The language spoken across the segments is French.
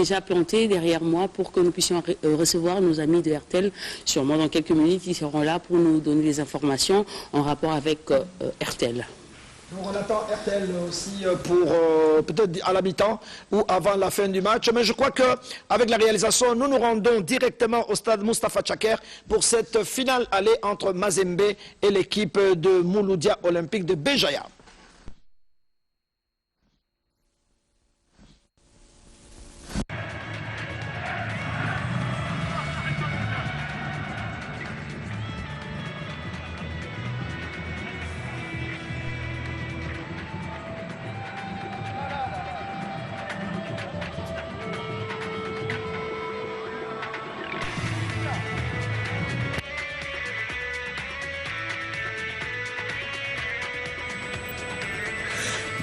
déjà planté derrière moi pour que nous puissions recevoir nos amis de RTL. Sûrement dans quelques minutes, ils seront là pour nous donner des informations en rapport avec RTL. Donc on attend RTL aussi pour peut-être à la mi-temps ou avant la fin du match. Mais je crois qu'avec la réalisation, nous nous rendons directement au stade Moustapha Tchaker pour cette finale aller entre Mazembe et l'équipe de Mouloudia Olympique de Béjaïa.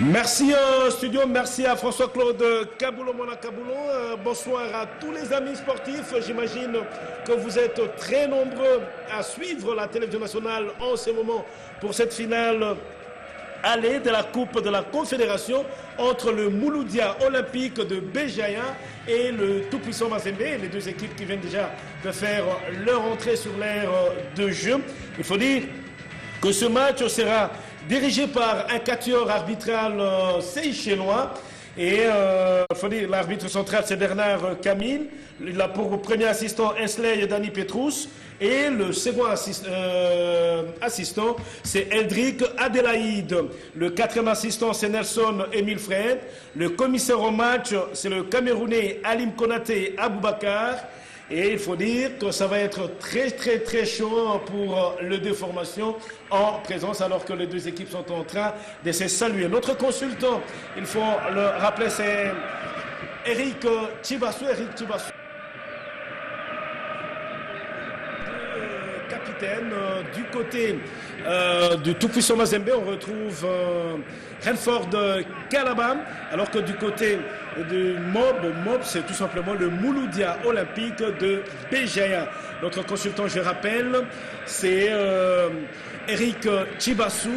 Merci studio, merci à François-Claude Kaboulon, Mona Kaboulon. Bonsoir à tous les amis sportifs. J'imagine que vous êtes très nombreux à suivre la télévision nationale en ce moment pour cette finale aller de la Coupe de la Confédération entre le Mouloudia Olympique de Béjaïa et le tout-puissant Mazembe, les deux équipes qui viennent déjà de faire leur entrée sur l'aire de jeu. Il faut dire que ce match sera dirigé par un quatuor arbitral seychellois. Et il faut dire l'arbitre central c'est Bernard Camille. Il a pour premier assistant Ensley et Dani Petrus. Et le second assistant c'est Eldrick Adelaïde. Le quatrième assistant c'est Nelson Emile Fred. Le commissaire au match c'est le Camerounais Alim Konaté Aboubakar. Et il faut dire que ça va être très chaud pour les deux formations en présence alors que les deux équipes sont en train de se saluer. Notre consultant, il faut le rappeler, c'est Eric Chibassou. Capitaine du côté du tout-puissant Mazembe, on retrouve Renford Calabam, alors que du côté du Mob c'est tout simplement le Mouloudia Olympique de Béjaïa. Notre consultant, je rappelle, c'est Eric Chibassou,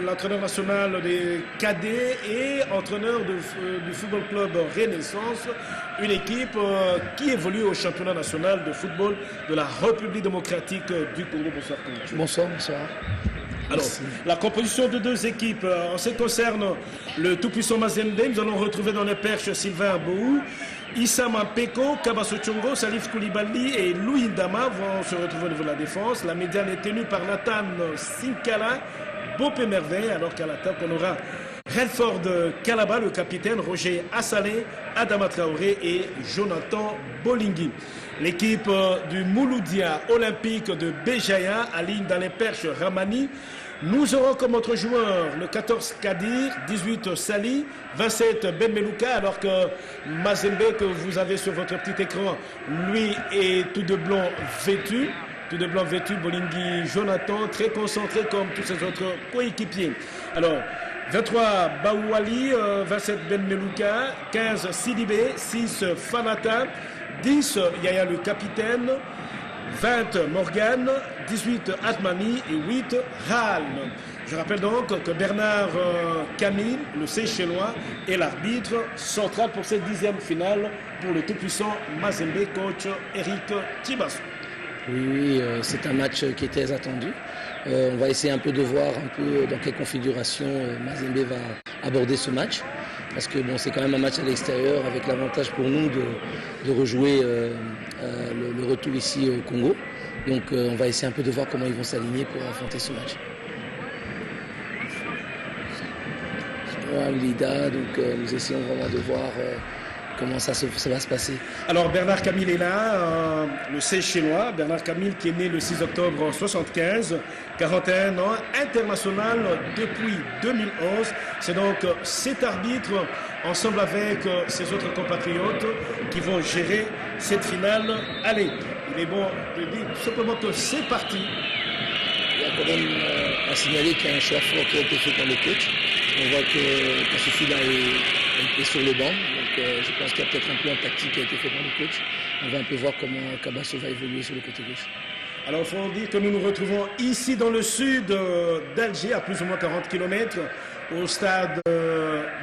l'entraîneur national des cadets et entraîneur du football club Renaissance, une équipe qui évolue au championnat national de football de la République démocratique du Congo. Bonsoir. Bonsoir. Alors, la composition de deux équipes, en ce qui concerne le tout-puissant Mazembe, nous allons retrouver dans les perches Sylvain Abou, Issa Mampeko, Kabasso Tchongo, Salif Koulibaly et Louis Ndama vont se retrouver au niveau de la défense. La médiane est tenue par Nathan Sinkala, Bopé Merveille, alors qu'à l'attaque on aura Renford Kalaba, le capitaine, Roger Assalé, Adama Traoré et Jonathan Bolingui. L'équipe du Mouloudia Olympique de Béjaïa aligne dans les perches Ramani. Nous aurons comme autre joueur le 14 Kadir, 18 Sali, 27 Ben Melouka, alors que Mazembe, que vous avez sur votre petit écran, lui est tout de blanc vêtu. Tout de blanc vêtu, Bolingui, Jonathan, très concentré comme tous ses autres coéquipiers. Alors, 23 Baouali, 27 Ben Melouka, 15 Sidibé, 6 Fanata, 10 Yaya le capitaine, 20 Morgan, 18 Atmani et 8 Hal. Je rappelle donc que Bernard Camille, le Seychellois, est l'arbitre central pour cette 10e finale pour le tout-puissant Mazembe, coach Eric Chibassou. Oui, c'est un match qui est très attendu. On va essayer un peu de voir un peu dans quelle configuration Mazembe va aborder ce match. Parce que bon, c'est quand même un match à l'extérieur avec l'avantage pour nous de rejouer le retour ici au Congo. Donc on va essayer un peu de voir comment ils vont s'aligner pour affronter ce match. Lida, donc nous essayons vraiment de voir comment ça va se passer. Alors Bernard Camille est là, le Seychellois. Bernard Camille qui est né le 6 octobre 1975, 41 ans, international depuis 2011. C'est donc cet arbitre, ensemble avec ses autres compatriotes, qui vont gérer cette finale. Allez, il est bon de dire tout simplement que c'est parti. Il y a quand même à signaler qu'il y a un choix fort qui a été fait par le coach. On voit que Kassoufila est sur le banc. Donc je pense qu'il y a peut-être un plan tactique qui a été fait par le coach. On va un peu voir comment Kabasso va évoluer sur le côté gauche. Alors, il faut dire que nous nous retrouvons ici dans le sud d'Alger, à plus ou moins 40 km, au stade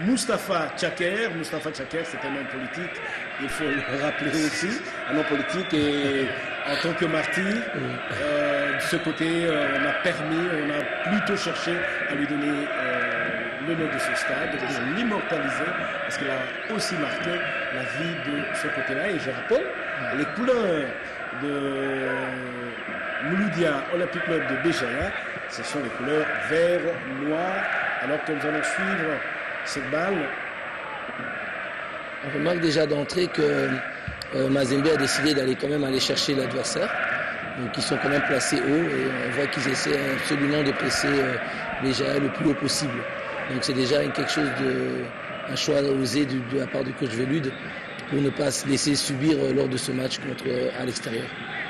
Moustapha Tchaker. Moustapha Tchaker, c'est un homme politique, il faut le rappeler aussi. Un homme politique et en tant que martyr, de ce côté, on a plutôt cherché à lui donner le nom de ce stade, de l'immortaliser, parce qu'il a aussi marqué la vie de ce côté-là. Et je rappelle, les couleurs de Mouloudia Olympique Club de Béjaïa, ce sont les couleurs vert, noir, alors que nous allons suivre cette balle. On remarque déjà d'entrée que Mazembe a décidé d'aller quand même aller chercher l'adversaire. Donc ils sont quand même placés haut et on voit qu'ils essaient absolument de presser Béjaïa le plus haut possible. Donc c'est déjà quelque chose un choix osé de la part du coach Velude pour ne pas se laisser subir lors de ce match à l'extérieur.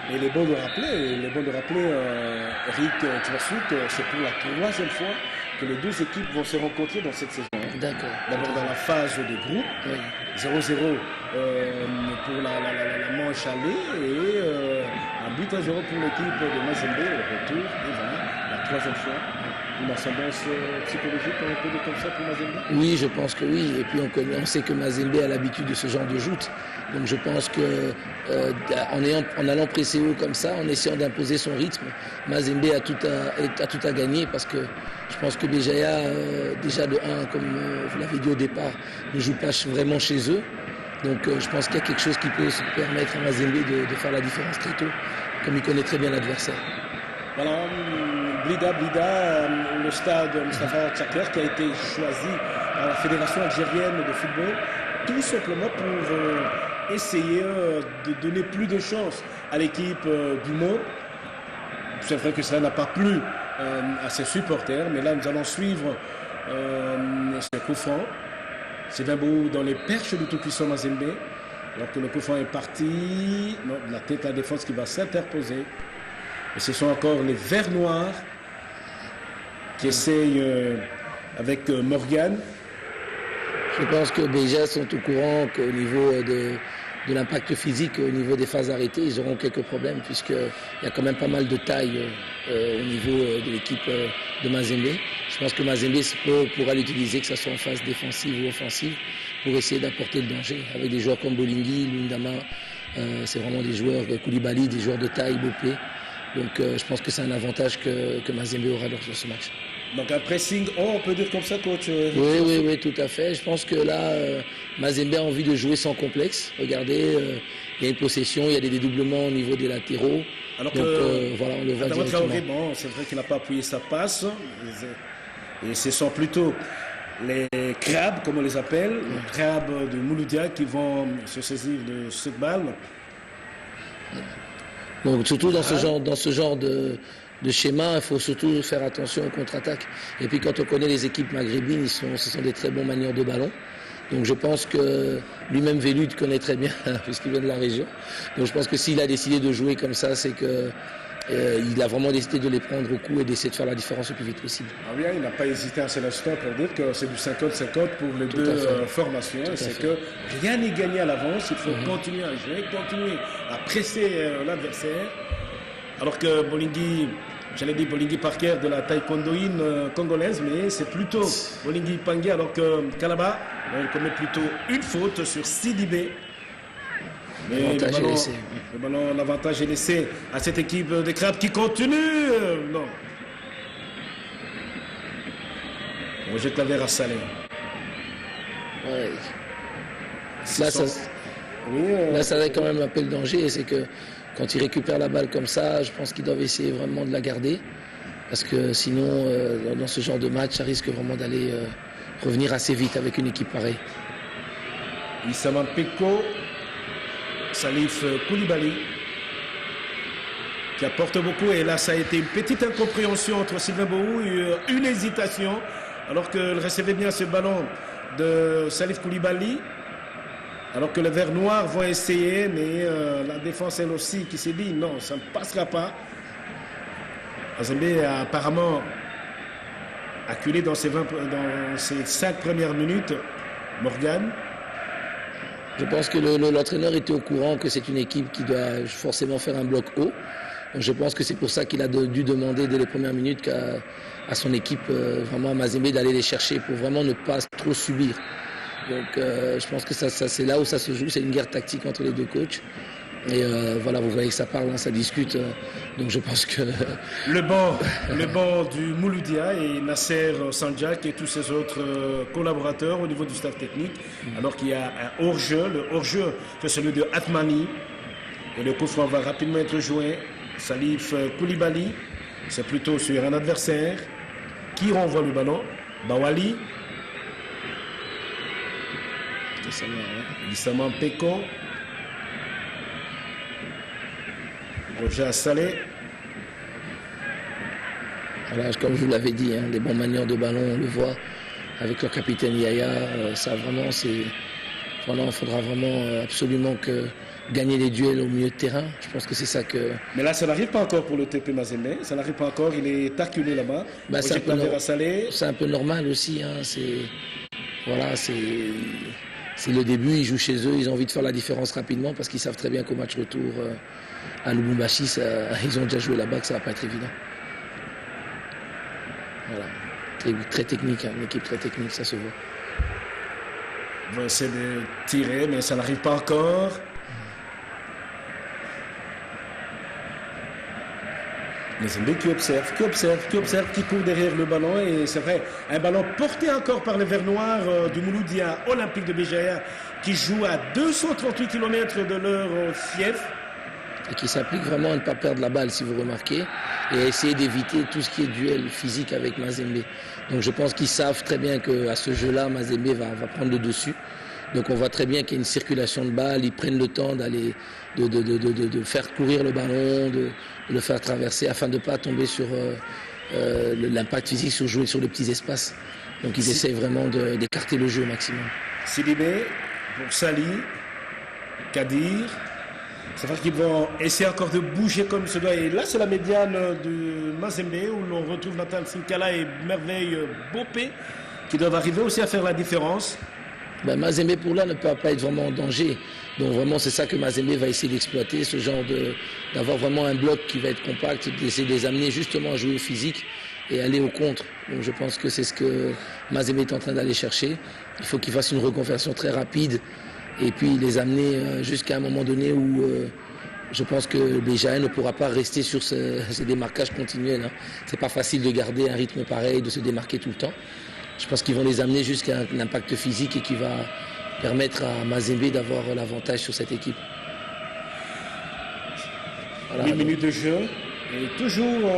Et il est bon de rappeler, Eric Tversouk, c'est pour la 3e fois que les deux équipes vont se rencontrer dans cette saison. D'accord. D'abord dans la phase de groupe, 0-0 pour la manche aller et un but à 0 pour l'équipe de Mazembe au retour. Et voilà, la 3e fois. Une ascendance psychologique, on peut dire comme ça pour Mazembe? Oui, je pense que oui. Et puis on sait que Mazembe a l'habitude de ce genre de joute. Donc je pense que en allant presser haut comme ça, en essayant d'imposer son rythme, Mazembe a tout à gagner parce que je pense que Béjaïa, déjà de 1, comme vous l'avez dit au départ, ne joue pas vraiment chez eux. Donc je pense qu'il y a quelque chose qui peut se permettre à Mazembe de faire la différence très tôt, comme il connaît très bien l'adversaire. Voilà, Blida, le stade Moustapha Tchaker qui a été choisi par la Fédération algérienne de football, tout simplement pour essayer de donner plus de chance à l'équipe du Mont. C'est vrai que cela n'a pas plu à ses supporters, mais là nous allons suivre ce coup franc. Sylvain Boou dans les perches du tout-puissant Mazembe, alors que le coup franc est parti. Non, la tête à la défense qui va s'interposer. Et ce sont encore les Verts Noirs qui essayent avec Morgan. Je pense que Béja sont au courant qu'au niveau de l'impact physique, au niveau des phases arrêtées, ils auront quelques problèmes puisqu'il y a quand même pas mal de taille au niveau de l'équipe de Mazembe. Je pense que Mazembe pourra l'utiliser, que ce soit en phase défensive ou offensive, pour essayer d'apporter le danger. Avec des joueurs comme Bolingui, Lundama, c'est vraiment des joueurs, Koulibaly, des joueurs de taille, Bopé. Donc je pense que c'est un avantage que Mazembe aura dans ce match. Donc un pressing, on peut dire comme ça, coach? Oui, tout à fait. Je pense que là, Mazembe a envie de jouer sans complexe. Regardez, il y a une possession, il y a des dédoublements au niveau des latéraux. Alors donc que, voilà, on le voit directement. Bon, c'est vrai qu'il n'a pas appuyé sa passe. Et ce sont plutôt les crabes, comme on les appelle, les crabes de Mouloudia qui vont se saisir de cette balle. Donc surtout dans ce genre de schéma, il faut surtout faire attention aux contre-attaques. Et puis quand on connaît les équipes maghrébines, ce sont des très bons manieurs de ballon. Donc je pense que lui-même Velude connaît très bien, puisqu'il vient de la région. Donc je pense que s'il a décidé de jouer comme ça, c'est que il a vraiment décidé de les prendre au coup et d'essayer de faire la différence le plus vite possible. Ah oui, il n'a pas hésité un seul instant pour dire que c'est du 50-50 pour les deux formations. C'est que rien n'est gagné à l'avance. Il faut continuer à jouer, continuer à presser l'adversaire. Alors que Bolingui, j'allais dire Bolingui Parker de la taekwondoïne congolaise, mais c'est plutôt Bolingui Pangé, alors que Kalaba, il commet plutôt une faute sur Sidibé. Mais l'avantage est laissé à cette équipe des Crabes qui continue. Non. On rejette la verre à Salé. Ouais. Là, ça a quand même un peu le danger, c'est que quand ils récupèrent la balle comme ça, je pense qu'ils doivent essayer vraiment de la garder. Parce que sinon, dans ce genre de match, ça risque vraiment d'aller revenir assez vite avec une équipe pareille. Issama Peko, Salif Koulibaly, qui apporte beaucoup. Et là, ça a été une petite incompréhension entre Sylvain Boou, une hésitation, alors qu'il recevait bien ce ballon de Salif Koulibaly. Alors que les Verts Noirs vont essayer, mais la défense, elle aussi, qui s'est dit non, ça ne passera pas. Mazembe a apparemment acculé dans ses 5 premières minutes Morgan. Je pense que l'entraîneur était au courant que c'est une équipe qui doit forcément faire un bloc haut. Donc je pense que c'est pour ça qu'il a dû demander dès les premières minutes à son équipe, vraiment à Mazembe, d'aller les chercher pour vraiment ne pas trop subir. Donc je pense que ça c'est là où ça se joue, c'est une guerre tactique entre les deux coachs. Et voilà, vous voyez que ça parle, hein, ça discute. Donc je pense que... Le banc du Mouloudia et Nasser Sanjak et tous ses autres collaborateurs au niveau du staff technique. Alors qu'il y a un hors-jeu. Le hors-jeu, c'est celui de Atmani. Et le coup franc va rapidement être joué. Salif Koulibaly, c'est plutôt sur un adversaire. Qui renvoie le ballon? Bawali. Issama Peko. Roger Salé. Voilà, comme je vous l'avais dit, hein, des bons manières de ballon, on le voit avec leur capitaine Yaya. Ça vraiment, il faudra vraiment absolument gagner les duels au milieu de terrain. Je pense que c'est ça que... Mais là, ça n'arrive pas encore pour le TP Mazembe. Ça n'arrive pas encore. Il est acculé là-bas. Bah, c'est un peu normal aussi. Hein. C'est le début. Ils jouent chez eux. Ils ont envie de faire la différence rapidement parce qu'ils savent très bien qu'au match retour à Lubumbashi, ils ont déjà joué là-bas, que ça ne va pas être évident. Voilà. Très technique, hein. Une équipe très technique, ça se voit. On va essayer de tirer, mais ça n'arrive pas encore. Mazembe qui observe, qui court derrière le ballon. Et c'est vrai, un ballon porté encore par les Verts Noirs du Mouloudia Olympique de Béjaïa qui joue à 238 km de leur fief. Et qui s'applique vraiment à ne pas perdre la balle, si vous remarquez, et à essayer d'éviter tout ce qui est duel physique avec Mazembe. Donc je pense qu'ils savent très bien qu'à ce jeu-là, Mazembe va prendre le dessus. Donc on voit très bien qu'il y a une circulation de balles, ils prennent le temps d'aller de faire courir le ballon, de le faire traverser afin de ne pas tomber sur l'impact physique sur jouer sur les petits espaces. Donc ils essayent vraiment d'écarter le jeu au maximum. Sidibé pour Sali, Kadir. C'est vrai qu'ils vont essayer encore de bouger comme il se doit. Et là, c'est la médiane de Mazembe où l'on retrouve Nathan Sinkala et Merveille Bopé qui doivent arriver aussi à faire la différence. Ben, Mazembe pour là ne peut pas être vraiment en danger. Donc vraiment c'est ça que Mazembe va essayer d'exploiter, ce genre d'avoir vraiment un bloc qui va être compact, d'essayer de les amener justement à jouer au physique et aller au contre. Donc je pense que c'est ce que Mazembe est en train d'aller chercher. Il faut qu'il fasse une reconversion très rapide et puis les amener jusqu'à un moment donné où je pense que Béjaïa ne pourra pas rester sur ces démarquages continuels. Hein. C'est pas facile de garder un rythme pareil, de se démarquer tout le temps. Je pense qu'ils vont les amener jusqu'à un impact physique et qui va permettre à Mazembe d'avoir l'avantage sur cette équipe. Voilà, 8 minutes de jeu et toujours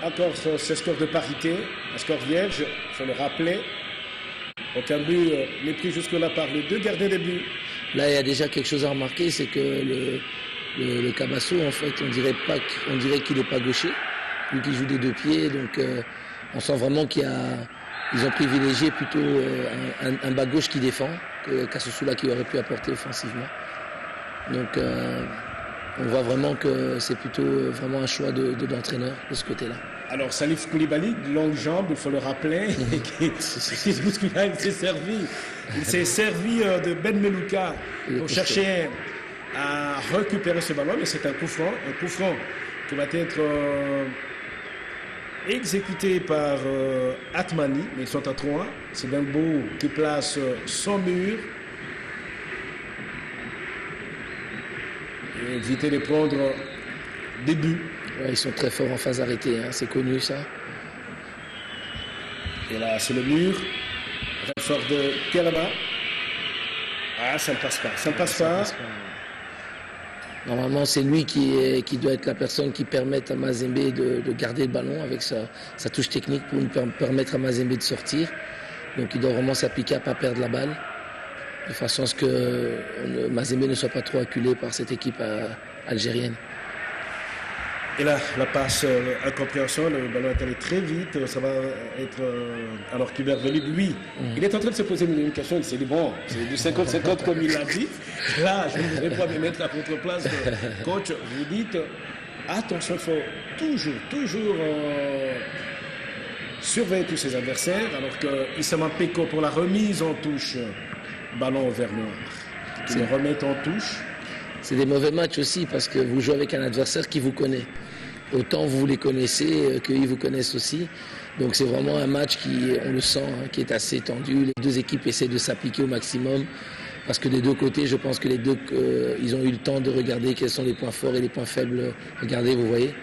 encore ce score de parité, un score vierge, il faut le rappeler. Aucun but n'est pris jusque-là par les deux gardiens des buts. Là, il y a déjà quelque chose à remarquer, c'est que le Cabasso, en fait, on dirait qu'il n'est pas gaucher, lui qui joue des deux pieds. Donc, on sent vraiment qu'ils ont privilégié plutôt un bas gauche qui défend que Kassoussoula qui aurait pu apporter offensivement. Donc, on voit vraiment que c'est plutôt vraiment un choix d'entraîneur de ce côté-là. Alors, Salif Koulibaly, de longue jambe, il faut le rappeler, il s'est servi de Ben Melouka pour chercher à récupérer ce ballon, mais c'est un coup franc qui va être exécuté par Atmani, mais ils sont à 3. C'est Benbo qui place son mur. Et éviter de prendre des buts. Ouais, ils sont très forts en phase arrêtée, hein, c'est connu ça. Et là, c'est le mur. Renfort de Kerama. Ah, ça ne passe pas. Normalement, c'est lui qui doit être la personne qui permette à Mazembe de garder le ballon avec sa touche technique pour nous permettre à Mazembe de sortir. Donc, il doit vraiment s'appliquer à ne pas perdre la balle, de façon à ce que Mazembe ne soit pas trop acculé par cette équipe algérienne. Et là, la passe, incompréhension, le ballon est allé très vite, ça va être... alors qu'Hubert Velib, lui, il est en train de se poser une question, il s'est dit, bon, c'est du 50-50 comme il l'a dit. Là, je ne voudrais pas me mettre à votre place, coach, vous dites, attention, il faut toujours surveiller tous ses adversaires, alors que Issama Peko pour la remise en touche, ballon au vert noir, qui le remet en touche. c'est des mauvais matchs aussi parce que vous jouez avec un adversaire qui vous connaît. Autant vous les connaissez qu'ils vous connaissent aussi. Donc c'est vraiment un match qui, on le sent, qui est assez tendu. Les deux équipes essaient de s'appliquer au maximum parce que des deux côtés, je pense que les deux, ils ont eu le temps de regarder quels sont les points forts et les points faibles. Regardez, vous voyez.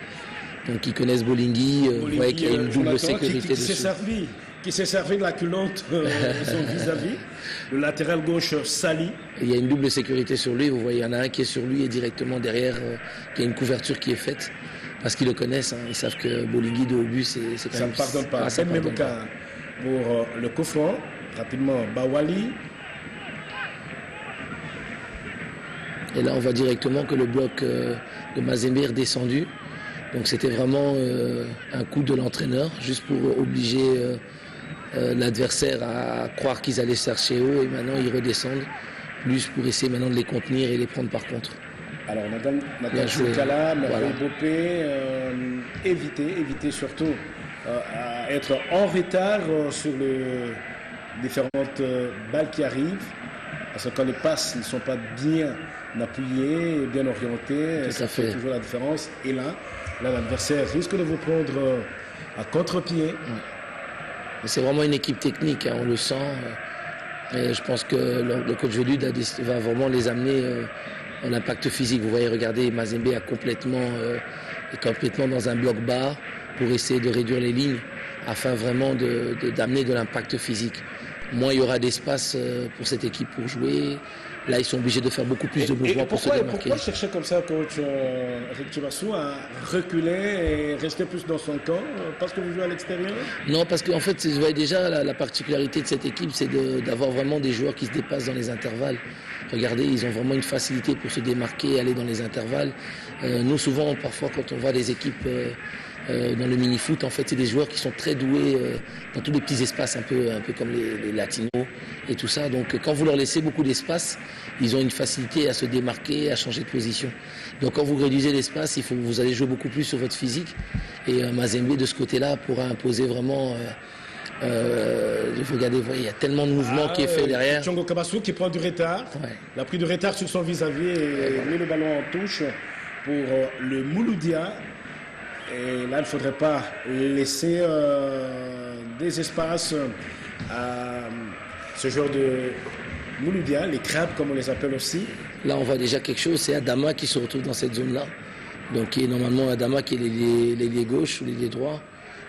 Donc ils connaissent Bolingui, vous voyez qu'il y a une double sécurité dessus. Qui s'est servi de la culotte de son vis-à-vis, le latéral gauche Sali. Il y a une double sécurité sur lui, vous voyez, il y en a un qui est sur lui et directement derrière, il y a une couverture qui est faite. Parce qu'ils le connaissent, ils savent que Bolingui de haut but, c'est quand même... Ça ne pardonne pas. Ah, ça même pardonne cas pour le coup franc. Rapidement, Bawali. Et là, on voit directement que le bloc de Mazembe est redescendu. Donc c'était vraiment un coup de l'entraîneur, juste pour obliger l'adversaire à croire qu'ils allaient chercher haut. Et maintenant, ils redescendent, plus pour essayer maintenant de les contenir et les prendre par contre. Alors, Nathan Sekala, Merveille Bopé, éviter surtout à être en retard sur les différentes balles qui arrivent. Parce que quand les passes ne sont pas bien appuyées, bien orientées, ça fait toujours la différence. Et là, l'adversaire risque de vous prendre à contre-pied. C'est vraiment une équipe technique, on le sent. Et je pense que le coach Velud va vraiment les amener en impact physique. Vous voyez, regardez, Mazembe est complètement dans un bloc bas pour essayer de réduire les lignes afin vraiment d'amener de l'impact physique. Moins il y aura d'espace pour cette équipe pour jouer. Là, ils sont obligés de faire beaucoup plus de mouvements pour se démarquer. Pourquoi chercher comme ça, coach Chibassou, à reculer et rester plus dans son camp? Parce que vous jouez à l'extérieur? Non, parce qu'en fait, vous voyez déjà, la particularité de cette équipe, c'est d'avoir vraiment des joueurs qui se dépassent dans les intervalles. Regardez, ils ont vraiment une facilité pour se démarquer et aller dans les intervalles. Nous, souvent, parfois, quand on voit des équipes dans le mini-foot, en fait, c'est des joueurs qui sont très doués dans tous les petits espaces, un peu comme les latinos et tout ça. Donc, quand vous leur laissez beaucoup d'espace, ils ont une facilité à se démarquer, à changer de position. Donc, quand vous réduisez l'espace, vous allez jouer beaucoup plus sur votre physique. Et Mazembe, de ce côté-là, pourra imposer vraiment... regardez, il y a tellement de mouvements qui est fait derrière. Tchongo Kabassou qui prend du retard. Ouais. Il a pris du retard sur son vis-à-vis et met le ballon en touche pour le Mouloudia. Et là, il ne faudrait pas laisser des espaces à ce genre de Mouloudia, les crabes comme on les appelle aussi. Là, on voit déjà quelque chose, c'est Adama qui se retrouve dans cette zone-là. Donc, qui est normalement Adama qui est l'ailier gauche ou l'ailier droit.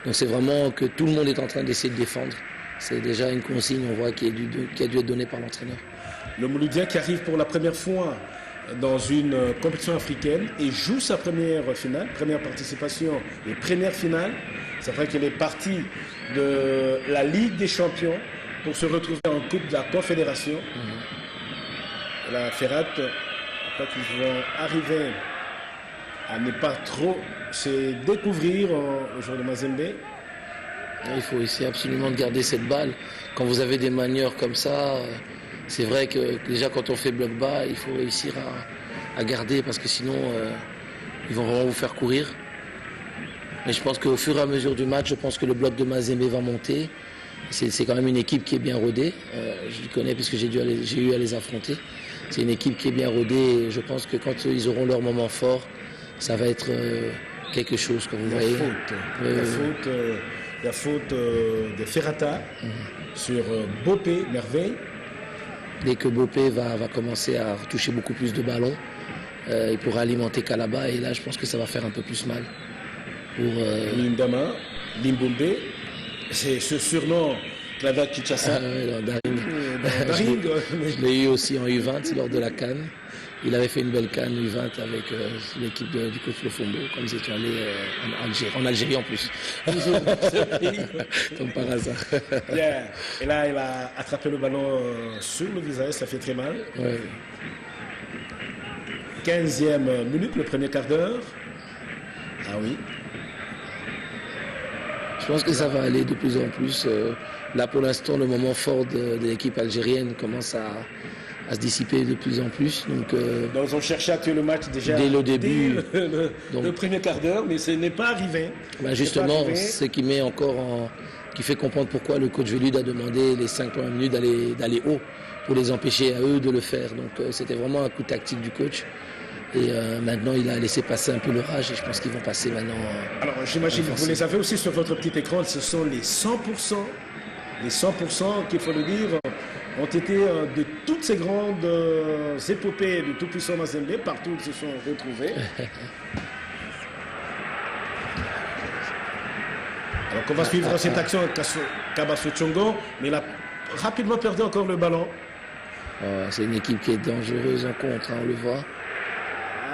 Donc, c'est vraiment que tout le monde est en train d'essayer de défendre. C'est déjà une consigne, on voit, qui a dû être donnée par l'entraîneur. Le Mouloudia qui arrive pour la première fois dans une compétition africaine et joue sa première finale, première participation et première finale. C'est vrai qu'elle est partie de la Ligue des Champions pour se retrouver en Coupe de la Confédération. La Ferrat, après qu'ils vont arriver à ne pas trop se découvrir au jour de Mazembe. Il faut essayer absolument de garder cette balle. Quand vous avez des manières comme ça, c'est vrai que déjà quand on fait bloc bas, il faut réussir à garder parce que sinon ils vont vraiment vous faire courir. Mais je pense qu'au fur et à mesure du match, je pense que le bloc de Mazembe va monter. C'est quand même une équipe qui est bien rodée. Je le connais puisque j'ai eu à les affronter. C'est une équipe qui est bien rodée et je pense que quand ils auront leur moment fort, ça va être quelque chose, comme vous voyez. La faute de Ferrata sur Bopé, Merveille. Dès que Bopé va commencer à toucher beaucoup plus de ballons, il pourra alimenter Kalaba et là je pense que ça va faire un peu plus mal. Pour Lindama, Limbombe, c'est ce surnom Clava Kichassa. Daring. Je l'ai eu aussi en U20 lors de la CAN. Il avait fait une belle CAN U20 avec l'équipe du coach Lofombo, comme ils étaient allés en Algérie en plus. Comme par hasard. Yeah. Et là, il a attrapé le ballon sur le visage, ça fait très mal. Ouais. 15e minute, le premier quart d'heure. Ah oui. Je pense que ça va aller de plus en plus. Là, pour l'instant, le moment fort de l'équipe algérienne commence à se dissiper de plus en plus. Donc ils ont cherché à tuer le match déjà dès le début. Le premier quart d'heure, mais ce n'est pas arrivé. Ben justement, c'est ce qui met qui fait comprendre pourquoi le coach Velud a demandé les 5 premières minutes d'aller haut pour les empêcher à eux de le faire. Donc c'était vraiment un coup tactique du coach. Et maintenant, il a laissé passer un peu l'orage et je pense qu'ils vont passer maintenant. Alors, j'imagine que vous les avez aussi sur votre petit écran. Ce sont les 100%. Les 100%, qu'il faut le dire, ont été de toutes ces grandes épopées du tout-puissant Mazembe. Partout, ils se sont retrouvés. Alors qu'on va suivre cette action avec Kabaso Tchongo, mais il a rapidement perdu encore le ballon. C'est une équipe qui est dangereuse en contre, on le voit.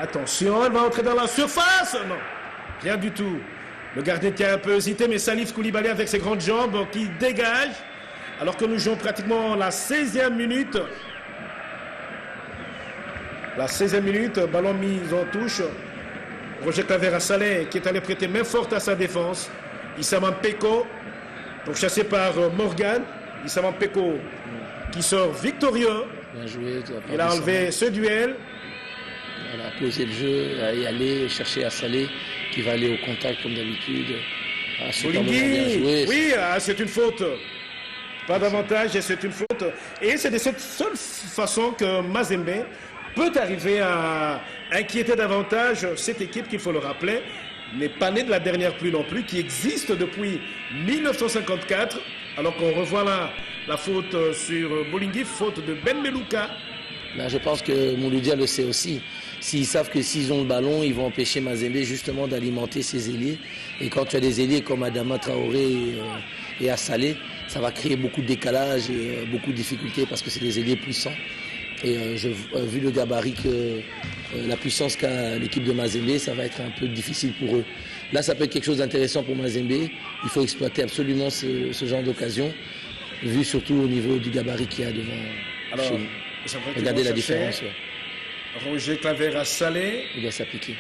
Attention, elle va entrer dans la surface. Non, rien du tout. Le gardien qui a un peu hésité, mais Salif Koulibaly avec ses grandes jambes qui dégage. Alors que nous jouons pratiquement la 16e minute. La 16e minute, ballon mis en touche. Roger Clavera Saleh qui est allé prêter main forte à sa défense. Issama Mpeko, pourchassé par Morgan. Issama Mpeko qui sort victorieux. Bien joué. Il a enlevé ce duel. Il a posé le jeu, à y aller, chercher à Saleh, qui va aller au contact comme d'habitude. Bolingui, oui, c'est une faute. Pas d'avantage et c'est une faute. Et c'est de cette seule façon que Mazembe peut arriver à inquiéter davantage cette équipe qu'il faut le rappeler. N'est pas née de la dernière pluie non plus, qui existe depuis 1954. Alors qu'on revoit là la faute sur Bolingui, faute de Ben Melouka. Là, je pense que Mouloudia le sait aussi. S'ils savent que s'ils ont le ballon, ils vont empêcher Mazembe justement d'alimenter ses ailiers. Et quand tu as des ailiers comme Adama Traoré et Assalé, ça va créer beaucoup de décalage et beaucoup de difficultés parce que c'est des ailiers puissants. Et vu le gabarit la puissance qu'a l'équipe de Mazembe, ça va être un peu difficile pour eux. Là, ça peut être quelque chose d'intéressant pour Mazembe. Il faut exploiter absolument ce genre d'occasion, vu surtout au niveau du gabarit qu'il y a devant. Alors, chez nous. Regardez la différence. Ouais. Roger Clavera Saleh. Il doit s'appliquer.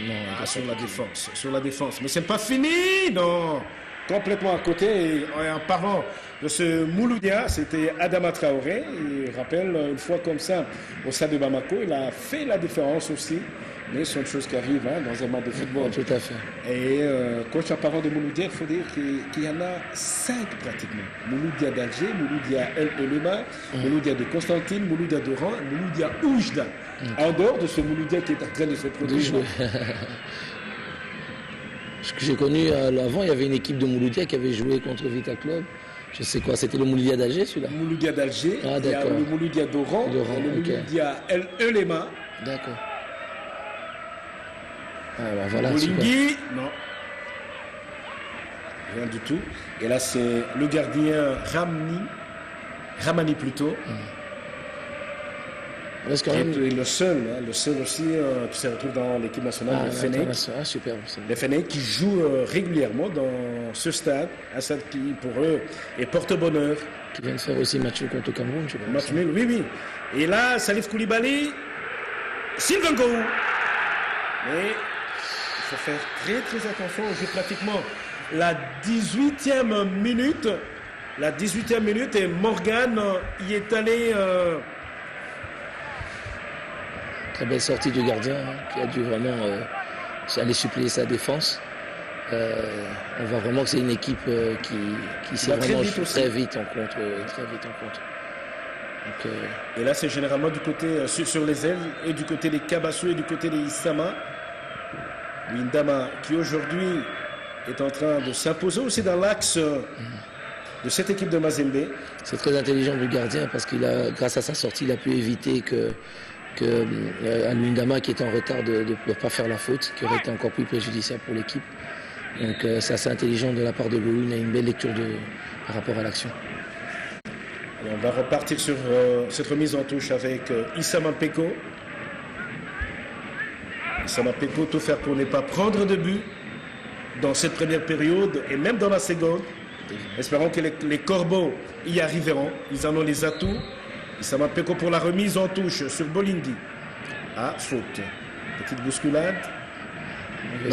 Non, sur la défense. Mais c'est pas fini, non. Complètement à côté. Et en parlant de ce Mouloudia, c'était Adama Traoré. Il rappelle, une fois comme ça, au stade de Bamako, il a fait la différence aussi. Mais c'est une chose qui arrive dans un match de football. Tout à fait. Et coach, en parlant de Mouloudia, il faut dire qu'il y en a 5 pratiquement. Mouloudia d'Alger, Mouloudia El Olema, Mouloudia de Constantine, Mouloudia d'Oran, Mouloudia Oujda. En dehors de ce Mouloudia qui est en train de se produire. Ce que j'ai connu avant, il y avait une équipe de Mouloudia qui avait joué contre Vita Club. Je sais quoi, c'était le Mouloudia d'Alger celui-là? Mouloudia d'Alger, il y a le Mouloudia d'Oran, et le Mouloudia El Olema. D'accord. Alors voilà, Bolingui, non. Rien du tout. Et là, c'est le gardien Ramani plutôt. Parce quand même... le seul aussi qui se retrouve dans l'équipe nationale de Fenech. Super. Les Fenech qui jouent régulièrement dans ce stade, un stade qui pour eux est porte-bonheur. Qui vient de faire aussi match contre le Cameroun, je pense. Match nul, oui. Et là, Salif Koulibaly, Sylvain Gou. Mais il faut faire très attention. On joue pratiquement la 18e minute. La 18e minute et Morgan y est allé... Très belle sortie du gardien qui a dû vraiment aller suppléer sa défense. On voit vraiment que c'est une équipe qui s'est vraiment très vite en contre. Donc, et là, c'est généralement du côté sur les ailes et du côté des Kabasso et du côté des Issama. Windama qui aujourd'hui est en train de s'imposer aussi dans l'axe de cette équipe de Mazembe. C'est très intelligent du gardien parce qu'il a, grâce à sa sortie, il a pu éviter que Windama qui est en retard de ne pas faire la faute, qui aurait été encore plus préjudiciable pour l'équipe. Donc c'est assez intelligent de la part de Goulou, il a une belle lecture par rapport à l'action. On va repartir sur cette remise en touche avec Issama Mpeko. Issama Mpeko, tout faire pour ne pas prendre de but dans cette première période et même dans la seconde. Espérons que les Corbeaux y arriveront. Ils en ont les atouts. Issama Mpeko pour la remise en touche sur Bolingui. Ah, faute. Petite bousculade.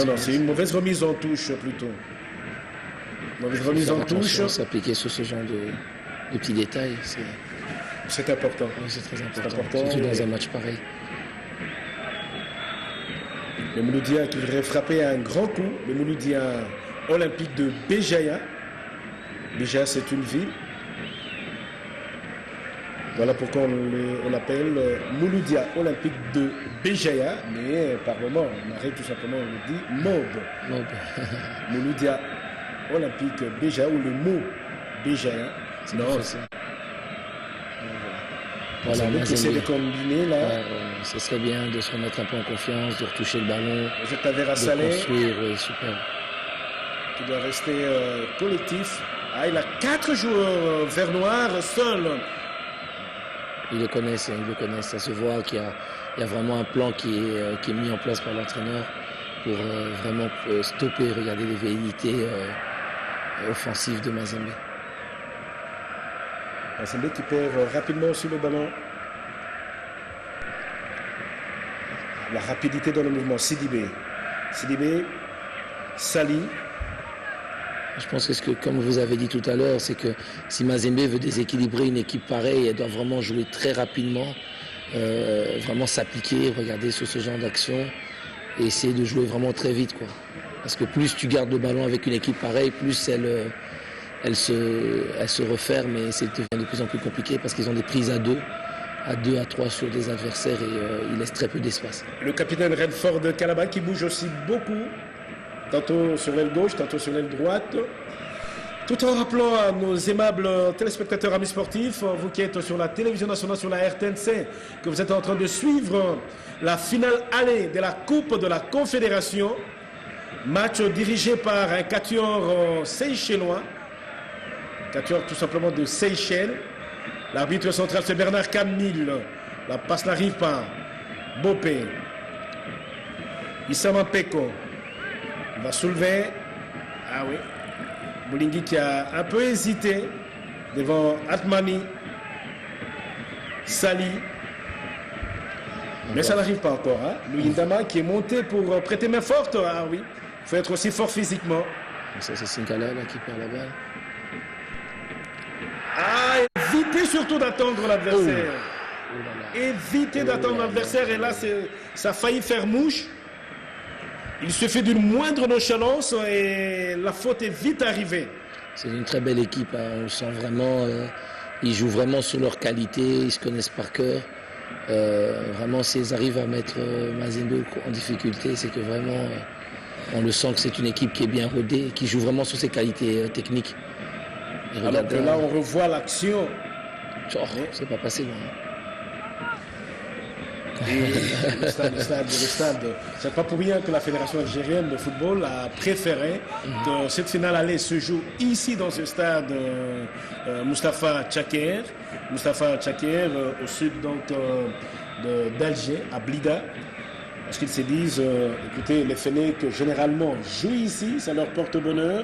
Non, c'est une mauvaise remise en touche plutôt. Mauvaise remise en touche. S'appliquer sur ce genre de petits détails, c'est important. Oui, c'est très important. Surtout dans un match pareil. Le Mouloudia qui voudrait frapper un grand coup. Le Mouloudia olympique de Béjaïa. Béjaïa, c'est une ville. Voilà pourquoi on l'appelle Mouloudia Olympique de Béjaïa, mais par moment, on arrête tout simplement, on le dit MOB. Mouloudia Olympique Béjaïa ou le mot Béjaïa. C'est non, ça. Voilà, on essaie de combiner là. Ce serait bien de se remettre un peu en confiance, de retoucher le ballon, Vous êtes à Vera de Salé, construire, oui, super. qui doit rester collectif. Ah, il a 4 joueurs vernoirs seuls. Ils le connaissent, ça se voit qu'il y a vraiment un plan qui est mis en place par l'entraîneur pour vraiment stopper, regarder les velléités offensives de Mazembe. Mazembe qui perd rapidement sur le ballon. La rapidité dans le mouvement. Sidibé, Sali. Je pense que, comme vous avez dit tout à l'heure, c'est que si Mazembe veut déséquilibrer une équipe pareille, elle doit vraiment jouer très rapidement, vraiment s'appliquer, regarder sur ce genre d'action et essayer de jouer vraiment très vite, quoi. Parce que plus tu gardes le ballon avec une équipe pareille, plus elle se referme et c'est devient de plus en plus compliqué parce qu'ils ont des prises à 2, à 3 sur des adversaires et ils laissent très peu d'espace. Le capitaine Redford de Calaba qui bouge aussi beaucoup. Tantôt sur l'aile gauche, tantôt sur l'aile droite. Tout en rappelant à nos aimables téléspectateurs amis sportifs, vous qui êtes sur la télévision nationale, sur la RTNC, que vous êtes en train de suivre la finale aller de la Coupe de la Confédération. Match dirigé par un quatuor seychellois. Quatuor tout simplement de Seychelles. L'arbitre central c'est Bernard Camille. La passe n'arrive pas. Bopé. Issama Peko. Il va soulever. Ah oui. Boulingui qui a un peu hésité devant Atmani. Sali. Mais ça n'arrive pas encore. Hein. Luyindama qui est monté pour prêter main forte. Ah oui. Il faut être aussi fort physiquement. Ça c'est Sinkala là, qui perd la balle. Ah, évitez surtout d'attendre l'adversaire. Évitez d'attendre l'adversaire. Et là, ça a failli faire mouche. Il suffit d'une moindre nonchalance et la faute est vite arrivée. C'est une très belle équipe, hein. On sent vraiment, ils jouent vraiment sur leur qualité, ils se connaissent par cœur. Vraiment, s'ils arrivent à mettre Mazembe en difficulté, c'est que vraiment, on le sent que c'est une équipe qui est bien rodée, qui joue vraiment sur ses qualités techniques. Et alors que là, on revoit l'action. C'est pas passé loin. Et le stade. C'est pas pour rien que la Fédération algérienne de football a préféré que cette finale allait se joue ici dans ce stade Moustapha Tchaker. Moustapha Tchaker au sud donc d'Alger, à Blida. Parce qu'ils se disent, écoutez, les Fennecs généralement jouent ici, ça leur porte bonheur.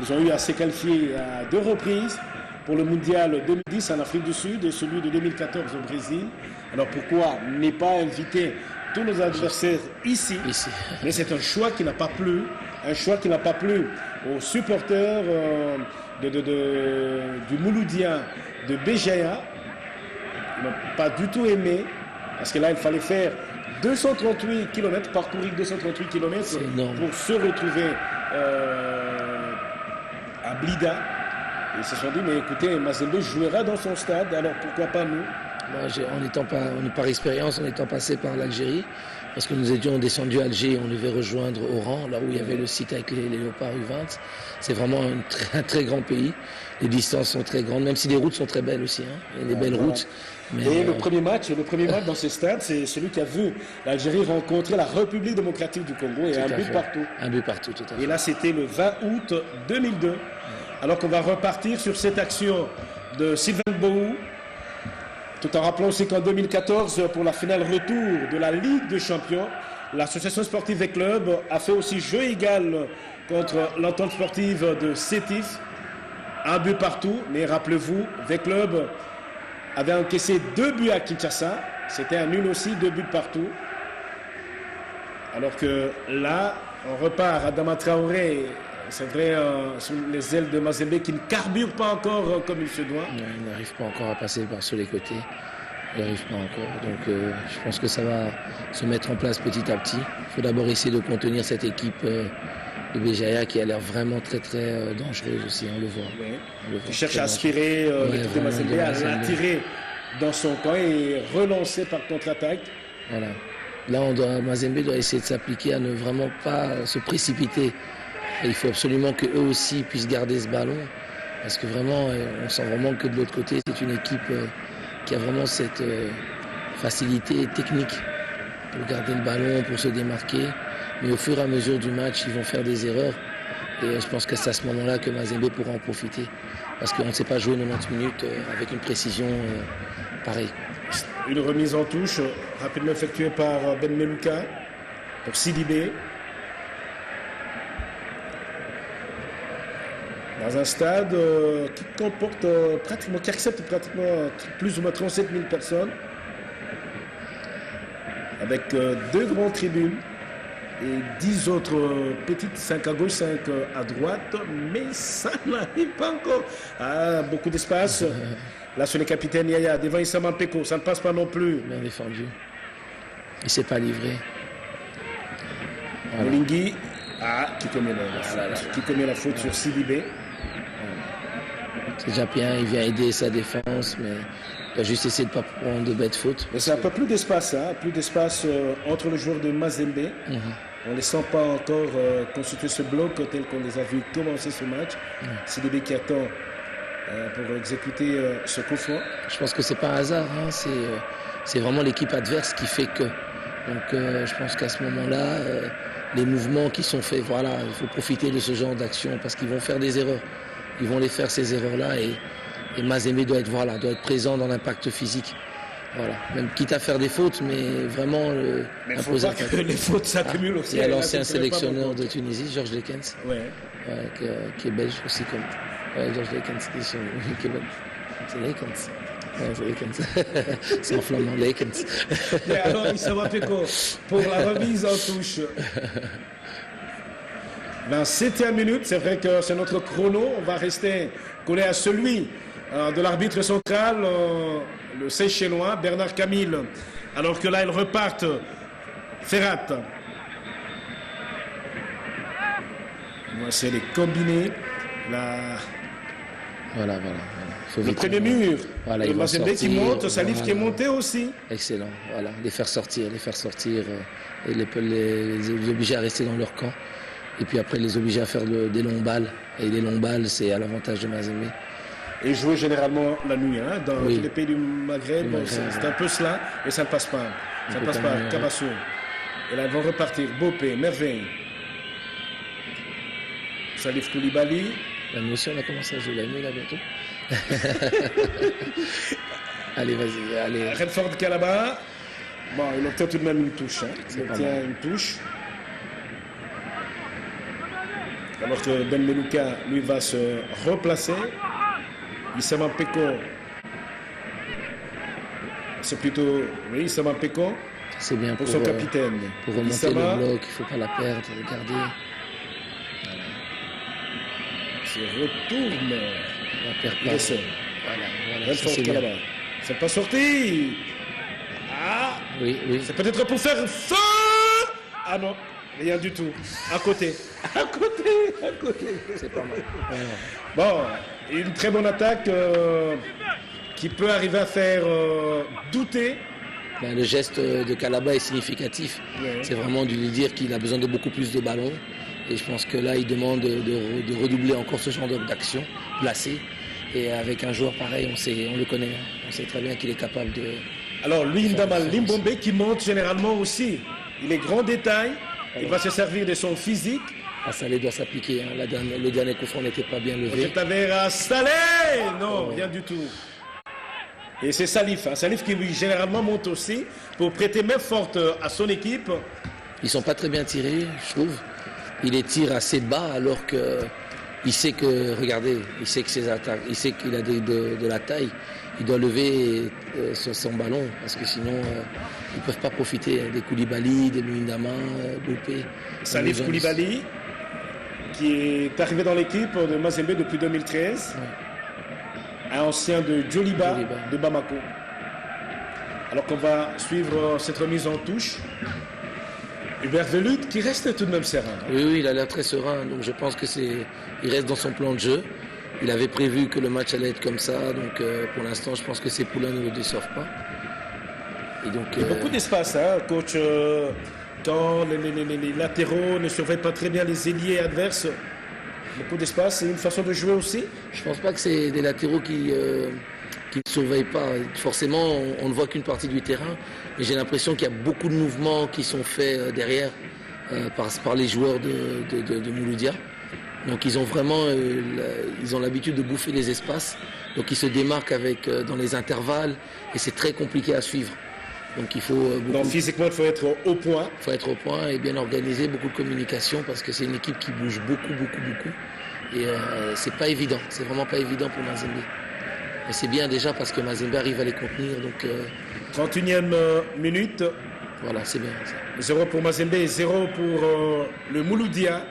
Ils ont eu à se qualifier à 2 reprises pour le mondial 2010 en Afrique du Sud et celui de 2014 au Brésil. Alors pourquoi ne pas inviter tous nos adversaires ici? Mais c'est un choix qui n'a pas plu. Un choix qui n'a pas plu aux supporters du Mouloudia de Béjaïa. Ils n'ont pas du tout aimé parce que là, il fallait faire 238 km, parcourir 238 km pour se retrouver à Blida. Ils se sont dit, mais écoutez, Mazembe jouera dans son stade, alors pourquoi pas nous? Par expérience, en étant passé par l'Algérie, parce que nous étions descendus à Alger, on devait rejoindre Oran, là où il y avait le site avec les léopards U20. C'est vraiment un très grand pays. Les distances sont très grandes, même si les routes sont très belles aussi. Hein. Il y a des belles routes. Mais et le premier match dans ce stade, c'est celui qui a vu l'Algérie rencontrer la République démocratique du Congo et un but partout. Un but partout, tout à fait. Et là, c'était le 20 août 2002. Alors qu'on va repartir sur cette action de Sylvain Bohou, tout en rappelant aussi qu'en 2014, pour la finale retour de la Ligue des Champions, l'association sportive des clubs a fait aussi jeu égal contre l'entente sportive de Sétif. Un but partout, mais rappelez-vous, des clubs avaient encaissé 2 buts à Kinshasa. C'était un nul aussi, 2 buts partout. Alors que là, on repart à Adama Traoré. C'est vrai, sous les ailes de Mazembe qui ne carbure pas encore comme il se doit. Non, il n'arrive pas encore à passer sur les côtés. Il n'arrive pas encore. Donc je pense que ça va se mettre en place petit à petit. Il faut d'abord essayer de contenir cette équipe de Béjaïa qui a l'air vraiment très dangereuse aussi, on le voit. Oui. Qui cherche à aspirer l'équipe de Mazembe, à l'attirer dans son camp et relancer par contre-attaque. Voilà. Là, Mazembe doit essayer de s'appliquer à ne vraiment pas se précipiter. Et il faut absolument qu'eux aussi puissent garder ce ballon. Parce que vraiment, on sent vraiment que de l'autre côté, c'est une équipe qui a vraiment cette facilité technique pour garder le ballon, pour se démarquer. Mais au fur et à mesure du match, ils vont faire des erreurs. Et je pense que c'est à ce moment-là que Mazembe pourra en profiter. Parce qu'on ne sait pas jouer 90 minutes avec une précision pareille. Une remise en touche rapidement effectuée par Ben Melouka pour Sidibé. Dans un stade qui comporte qui accepte pratiquement plus ou moins 37 000 personnes. Avec 2 grandes tribunes et 10 autres petites, 5 à gauche, 5 à droite. Mais ça n'arrive pas encore à beaucoup d'espace. Là, sur les capitaines Yaya, devant Issama Peko, ça ne passe pas non plus. Bien défendu. Il ne s'est pas livré. Voilà. Lingui, qui commet la faute sur Sidibé. C'est déjà bien, il vient aider sa défense, mais il a juste essayé de ne pas prendre de bêtes fautes. Mais c'est un peu plus d'espace, entre les joueurs de Mazembe. On ne les sent pas encore constituer ce bloc tel qu'on les a vus commencer ce match. Sidibé qui attend pour exécuter ce coup franc. Je pense que c'est pas un hasard, hein. C'est vraiment l'équipe adverse qui fait que. Donc je pense qu'à ce moment-là, les mouvements qui sont faits, voilà, il faut profiter de ce genre d'action parce qu'ils vont faire des erreurs. Ils vont les faire ces erreurs-là et Mazembe doit être présent dans l'impact physique. Voilà. Même quitte à faire des fautes, mais vraiment mais il ne faut pas que les fautes s'accumulent aussi. Il y a l'ancien sélectionneur de Tunisie, Georges Lekens, qui est belge aussi comme. Georges Lekens, qui est belge. C'est Lekens. C'est Lekens. C'est en flamand, Lekens. Et alors, Issama Peko pour la remise en touche. 27e minute, c'est vrai que c'est notre chrono. On va rester collé à celui de l'arbitre central, le Seychellois, Bernard Camille. Alors que là, ils repartent. Ferrat. C'est les combinés. Voilà. Le premier mur. Voilà, et Mazembe qui monte, Salif qui est monté aussi. Excellent. Voilà, les faire sortir et les obliger à rester dans leur camp. Et puis après, les obliger à faire des longues balles. Et les longues balles, c'est à l'avantage de Mazembe. Et jouer généralement la nuit, hein, dans tous les pays du Maghreb, c'est un peu cela, et ça ne passe pas. Ça ne passe pas, Cabasso. Et là, ils vont repartir. Bopé, Merveille. Salif Koulibaly. La nuit aussi, on a commencé à jouer la nuit, là, bientôt. Allez, vas-y, allez. Redford Calaba. Bon, il obtient tout de même une touche. Hein. Il obtient une touche. Alors que Ben Melouka, lui, va se replacer. Issama Peko. C'est plutôt, Issama Peko. C'est bien pour son capitaine. Pour remonter le bloc, il ne faut pas la perdre, regarder. Voilà. Se retourne. La perd pas. Voilà. C'est pas sorti. Ah. Oui. C'est peut-être pour faire feu. Ah non. Rien du tout. À côté. C'est pas mal. Bon, une très bonne attaque qui peut arriver à faire douter. Le geste de Calaba est significatif. C'est vraiment de lui dire qu'il a besoin de beaucoup plus de ballons. Et je pense que là, il demande de redoubler encore ce genre d'action placée. Et avec un joueur pareil, on le connaît. On sait très bien qu'il est capable de... Alors, lui, Ndamal Limbombe qui monte généralement aussi. Il est grand détail. Il va se servir de son physique. Salé doit s'appliquer. Hein. Le dernier coup franc n'était pas bien levé. À Salé. Non, rien du tout. Et c'est Salif. Hein. Salif qui lui généralement monte aussi pour prêter main forte à son équipe. Ils ne sont pas très bien tirés, je trouve. Il les tire assez bas alors qu'il sait que, regardez, il sait que ses attaques, il sait qu'il a de la taille. Il doit lever son ballon parce que sinon ils ne peuvent pas profiter des Koulibaly, des Luindama, Bopé. Salif Koulibaly qui est arrivé dans l'équipe de Mazembe depuis 2013. Un ancien de Djoliba de Bamako. Alors qu'on va suivre cette remise en touche. Hubert Velud qui reste tout de même serein. Oui, il a l'air très serein. Donc je pense que il reste dans son plan de jeu. il avait prévu que le match allait être comme ça. Donc pour l'instant, je pense que ces poulains ne le déçoivent pas. Et donc, il y a beaucoup d'espace, hein, coach. Quand les latéraux ne surveillent pas très bien les ailiers adverses, beaucoup d'espace, c'est une façon de jouer aussi. Je ne pense pas que c'est des latéraux qui ne surveillent pas. Forcément, on ne voit qu'une partie du terrain, mais j'ai l'impression qu'il y a beaucoup de mouvements qui sont faits derrière par les joueurs de Mouloudia. Donc ils ont vraiment ils ont l'habitude de bouffer les espaces, donc ils se démarquent dans les intervalles et c'est très compliqué à suivre. Donc il faut donc physiquement il faut être au point. Il faut être au point et bien organisé, beaucoup de communication parce que c'est une équipe qui bouge beaucoup. Et c'est pas évident, c'est vraiment pas évident pour Mazembe. Mais c'est bien déjà parce que Mazembe arrive à les contenir. Donc 31e minute. Voilà, c'est bien. 0 pour Mazembe et 0 pour le Mouloudia.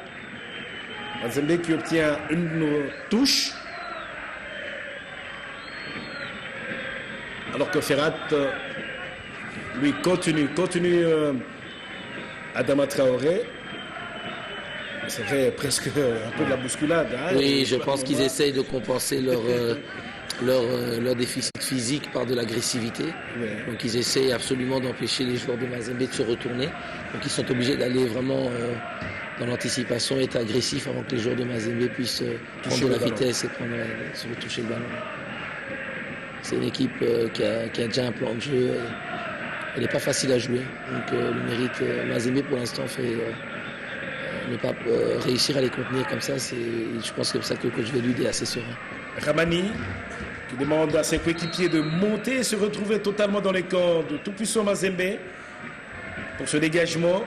Mazembe qui obtient une touche. Alors que Ferrat lui continue Adama Traoré. C'est vrai, presque un peu de la bousculade. Hein, oui, je pense qu'ils essayent de compenser leur déficit physique par de l'agressivité. Oui. Donc ils essayent absolument d'empêcher les joueurs de Mazembe de se retourner. Donc ils sont obligés d'aller vraiment dans l'anticipation et être agressifs avant que les joueurs de Mazembe puissent prendre de la vitesse et se retoucher le ballon. C'est une équipe qui a déjà un plan de jeu. Elle n'est pas facile à jouer. Donc le mérite Mazembe pour l'instant fait ne pas réussir à les contenir comme ça. Je pense que c'est ça que le coach Velud est assez serein. Ramani qui demande à ses coéquipiers de monter et se retrouver totalement dans les camps de tout-puissant Mazembe pour ce dégagement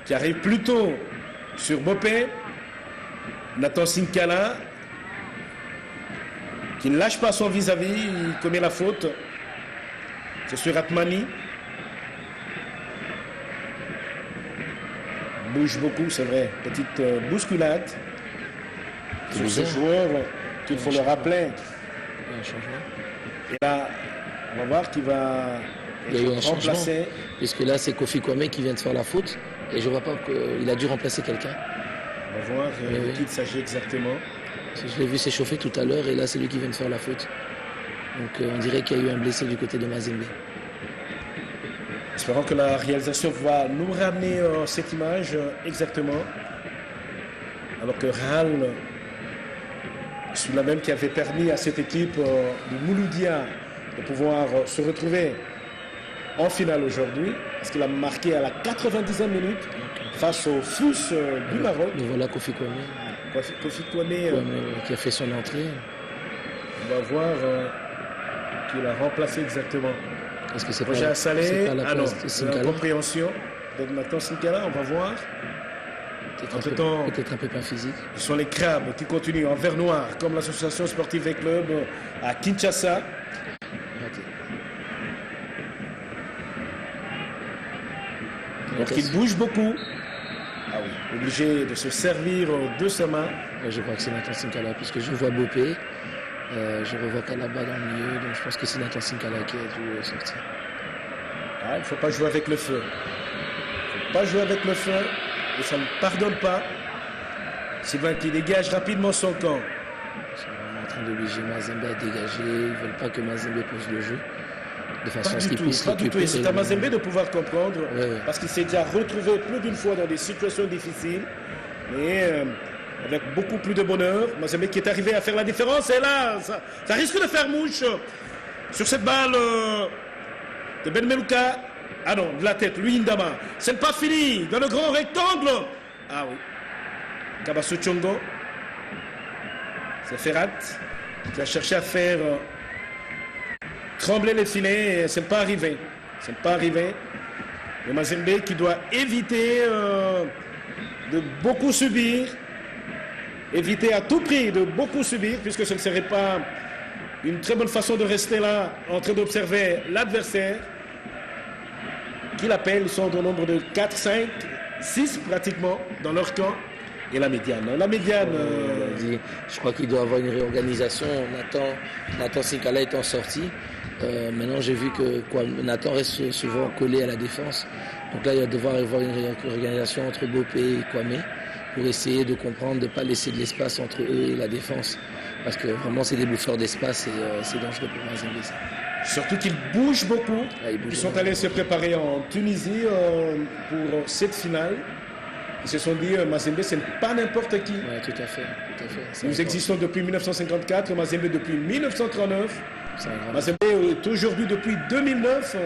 qui arrive plutôt sur Bopé. Nathan Sinkala qui ne lâche pas son vis-à-vis, il commet la faute. C'est sur Atmani. Bouge beaucoup, c'est vrai. Petite bousculade sur ce joueur qu'il faut le rappeler. Et là, on va voir qu'il va remplacer. Puisque là, c'est Kofi Kwame qui vient de faire la faute. Et je ne vois pas qu'il a dû remplacer quelqu'un. On va voir de qui il s'agit exactement. Je l'ai vu s'échauffer tout à l'heure et là, c'est lui qui vient de faire la faute. Donc on dirait qu'il y a eu un blessé du côté de Mazembe. Espérons que la réalisation va nous ramener cette image exactement. Alors que Ral, celui-là même qui avait permis à cette équipe de Mouloudia de pouvoir se retrouver en finale aujourd'hui, parce qu'il a marqué à la 90e minute face aux Fous du Maroc. Et voilà Kofi Kwame. Kofi Kwame qui a fait son entrée. On va voir qu'il a remplacé exactement. Est-ce que c'est Roger Assalé? Ah non, c'est la compréhension de Nathan Sinkala, on va voir. Peut-être un peu pas physique. Ce sont les crabes qui continuent en vert noir, comme l'association sportive et club à Kinshasa. Donc il bouge beaucoup. Ah oui, obligé de se servir de sa main. Je crois que c'est Nathan Sinkala, puisque je vois Bopé. Je revois Kalaba dans le milieu, donc je pense que c'est Nathan Sinkala qui a dû sortir. Ah, il ne faut pas jouer avec le feu. Il ne faut pas jouer avec le feu, et ça ne pardonne pas. Sylvain qui dégage rapidement son camp. Ils sont vraiment en train d'obliger Mazembe à dégager. Ils ne veulent pas que Mazembe pose le jeu. De façon à ce qu'il puisse récupérer. C'est à Mazembe de pouvoir comprendre, parce qu'il s'est déjà retrouvé plus d'une fois dans des situations difficiles. Mais avec beaucoup plus de bonheur, Mazembe qui est arrivé à faire la différence. Et là, ça risque de faire mouche sur cette balle de Ben Melouka. Ah non, de la tête, lui Ndama. C'est pas fini dans le grand rectangle. Ah oui. Kabasso Tchongo. C'est Ferrat qui a cherché à faire trembler les filets. Et c'est pas arrivé. C'est pas arrivé. Le Mazembe qui doit éviter de beaucoup subir. Éviter à tout prix de beaucoup subir, puisque ce ne serait pas une très bonne façon de rester là en train d'observer l'adversaire qui l'appelle. Ils sont au nombre de 4, 5, 6 pratiquement dans leur camp. Et la médiane. La médiane. Je crois qu'il doit y avoir une réorganisation. Nathan Sinkala étant sorti. Maintenant, j'ai vu que Nathan reste souvent collé à la défense. Donc là, il va devoir y avoir une réorganisation entre Bopé et Kwame, pour essayer de comprendre, de ne pas laisser de l'espace entre eux et la défense. parce que vraiment c'est des bouffeurs d'espace et c'est dangereux pour Mazembe ça. Surtout qu'ils bougent beaucoup. Ah, ils sont allés se préparer en Tunisie pour cette finale. Ils se sont dit, Mazembe, ce n'est pas n'importe qui. Oui, tout à fait. Nous existons depuis 1954, Mazembe depuis 1939. Mazembe est aujourd'hui depuis 2009.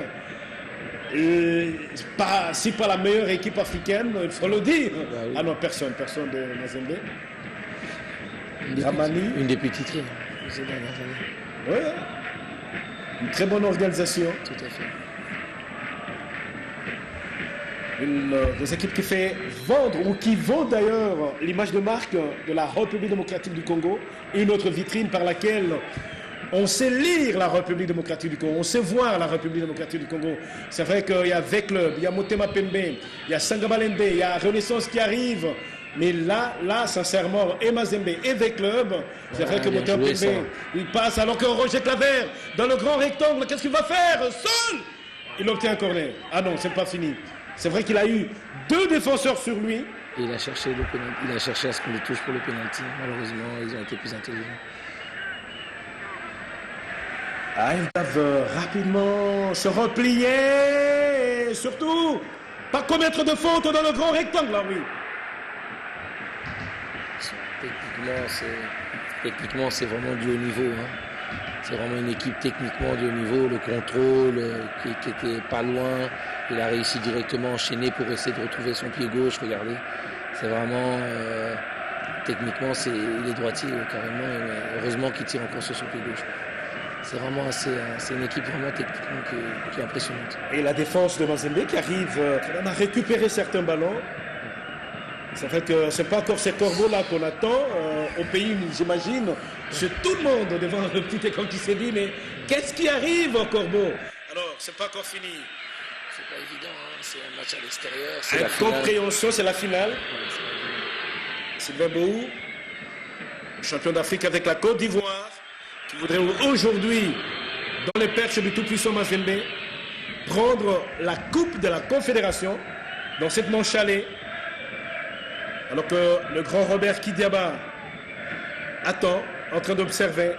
Si pas la meilleure équipe africaine, il faut le dire. Bah, oui. Ah non, personne de Mazembe. Une des plus titrées ces dernières années. Oui, une très bonne organisation. Tout à fait. Une des équipes qui fait vendre ou qui vend d'ailleurs l'image de marque de la République démocratique du Congo, une autre vitrine par laquelle on sait lire la République démocratique du Congo, on sait voir la République démocratique du Congo. C'est vrai qu'il y a V-Club, il y a Motema Pembe, il y a Sangabalende, il y a Renaissance qui arrive. Mais là, sincèrement, et Mazembe et V-Club, c'est vrai que Motema Pembe, il passe alors que Roger Claver, dans le grand rectangle, qu'est-ce qu'il va faire? Seul! Il obtient un corner. Ah non, c'est pas fini. C'est vrai qu'il a eu 2 défenseurs sur lui. Et il a cherché à ce qu'on le touche pour le pénalty. Malheureusement, ils ont été plus intelligents. Ah, ils doivent rapidement se replier. Et surtout, pas commettre de faute dans le grand rectangle, là, oui. Techniquement, c'est vraiment du haut niveau. Hein. C'est vraiment une équipe techniquement du haut niveau. Le contrôle qui était pas loin. Il a réussi directement à enchaîner pour essayer de retrouver son pied gauche. Regardez, c'est vraiment techniquement, il est droitier carrément. Et heureusement qu'il tire encore sur son pied gauche. C'est vraiment c'est une équipe vraiment techniquement qui est impressionnante. Et la défense de Mazembe qui arrive à récupérer certains ballons. C'est vrai que ce n'est pas encore ces corbeaux-là qu'on attend au pays, j'imagine. C'est tout le monde devant le petit écran qui s'est dit, mais qu'est-ce qui arrive au corbeau? Alors, c'est pas encore fini. C'est pas évident, hein. C'est un match à l'extérieur. Incompréhension, c'est la finale. Sylvain Bohou, champion d'Afrique avec la Côte d'Ivoire, qui voudrait aujourd'hui, dans les perches du tout-puissant Mazembe, prendre la coupe de la Confédération dans cette manche allée. Alors que le grand Robert Kidiaba attend, en train d'observer,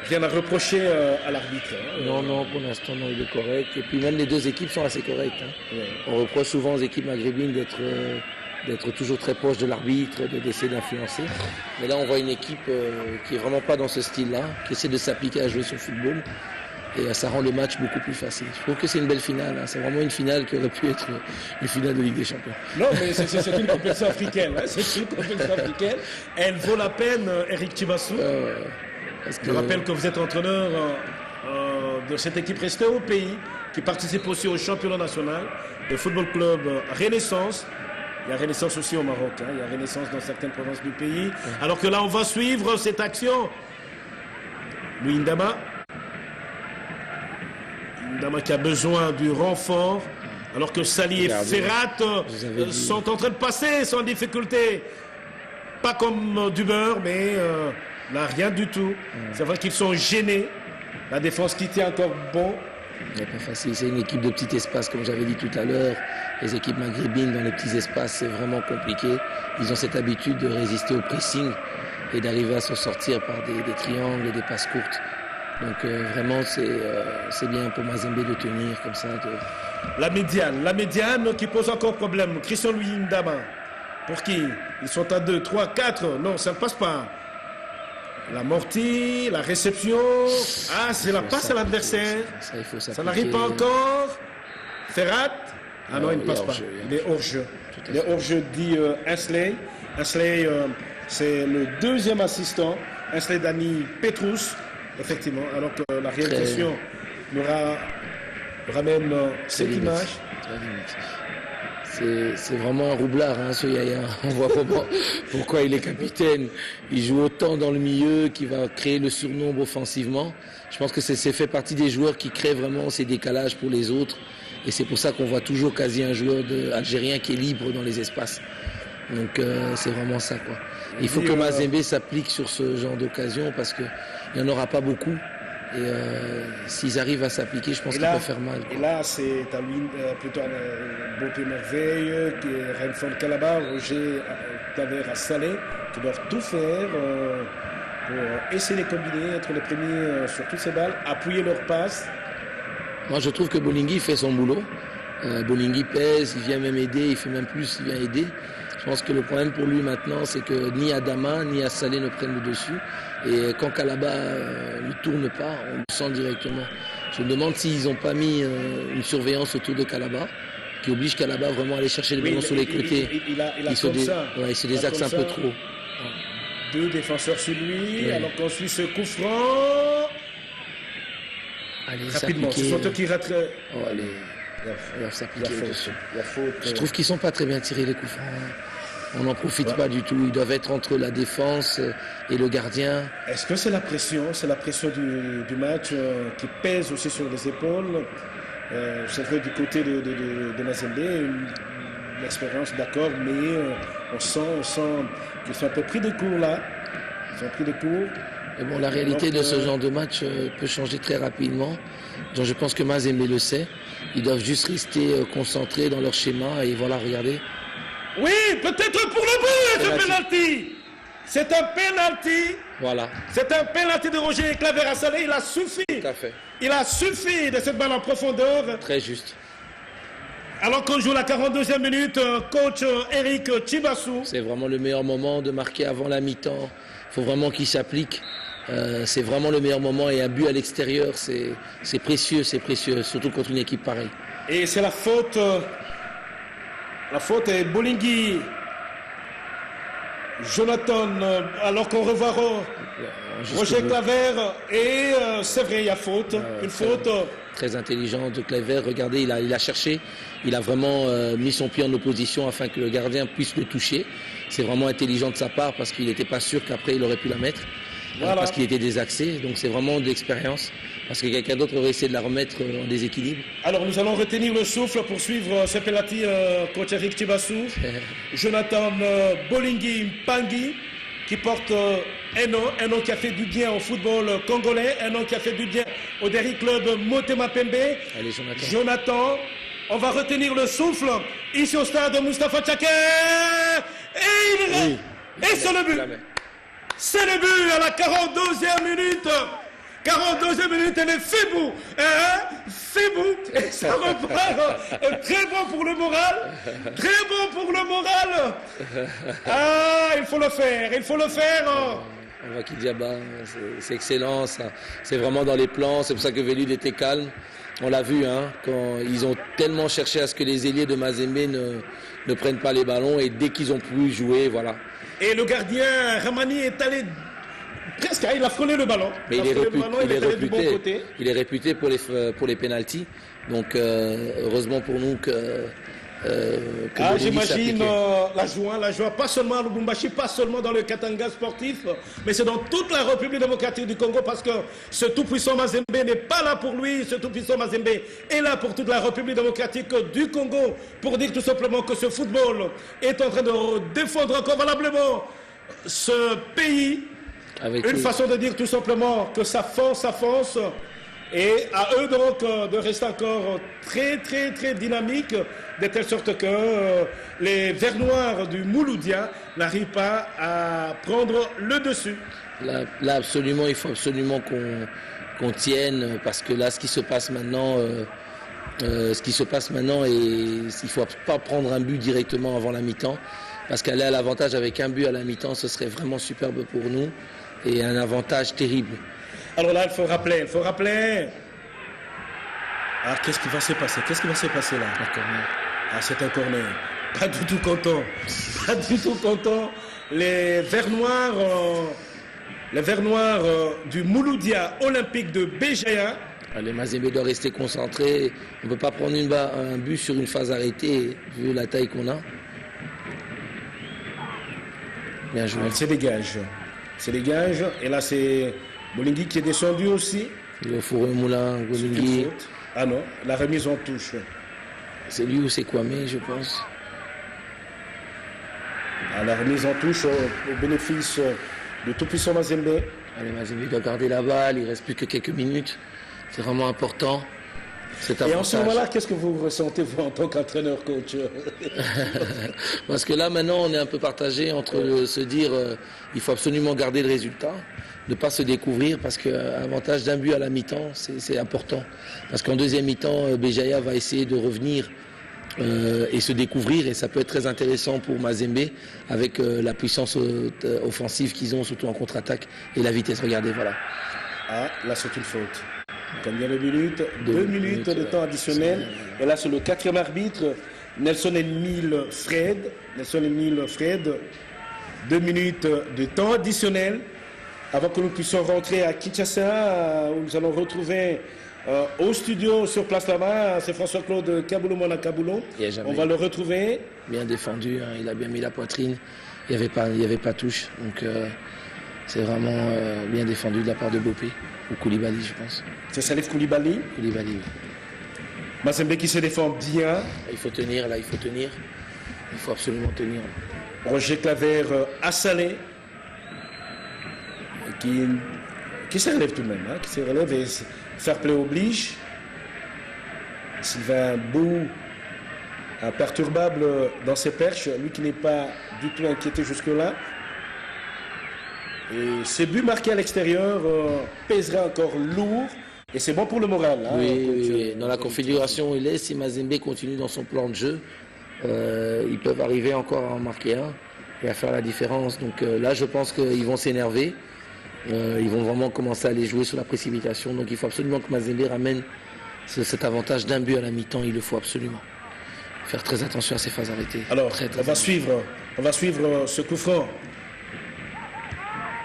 vient à reprocher à l'arbitre. Non, pour l'instant, non, il est correct. Et puis même les 2 équipes sont assez correctes. Hein. Oui. On reproche souvent aux équipes maghrébines d'être toujours très proches de l'arbitre, d'essayer d'influencer. Mais là, on voit une équipe qui est vraiment pas dans ce style-là, qui essaie de s'appliquer à jouer son football. Et ça rend le match beaucoup plus facile. Je trouve que c'est une belle finale. Hein. C'est vraiment une finale qui aurait pu être une finale de Ligue des Champions. Non, mais c'est une compétition africaine. Hein. C'est une compétition africaine. Elle vaut la peine, Eric Tibassou. Je rappelle que vous êtes entraîneur de cette équipe restée au pays, qui participe aussi au championnat national, le football club Renaissance. Il y a Renaissance aussi au Maroc. Hein. Il y a Renaissance dans certaines provinces du pays. Alors que là, on va suivre cette action. Louis Ndama. Ndama qui a besoin du renfort, alors que Sali et Ferrat sont en train de passer sans difficulté. Pas comme du beurre, mais là, rien du tout. C'est vrai qu'ils sont gênés. La défense qui tient encore bon. C'est pas facile, c'est une équipe de petits espaces, comme j'avais dit tout à l'heure. Les équipes maghrébines dans les petits espaces, c'est vraiment compliqué. Ils ont cette habitude de résister au pressing et d'arriver à s'en sortir par des triangles et des passes courtes. Donc vraiment, c'est bien pour Mazembe de tenir comme ça. La médiane qui pose encore problème. Christian Louis Ndama, pour qui ils sont à 2, 3, 4. Non, ça ne passe pas. La mortie, la réception. Ah, c'est la passe à l'adversaire. Ça n'arrive pas encore. Ferrat. Ah non, il ne passe pas. Il est hors-jeu. Il est hors-jeu, dit Ainsley. Ainsley, c'est le 2e assistant. Ainsley Dani Petrus. Effectivement, alors que la réalisation nous ramène cette image. C'est vraiment un roublard, hein, ce Yaya. On voit vraiment pourquoi il est capitaine. Il joue autant dans le milieu, qui va créer le surnombre offensivement. Je pense que c'est fait partie des joueurs qui créent vraiment ces décalages pour les autres. Et c'est pour ça qu'on voit toujours quasi un joueur algérien qui est libre dans les espaces. Donc c'est vraiment ça, quoi. Il faut que Mazembe s'applique sur ce genre d'occasion parce qu'il n'y en aura pas beaucoup. Et s'ils arrivent à s'appliquer, je pense qu'ils peuvent faire mal, quoi. Et là, c'est à lui, plutôt Beauté Merveille, Renfort Calabar, Roger Claver à Salé, qui doivent tout faire pour essayer de combiner, être les premiers sur toutes ces balles, appuyer leur passe. Moi, je trouve que Bolingui fait son boulot. Bolingui pèse, il vient même aider, il fait même plus, il vient aider. Je pense que le problème pour lui maintenant, c'est que ni Adama ni Assalé ne prennent le dessus. Et quand Kalaba ne tourne pas, on le sent directement. Je me demande s'ils n'ont pas mis une surveillance autour de Kalaba, qui oblige Kalaba vraiment à aller chercher les ballons sur les côtés. Il se désaxe un peu trop. Deux défenseurs sur lui, alors qu'on suit ce coup franc. Allez, rapidement, ce sont eux qui ratent. Il y a faute. Je trouve qu'ils ne sont pas très bien tirés les coups francs. On n'en profite pas du tout. Ils doivent être entre la défense et le gardien. Est-ce que c'est la pression? C'est la pression du match qui pèse aussi sur les épaules. C'est vrai du côté de Mazembe, une expérience d'accord, mais on sent qu'ils sont un peu pris de court là. Ils ont pris des cours. Et bon, la réalité de ce genre de match peut changer très rapidement. Donc, je pense que Mazembe le sait. Ils doivent juste rester concentrés dans leur schéma et voilà, regardez. Oui, peut-être pour le but, ce penalty. C'est un penalty. Voilà. C'est un penalty de Roger Claver Assalé. Il a suffi. Tout à fait. Il a suffi de cette balle en profondeur. Très juste. Alors qu'on joue la 42e minute, coach Eric Chibassou. C'est vraiment le meilleur moment de marquer avant la mi-temps. Il faut vraiment qu'il s'applique. C'est vraiment le meilleur moment et un but à l'extérieur, c'est précieux, surtout contre une équipe pareille. Et c'est la faute. La faute est Bolingui. Jonathan, alors qu'on revoit Roger Claver. Et c'est vrai, il y a faute. Une faute. Très intelligent de Claver. Regardez, il a cherché. Il a vraiment mis son pied en opposition afin que le gardien puisse le toucher. C'est vraiment intelligent de sa part parce qu'il n'était pas sûr qu'après il aurait pu la mettre. Voilà. Parce qu'il était désaxé, donc c'est vraiment de l'expérience. Parce que quelqu'un d'autre aurait essayé de la remettre en déséquilibre. Alors nous allons retenir le souffle pour suivre ce penalty, coach Eric Chibassou. Jonathan Bolingui Mpangi qui porte un nom qui a fait du bien au football congolais, un nom qui a fait du bien au Derry Club Motema Pembe. Allez, Jonathan, on va retenir le souffle ici au stade Moustapha Tchaker. Et c'est le but. C'est le but à la 42e minute. 42e minute, elle est Fibou. Fibou. Et ça repart. Très bon pour le moral. Très bon pour le moral. Ah, il faut le faire. Il faut le faire. On voit qu'Idiaba, c'est excellent. C'est vraiment dans les plans. C'est pour ça que Velud était calme. On l'a vu, hein, quand ils ont tellement cherché à ce que les ailiers de Mazembe ne prennent pas les ballons. Et dès qu'ils ont pu jouer, voilà. Et le gardien Ramani est allé presque, il a frôlé le ballon. Mais il est réputé pour les pénaltys. Donc heureusement pour nous que j'imagine la joie, pas seulement à Lubumbashi, pas seulement dans le Katanga sportif, mais c'est dans toute la République démocratique du Congo parce que ce tout-puissant Mazembe n'est pas là pour lui, ce tout-puissant Mazembe est là pour toute la République démocratique du Congo, pour dire tout simplement que ce football est en train de défendre encore valablement ce pays. Une façon de dire tout simplement que ça fonce. Et à eux donc de rester encore très très très dynamiques, de telle sorte que les Verts Noirs du Mouloudia n'arrivent pas à prendre le dessus. Là absolument, il faut absolument qu'on tienne, parce que là ce qui se passe maintenant, il ne faut pas prendre un but directement avant la mi-temps, parce qu'aller à l'avantage avec un but à la mi-temps, ce serait vraiment superbe pour nous et un avantage terrible. Alors là, il faut rappeler. Ah, qu'est-ce qui va se passer? Là? Un corner. Ah, c'est un corner. Pas du tout content. Les Verts Noirs du Mouloudia Olympique de Béjaïa. Les Mazembe doivent rester concentrés. On ne peut pas prendre un but sur une phase arrêtée, vu la taille qu'on a. Bien joué. C'est des gages. Et là, c'est Bolingui qui est descendu aussi. Il est au fourré moulin, Bolingui. Ah non, la remise en touche. C'est lui ou c'est Kwame, je pense. À la remise en touche au bénéfice de tout-puissant Mazembe. Allez, Mazembe doit garder la balle, il ne reste plus que quelques minutes. C'est vraiment important. cet Et avantage. en ce moment-là, qu'est-ce que vous ressentez vous, en tant qu'entraîneur-coach? Parce que là, maintenant, on est un peu partagé entre se dire il faut absolument garder le résultat, ne pas se découvrir, parce qu'un avantage d'un but à la mi-temps, c'est important. Parce qu'en deuxième mi-temps, Béjaïa va essayer de revenir et se découvrir, et ça peut être très intéressant pour Mazembe avec la puissance offensive qu'ils ont, surtout en contre-attaque, et la vitesse. Regardez, voilà. Ah, là c'est une faute. Combien de minutes? 2 minutes de temps additionnel. C'est... Et là c'est le 4e arbitre, Nelson Emile Fred. 2 minutes de temps additionnel avant que nous puissions rentrer à Kinshasa, où nous allons retrouver au studio sur place là-bas, c'est François-Claude Kaboulou Mona Kaboulou. On va le retrouver. Bien défendu, hein, il a bien mis la poitrine, il n'y avait pas touche. Donc c'est vraiment bien défendu de la part de Bopé, ou Koulibaly je pense. C'est Salif Koulibaly. Koulibaly, oui. Mazembe qui se défend bien. Il faut tenir, là il faut tenir. Il faut absolument tenir. Roger Claver Assalé, qui se relève tout de même, hein, qui se relève et fair play oblige. Sylvain Bou, imperturbable dans ses perches, lui qui n'est pas du tout inquiété jusque-là. Et ces buts marqués à l'extérieur pèseraient encore lourd. Et c'est bon pour le moral. Hein, Oui. Dans la configuration où il est, si Mazembe continue dans son plan de jeu, ils peuvent arriver encore à en marquer un et à faire la différence. Donc là, je pense qu'ils vont s'énerver. Ils vont vraiment commencer à les jouer sur la précipitation. Donc il faut absolument que Mazembe ramène cet avantage d'un but à la mi-temps. Il le faut absolument. Faire très attention à ces phases arrêtées. Alors, très on va suivre ce coup franc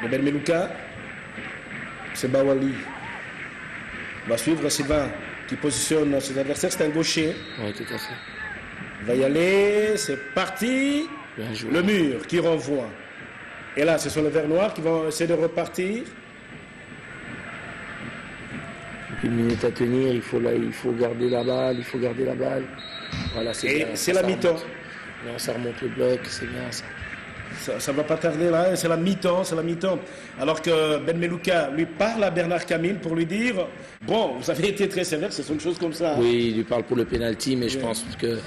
de Ben Melouka. C'est Bawali. On va suivre Sylvain qui positionne ses adversaires. C'est un gaucher. Oui, tout à fait. Il va y aller. C'est parti. Bien joué. Le mur qui renvoie. Et là, ce sont les verts noirs qui vont essayer de repartir. Une minute à tenir, il faut garder la balle, Voilà, c'est bien. C'est la mi-temps. Ça remonte le bloc, c'est bien ça. Ça ne va pas tarder là, c'est la mi-temps. Alors que Ben Melouka lui parle à Bernard Camille pour lui dire bon, vous avez été très sévère, c'est une chose comme ça. Oui, il lui parle pour le penalty, mais je pense que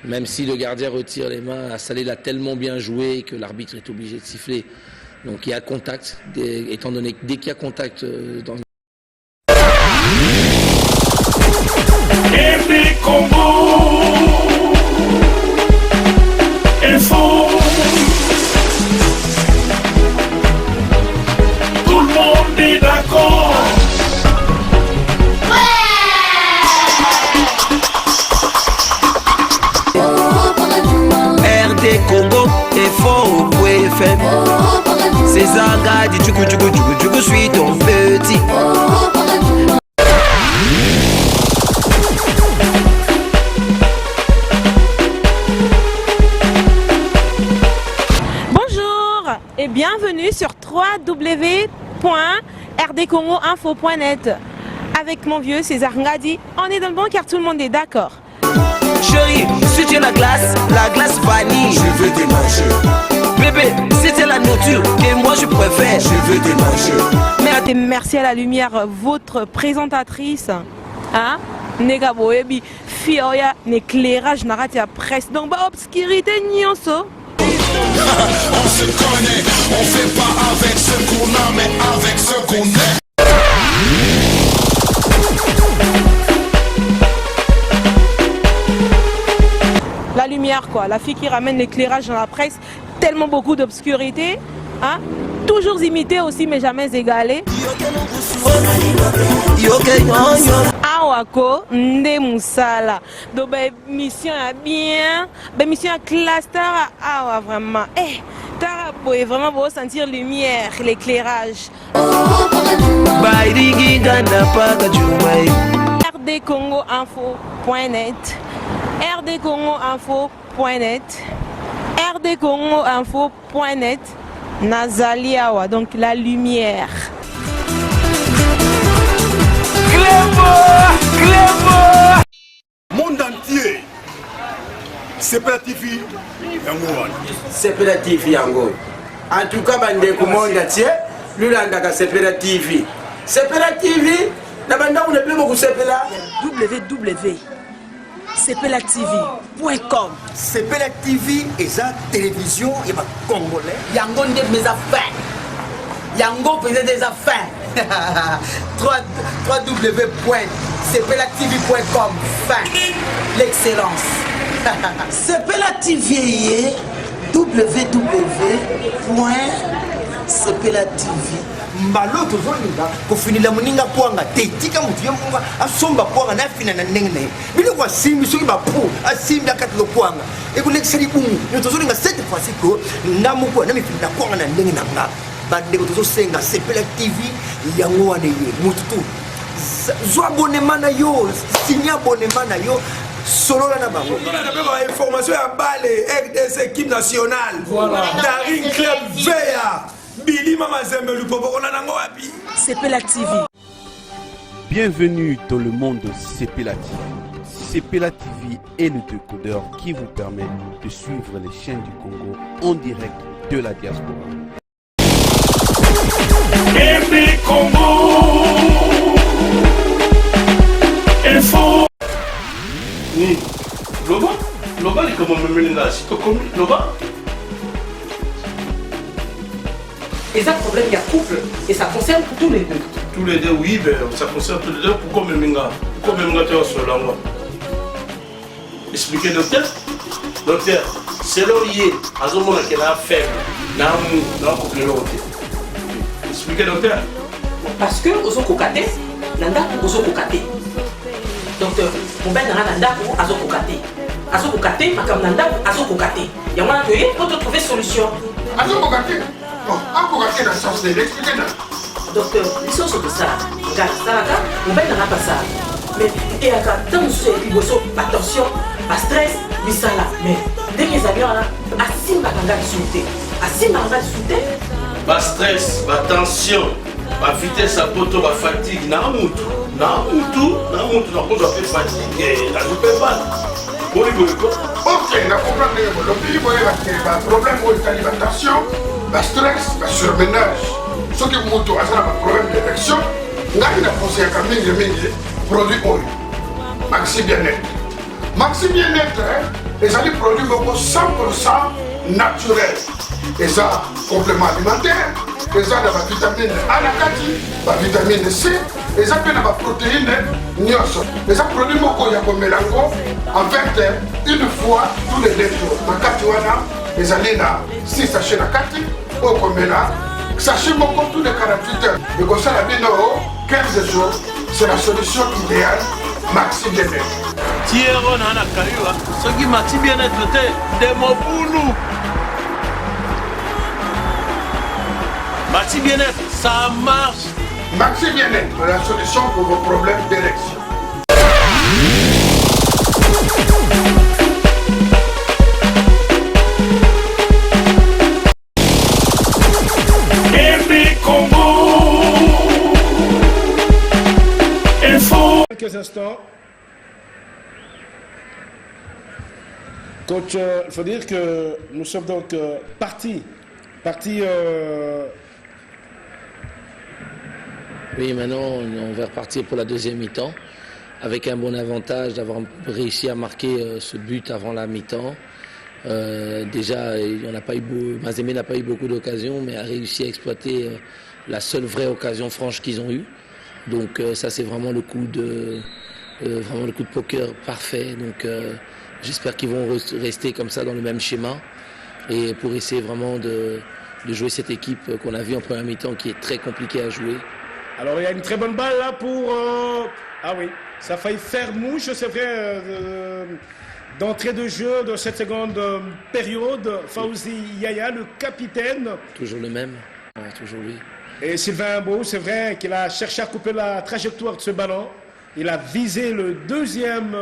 même si le gardien retire les mains, Assalé l'a tellement bien joué que l'arbitre est obligé de siffler. Donc il y a contact, étant donné que dès qu'il y a contact dans Tout le monde est d'accord. RD Congo et fort au FM. C'est Zanga du je suis ton petit. Bonjour et bienvenue sur www.rdcongoinfo.net. Avec mon vieux César Ngadi, on est dans le bon car tout le monde est d'accord. Chérie, si tu es la glace vanille, je veux te manger. Bébé, si tu es la nourriture que moi je préfère, je veux te manger. Merci à la lumière, votre présentatrice. Hein? Nega boebi, fioya, n'éclairage, narrate à presse, donc bah obscurité nyonso. On se connaît, on fait pas avec ce qu'on a, mais avec ce qu'on est. La lumière quoi, la fille qui ramène l'éclairage dans la presse, tellement beaucoup d'obscurité, hein? Toujours imité aussi mais jamais égalé. Awako nde musala. Donc mission à bien, mission à classe tara awa vraiment. Tara pouvez vraiment vous sentir lumière, l'éclairage. rdcongoinfo.net rdcongoinfo.net rdcongoinfo.net Nazaliawa, donc la lumière. Monde entier, c'est pas TV, c'est pas TV yango. En tout cas, bande ko monde entier, lulanda ka c'est pas TV. C'est pas TV, Nabanda, on est plus beaucoup sepela. www.sepela.tv.com. Sepela TV et sa télévision et ma congolais. Yango nde mes affaires. Yango faisait des affaires. www.sepela.tv.com. Fin. L'excellence. Sepela TV, www.sepela.tv. Mbalo tozolinga kofinila muninga kwanga te tika mutu ya munga asomba kwanga na fina na ndenge bile kwa simbi soki bapu asimbi akati lo kwanga ekulekisa libungu tozolinga cette fois-ci ko ngamu kwa na mifina kwanga na ndenge na nga bandeko tozosenga Sepela TV yango wane ye mutu tu zo abonnement na yo signa abonnement na yo solola na bango on a pas information à balle RDC équipe nationale Daring Club Veya Billy Mama Zembe Lupopo on a nango wapi Sepela TV. Bienvenue dans le monde de Sepela TV. Sepela TV est le décodeur qui vous permet de suivre les chaînes du Congo en direct de la diaspora. Aimé Congo Info Ni Loba est comme un mélinga, si tu connais Loba. Et ça, problème, il y a couple. Et ça concerne tous les deux. Tous les deux, oui, ben, ça concerne tous les deux. Pourquoi mélinga tu es sur l'angle? Expliquez, docteur. Docteur, c'est là où il est. À ce moment-là, qu'il a faible. Dans le couple, expliquez, docteur. Parce que, aux autres cocatés, nanda, aux autres cocatés. Docteur, mon ben nanda, aux autres cocatés. À ce cocaté, ma comme nanda, à ce cocaté. Il y a un atelier pour te trouver solution. À ce cocaté. Bon, à cocaté dans le sens de l'expliquer. Docteur, ils sont sur ça. Regarde, ça là, mon ben n'a pas ça. Mais, et à quand nous sommes attention, pas stress, mais ça là. Mais, dès que les avions là, assis ma ganga de sauter. Assis ma ganga de sauter. Pas stress, pas tension, pas vitesse à poto, pas fatigue, n'a moutou, n'a pas fait fatigue, n'a pas. Ok, on a compris que le problème est la tension, la stress, la surménage. Ce qui est un problème d'érection, on a pensé à un produit oil. Maxi Bien-être. Maxi Bien-être, les alliés produits 100% naturels. Et ça, complément alimentaire, et ça, la vitamine A, la vitamine C, et ça, la protéine, et ça, produit beaucoup de mélango, en fait, une fois tous les 2 jours. Ma katiwana, les alliés là, 6 sachets la kati, au comméla, sachez beaucoup tous les 48 heures. Et comme ça, la bino, 15 jours, c'est la solution idéale, Maxi Bien-être. Thierry Nana Kayua, ce qui Maxi Bien-être, de Moboulou. Maxi Bien-être, ça marche. Maxi Bien-être, la solution pour vos problèmes d'érection. Aimé Congo Info. Quelques instants. Coach, il faut dire que nous sommes donc partis. Oui, maintenant on va repartir pour la deuxième mi-temps avec un bon avantage d'avoir réussi à marquer ce but avant la mi-temps. Déjà, Mazembe n'a pas eu beaucoup d'occasions, mais a réussi à exploiter la seule vraie occasion franche qu'ils ont eue. Donc ça, c'est vraiment le coup de poker parfait. Donc j'espère qu'ils vont rester comme ça dans le même schéma et pour essayer vraiment de jouer cette équipe qu'on a vue en première mi-temps qui est très compliquée à jouer. Alors il y a une très bonne balle là pour... Ah oui, ça a failli faire mouche, c'est vrai, d'entrée de jeu de cette seconde période. Fawzi Yaya, le capitaine. Toujours le même, ouais, toujours lui. Et Sylvain Beau, c'est vrai qu'il a cherché à couper la trajectoire de ce ballon. Il a visé le deuxième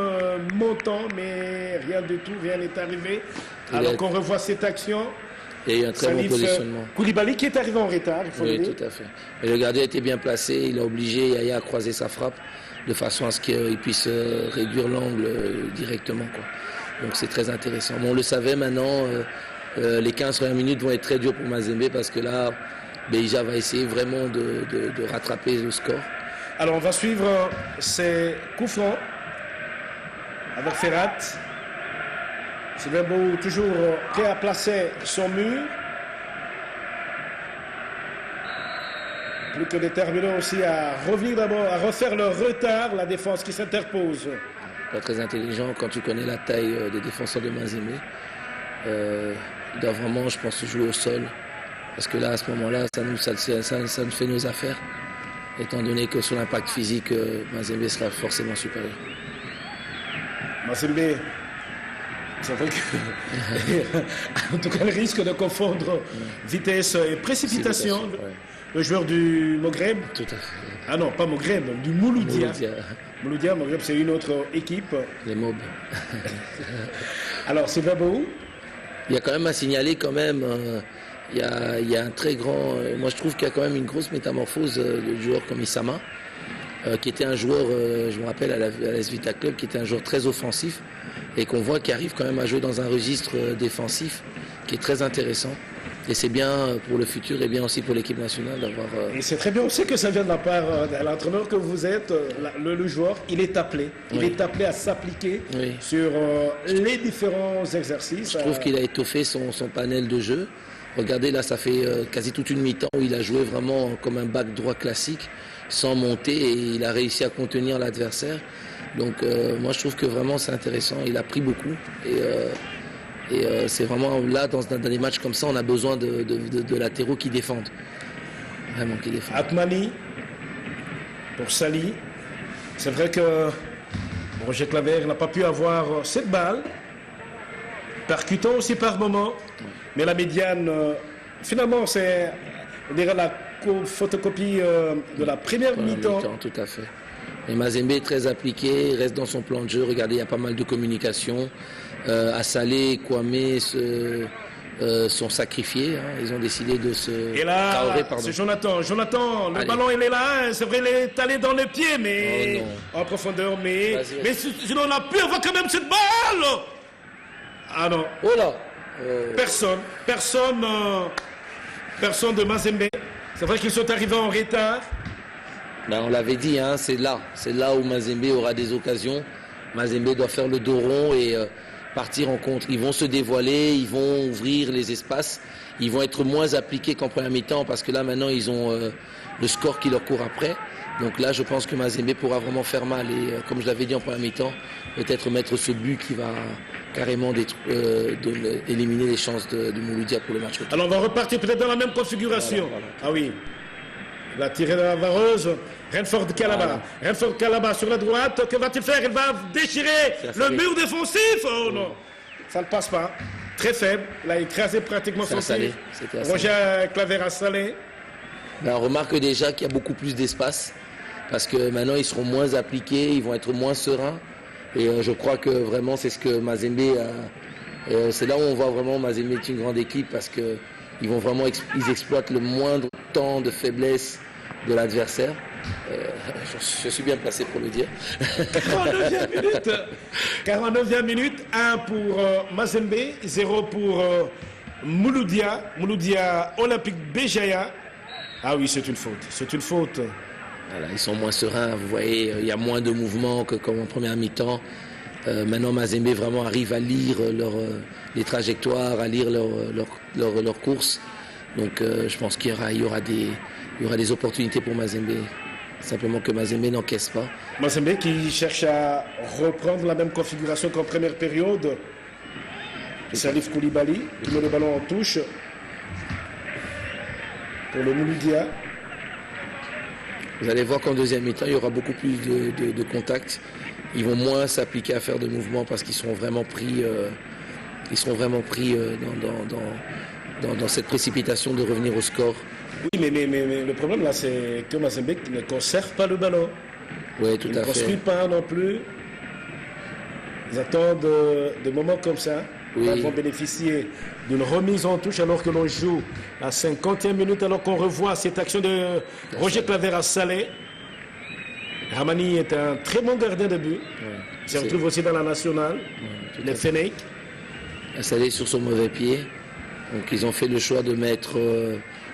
montant, mais rien du tout, rien n'est arrivé. Alors qu'on revoit cette action... Il y a eu un très bon positionnement. Koulibaly qui est arrivé en retard, il faut le dire. Oui, tout à fait. Mais le gardien était bien placé, il a obligé Yaya à croiser sa frappe de façon à ce qu'il puisse réduire l'angle directement, quoi. Donc c'est très intéressant. Bon, on le savait maintenant, les 15 minutes vont être très dures pour Mazembe parce que là, Beija va essayer vraiment de rattraper le score. Alors on va suivre ces coups francs avec Ferrat. Sylvain Bohou toujours prêt à placer son mur. Plus que déterminé aussi à revenir d'abord, à refaire le retard, la défense qui s'interpose. Pas très intelligent quand tu connais la taille des défenseurs de Mazembe. Il doit vraiment, je pense, jouer au sol. Parce que là, à ce moment-là, ça nous fait nos affaires. Étant donné que sur l'impact physique, Mazembe sera forcément supérieur. Mazembe, c'est vrai que, en tout cas, le risque de confondre vitesse et précipitation. Le joueur du Maghreb. Tout à fait. Ah non, pas Maghreb, du Mouloudia. Mouloudia, Maghreb, c'est une autre équipe. Les Mobs. Alors, c'est Babou. Il y a quand même à signaler quand même. Il y a un très grand... moi, je trouve qu'il y a quand même une grosse métamorphose de joueurs comme Issama, qui était un joueur, je me rappelle, à la Vita Club, qui était un joueur très offensif et qu'on voit qui arrive quand même à jouer dans un registre défensif qui est très intéressant. Et c'est bien pour le futur et bien aussi pour l'équipe nationale d'avoir... Et c'est très bien aussi que ça vient de la part de l'entraîneur que vous êtes, le joueur, il est appelé. Il est appelé à s'appliquer sur les différents exercices. Je trouve qu'il a étoffé son panel de jeu. Regardez, là, ça fait quasi toute une mi-temps où il a joué vraiment comme un back droit classique, sans monter, et il a réussi à contenir l'adversaire. Donc moi, je trouve que vraiment c'est intéressant. Il a pris beaucoup. Et c'est vraiment là, dans des matchs comme ça, on a besoin de latéraux qui défendent. Vraiment qui défendent. Atmani pour Sali. C'est vrai que Roger Claver n'a pas pu avoir cette balle. Percutant aussi par moment. Mais la médiane, finalement, c'est, on dirait, la photocopie de la première mi-temps. Tout à fait. Et Mazembe est très appliqué, il reste dans son plan de jeu. Regardez, il y a pas mal de communication. Assalé, Kwame sont sacrifiés. Ils ont décidé de se... Et là, c'est Jonathan. Jonathan, le ballon, il est là. C'est vrai, il est allé dans les pieds, mais en profondeur. Mais sinon, on a pu avoir quand même cette balle. Ah non. Oh là. Personne de Mazembe. C'est vrai qu'ils sont arrivés en retard. Ben, on l'avait dit, hein, c'est là où Mazembe aura des occasions. Mazembe doit faire le dos rond et partir en contre. Ils vont se dévoiler, ils vont ouvrir les espaces. Ils vont être moins appliqués qu'en première mi-temps parce que là maintenant ils ont le score qui leur court après. Donc là je pense que Mazembe pourra vraiment faire mal et comme je l'avais dit en première mi-temps, peut-être mettre ce but qui va carrément éliminer les chances de Mouloudia pour le match. Alors on va repartir peut-être dans la même configuration. Voilà. Ah oui. La tirée de la vareuse. Renford Calaba. Renford Calaba sur la droite. Que va-t-il faire? Il va déchirer le mur défensif. Oh non. Ça ne passe pas. Très faible. Il a écrasé pratiquement son tir. Roger Claver a salé. Ben, on remarque déjà qu'il y a beaucoup plus d'espace. Parce que maintenant ils seront moins appliqués. Ils vont être moins sereins. Et je crois que vraiment c'est ce que Mazembe a. C'est là où on voit vraiment Mazembe est une grande équipe. Parce que ils vont vraiment ils exploitent le moindre temps de faiblesse de l'adversaire. Je suis bien placé pour le dire. 49e minute, 1 pour Mazembe, 0 pour Mouloudia. Mouloudia Olympique Béjaïa. Ah oui, c'est une faute. C'est une faute. Voilà, ils sont moins sereins, vous voyez, il y a moins de mouvements que comme en première mi-temps. Maintenant, Mazembe vraiment arrive à lire les trajectoires, à lire leur course. Donc je pense qu'il y aura des opportunités pour Mazembe. Simplement que Mazembe n'encaisse pas. Mazembe qui cherche à reprendre la même configuration qu'en première période. Salif Koulibaly qui met le ballon en touche pour le Mouloudia. Vous allez voir qu'en deuxième mi-temps, il y aura beaucoup plus de contacts. Ils vont moins s'appliquer à faire de mouvements parce qu'ils seront vraiment pris, dans cette précipitation de revenir au score. Oui, mais le problème là, c'est que Mazembe ne conserve pas le ballon. Oui, tout à fait. Ils ne construisent pas non plus. Ils attendent des moments comme ça. Ils vont bénéficier d'une remise en touche alors que l'on joue à 50e minute, alors qu'on revoit cette action de Roger Claver à Salé. Ramani est un très bon gardien de but. Il se retrouve aussi dans la nationale. Les Fenech. Salé sur son mauvais pied. Donc ils ont fait le choix de mettre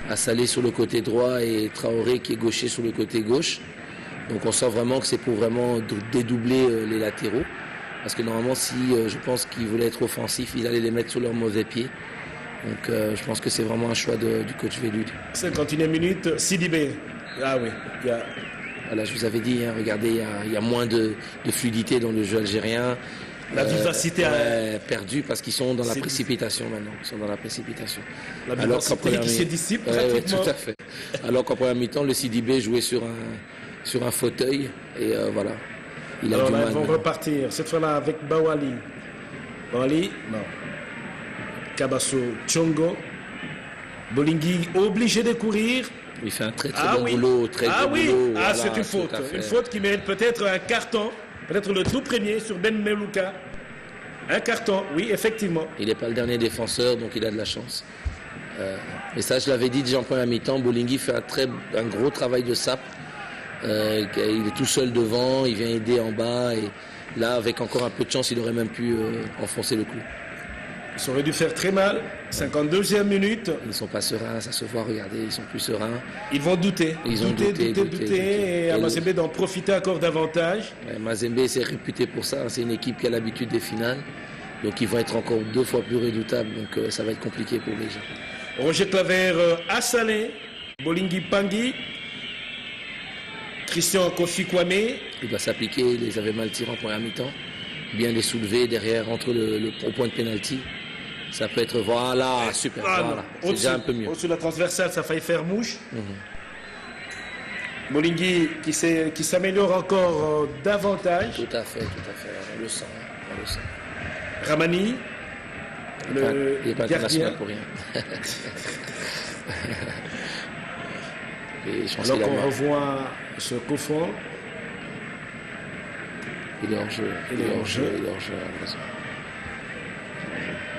Assalé sur le côté droit et Traoré qui est gaucher sur le côté gauche. Donc on sent vraiment que c'est pour vraiment dédoubler les latéraux. Parce que normalement, si je pense qu'ils voulaient être offensifs, ils allaient les mettre sur leurs mauvais pieds. Donc je pense que c'est vraiment un choix du coach Velud. 51e minute, Sidibé. Ah oui, Voilà, je vous avais dit, hein, regardez, il y a moins de fluidité dans le jeu algérien. La vivacité perdue parce qu'ils sont dans la précipitation maintenant. Ils sont dans la précipitation. La vivacité qui se dissipe pratiquement. Tout à fait. Alors qu'en première mi-temps, le Sidibé jouait sur un fauteuil et voilà. Alors là, ils vont repartir, cette fois-là avec Bawali. Bawali, non. Kabasso, Tchongo. Bolingui obligé de courir. Il fait un très bon boulot. Boulot. Voilà, c'est une faute. Une faute qui mérite peut-être un carton. Peut-être le tout premier sur Ben Melouka. Un carton, oui, effectivement. Il n'est pas le dernier défenseur, donc il a de la chance. Mais ça, je l'avais dit déjà en première mi-temps. Bolingui fait un gros travail de sape. Il est tout seul devant, il vient aider en bas. Et là, avec encore un peu de chance, il aurait même pu enfoncer le clou. Ils auraient dû faire très mal. 52e minute. Ils ne sont pas sereins, ça se voit, regardez, ils sont plus sereins. Ils vont douter. Ils ont douté. Et à Mazembe d'en profiter encore davantage. Mazembe, c'est réputé pour ça. C'est une équipe qui a l'habitude des finales. Donc ils vont être encore 2 fois plus redoutables. Donc ça va être compliqué pour les gens. Roger Claver à Salé. Bolingui Pangui. Christian Kofi Kwame. Il doit s'appliquer, il les avait mal tirés en première mi-temps. Bien les soulever derrière, entre au point de pénalty. Ça peut être, voilà, super, voilà. C'est déjà un peu mieux. Au-dessus de la transversale, ça a failli faire mouche. Bolingui qui s'améliore encore davantage. Tout à fait, on le sent. Ramani, il n'est pas international pour rien. Alors qu'on revoit ce coffre. Il est hors jeu.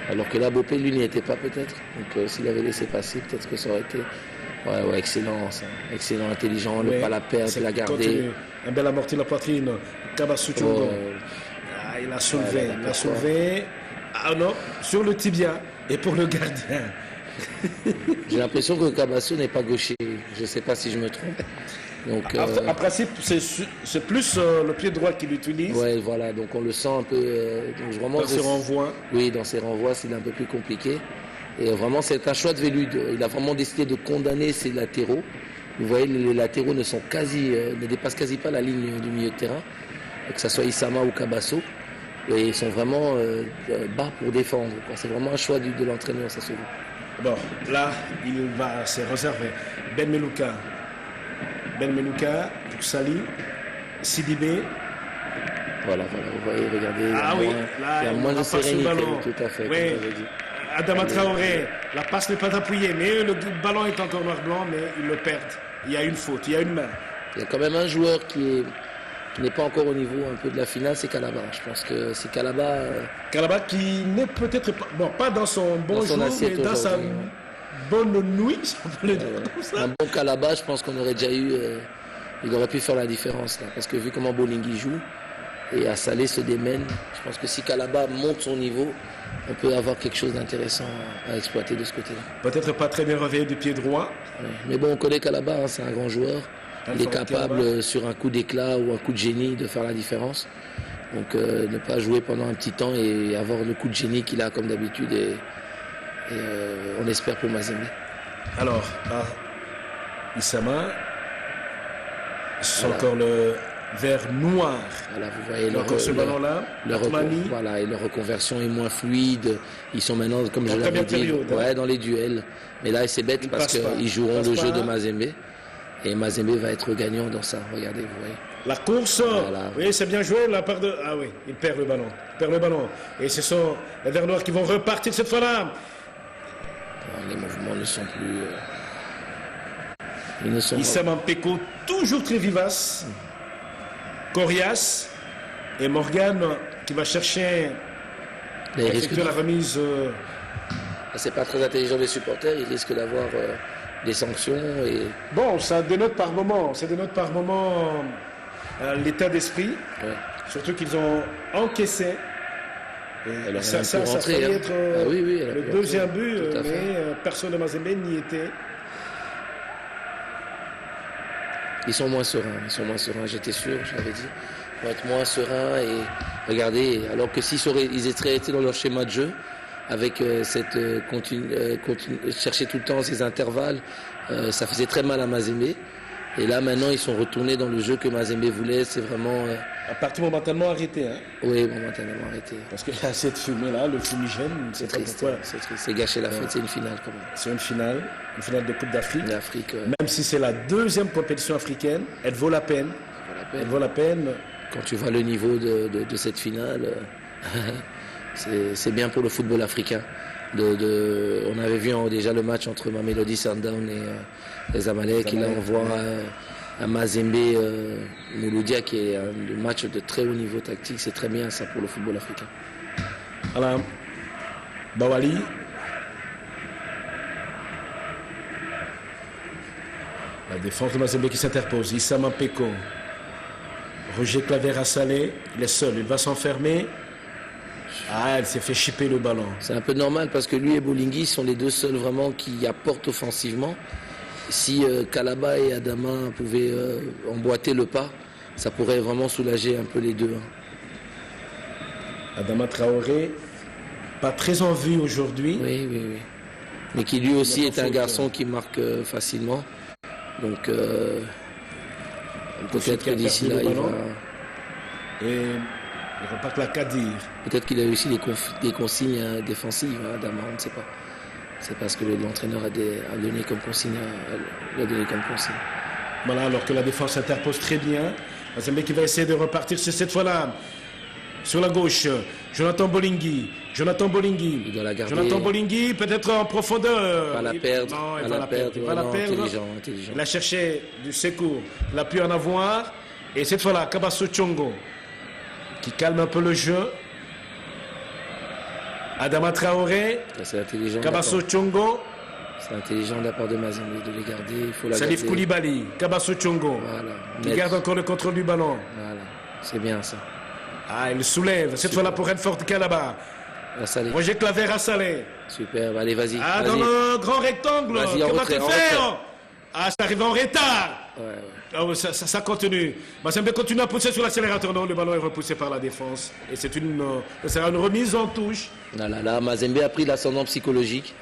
Alors que là, Bopé, lui, n'y était pas peut-être. Donc s'il avait laissé passer, peut-être que ça aurait été... Ouais, excellent, ça. Excellent, intelligent, ne pas la perdre, la garder. Un bel amorti de la poitrine. Kabasso Tchongo. Il a soulevé. Ah non, sur le tibia. Et pour le gardien. J'ai l'impression que Kabasso n'est pas gaucher. Je ne sais pas si je me trompe. Donc, en principe, c'est plus le pied droit qu'il utilise. Oui, voilà, donc on le sent un peu. Dans ses renvois. Oui, dans ses renvois, c'est un peu plus compliqué. Et vraiment, c'est un choix de Velud. Il a vraiment décidé de condamner ses latéraux. Vous voyez, les latéraux ne dépassent quasi pas la ligne du milieu de terrain, que ce soit Issama ou Kabasso. Et ils sont vraiment bas pour défendre. C'est vraiment un choix de l'entraîneur, ça se voit. Bon, là, il va se réserver. Ben Melouka, pour Sali, Sidibé. Voilà, vous voyez, regardez. Là, il y a moins de sérénité. Tout à fait. Oui. Adama Traoré, la passe n'est pas appuyée, mais le ballon est encore noir-blanc, mais ils le perdent. Il y a une faute, il y a une main. Il y a quand même un joueur qui n'est pas encore au niveau un peu de la finale, c'est Kalaba. Je pense que c'est Kalaba. Kalaba qui n'est peut-être pas dans son bon jour, mais dans sa bonne nuit, si on peut le dire comme ça. Un bon Kalaba, je pense qu'on aurait déjà eu. Il aurait pu faire la différence là, parce que vu comment Bolingui joue et à Salé se démène, je pense que si Kalaba monte son niveau, on peut avoir quelque chose d'intéressant à exploiter de ce côté-là. Peut-être pas très bien réveillé du pied droit. Ouais. Mais bon, on connaît Kalaba, c'est un grand joueur. Il est capable, sur un coup d'éclat ou un coup de génie, de faire la différence. Donc ne pas jouer pendant un petit temps et avoir le coup de génie qu'il a comme d'habitude. Et on espère pour Mazembe. Alors, Issama, c'est encore le vert noir. Voilà, vous voyez ce ballon-là. Et leur reconversion est moins fluide. Ils sont maintenant, comme je l'avais dit, dans les duels. Mais là, c'est bête parce qu'ils joueront le jeu de Mazembe. Et Mazembe va être gagnant dans ça. Regardez, vous voyez. La course, oui, c'est bien joué. La part de... Ah oui, il perd le ballon. Et ce sont les verts noirs qui vont repartir cette fois-là. Les mouvements ne sont plus... Issam Peko, toujours très vivace. Corias et Morgan qui va chercher à effectuer la remise. C'est pas très intelligent des supporters, ils risquent d'avoir des sanctions. Bon, ça dénote par moment. L'état d'esprit. Ouais. Surtout qu'ils ont encaissé. Et ça faillit être le deuxième but, mais personne de Mazembe n'y était. Ils sont moins sereins, j'étais sûr, je l'avais dit. Ils vont être moins sereins et regardez, alors que s'ils étaient dans leur schéma de jeu, avec chercher tout le temps ces intervalles, ça faisait très mal à Mazembe. Et là, maintenant, ils sont retournés dans le jeu que Mazembe voulait. C'est vraiment... À partir momentanément arrêté, hein? Oui, momentanément arrêté. Parce que là, cette fumée-là, le fumigène, c'est triste. C'est triste. C'est gâcher la fête, c'est une finale quand même. C'est une finale de Coupe d'Afrique. D'Afrique, Même si c'est la deuxième compétition africaine, elle vaut la peine. Elle vaut la peine. Quand tu vois le niveau de cette finale, c'est bien pour le football africain. On avait vu déjà le match entre Mamelodi Sundowns et les Amalek. Et là, on voit un Mazembe Mouloudia qui est un match de très haut niveau tactique. C'est très bien ça pour le football africain. Voilà. Bawali. La défense de Mazembe qui s'interpose. Issa Mampeko. Roger Claver à Salé. Il est seul. Il va s'enfermer. Ah, elle s'est fait chipper le ballon. C'est un peu normal parce que lui et Bolingui sont les deux seuls vraiment qui apportent offensivement. Si Kalaba et Adama pouvaient emboîter le pas, ça pourrait vraiment soulager un peu les deux. Adama Traoré, pas très en vue aujourd'hui. Oui. Mais qui lui aussi est un garçon qui marque facilement. Donc peut-être que d'ici là, il va... Et il repart la Kadir. Peut-être qu'il a aussi des consignes défensives, Adama, on ne sait pas. C'est parce que l'entraîneur a donné comme consigne. Voilà, alors que la défense s'interpose très bien. Mazembe qui va essayer de repartir cette fois-là. Sur la gauche, Jonathan Bolingui. Il doit la garder. Jonathan Bolingui, peut-être en profondeur. Pas la perdre. Non, il va la perdre. Intelligent. Il a cherché du secours. Il a pu en avoir. Et cette fois-là, Kabaso Tchongo, qui calme un peu le jeu. Adama Traoré. C'est intelligent. Kabaso Tchongo. C'est intelligent de la part de Mazembe de les garder. Il faut la Salif garder. Koulibaly, Kabaso Tchongo. Voilà. Qui garde encore le contrôle du ballon. Voilà. C'est bien ça. Ah, il soulève. Cette fois-là pour Redford Kalaba. Roger Claver à Salé. Super. Allez, vas-y. Ah, dans le grand rectangle. Que va-t-il faire? Ah, ça arrive en retard. Ouais. Oh, ça continue. Mazembe continue à pousser sur l'accélérateur. Non, le ballon est repoussé par la défense. Et c'est une remise en touche. Là, Mazembe a pris l'ascendant psychologique.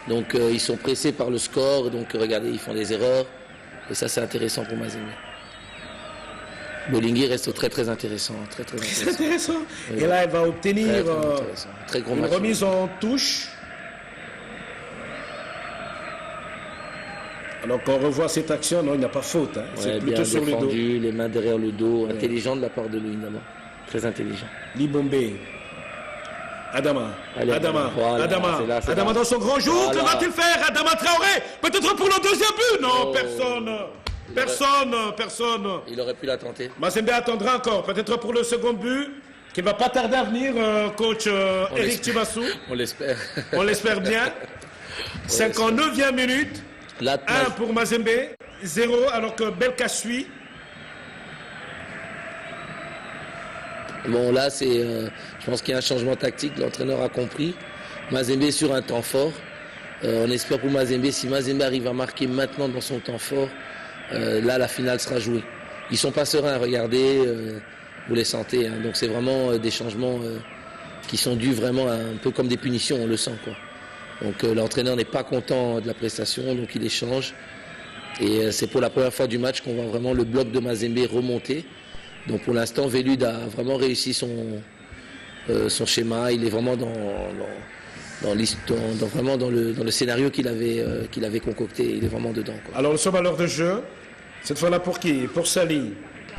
Donc, ils sont pressés par le score. Donc, regardez, ils font des erreurs. Et ça, c'est intéressant pour Mazembe. Bolingui reste très, très intéressant. Très intéressant. Oui. Et là, il va obtenir très gros une match, remise en touche. Alors qu'on revoit cette action, non, il n'y a pas faute. Hein. C'est plutôt sur défendu, le dos. Les mains derrière le dos. Intelligent de la part de lui, évidemment. Très intelligent. Libombe. Adama. Allez, Adama. Voilà, Adama. là, Adama dans son grand jour. Voilà. Que va-t-il faire? Adama Traoré. Peut-être pour le deuxième but. Non, personne. Il aurait pu la tenter. Mazembe attendra encore. Peut-être pour le second but. Qui ne va pas tarder à venir, coach Eric Tibassou. On l'espère. On l'espère bien. 59e minute. 1 pour Mazembe, 0 alors que Belka suit. Bon, là, je pense qu'il y a un changement tactique. L'entraîneur a compris. Mazembe est sur un temps fort. On espère pour Mazembe, si Mazembe arrive à marquer maintenant dans son temps fort, là, la finale sera jouée. Ils ne sont pas sereins, regardez, vous les sentez. Hein. Donc, c'est vraiment des changements qui sont dus vraiment un peu comme des punitions, on le sent, quoi. Donc l'entraîneur n'est pas content de la prestation, donc il échange. Et c'est pour la première fois du match qu'on voit vraiment le bloc de Mazembe remonter. Donc pour l'instant, Velud a vraiment réussi son schéma. Il est vraiment vraiment dans le scénario qu'il avait concocté. Il est vraiment dedans, quoi. Alors nous sommes à l'heure de jeu. Cette fois-là pour qui? Pour Sali.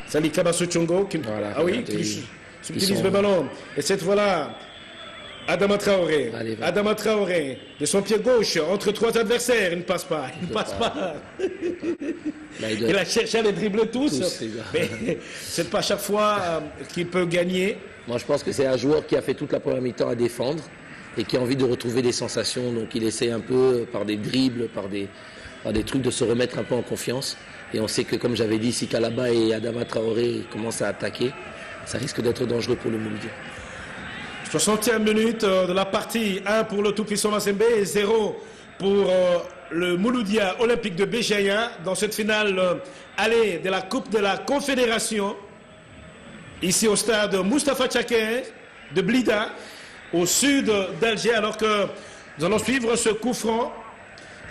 Sali Kabaso Tchongo. Voilà, ah oui, qui utilise le ballon. Et cette fois-là, Adama Traoré. Allez, Adama Traoré, de son pied gauche, entre trois adversaires, il ne passe pas. Il a cherché à les dribbler tous. Mais c'est pas chaque fois qu'il peut gagner. Moi, je pense que c'est un joueur qui a fait toute la première mi-temps à défendre et qui a envie de retrouver des sensations. Donc, il essaie un peu, par des dribbles, par des trucs, de se remettre un peu en confiance. Et on sait que, comme j'avais dit, si Kalaba et Adama Traoré commencent à attaquer, ça risque d'être dangereux pour le Mouloudia. 60e minute de la partie, 1 pour le tout-puissant Mazembe et 0 pour le Mouloudia Olympique de Béjaïa dans cette finale allée de la Coupe de la Confédération. Ici au stade Moustapha Tchaker de Blida, au sud d'Alger, alors que nous allons suivre ce coup franc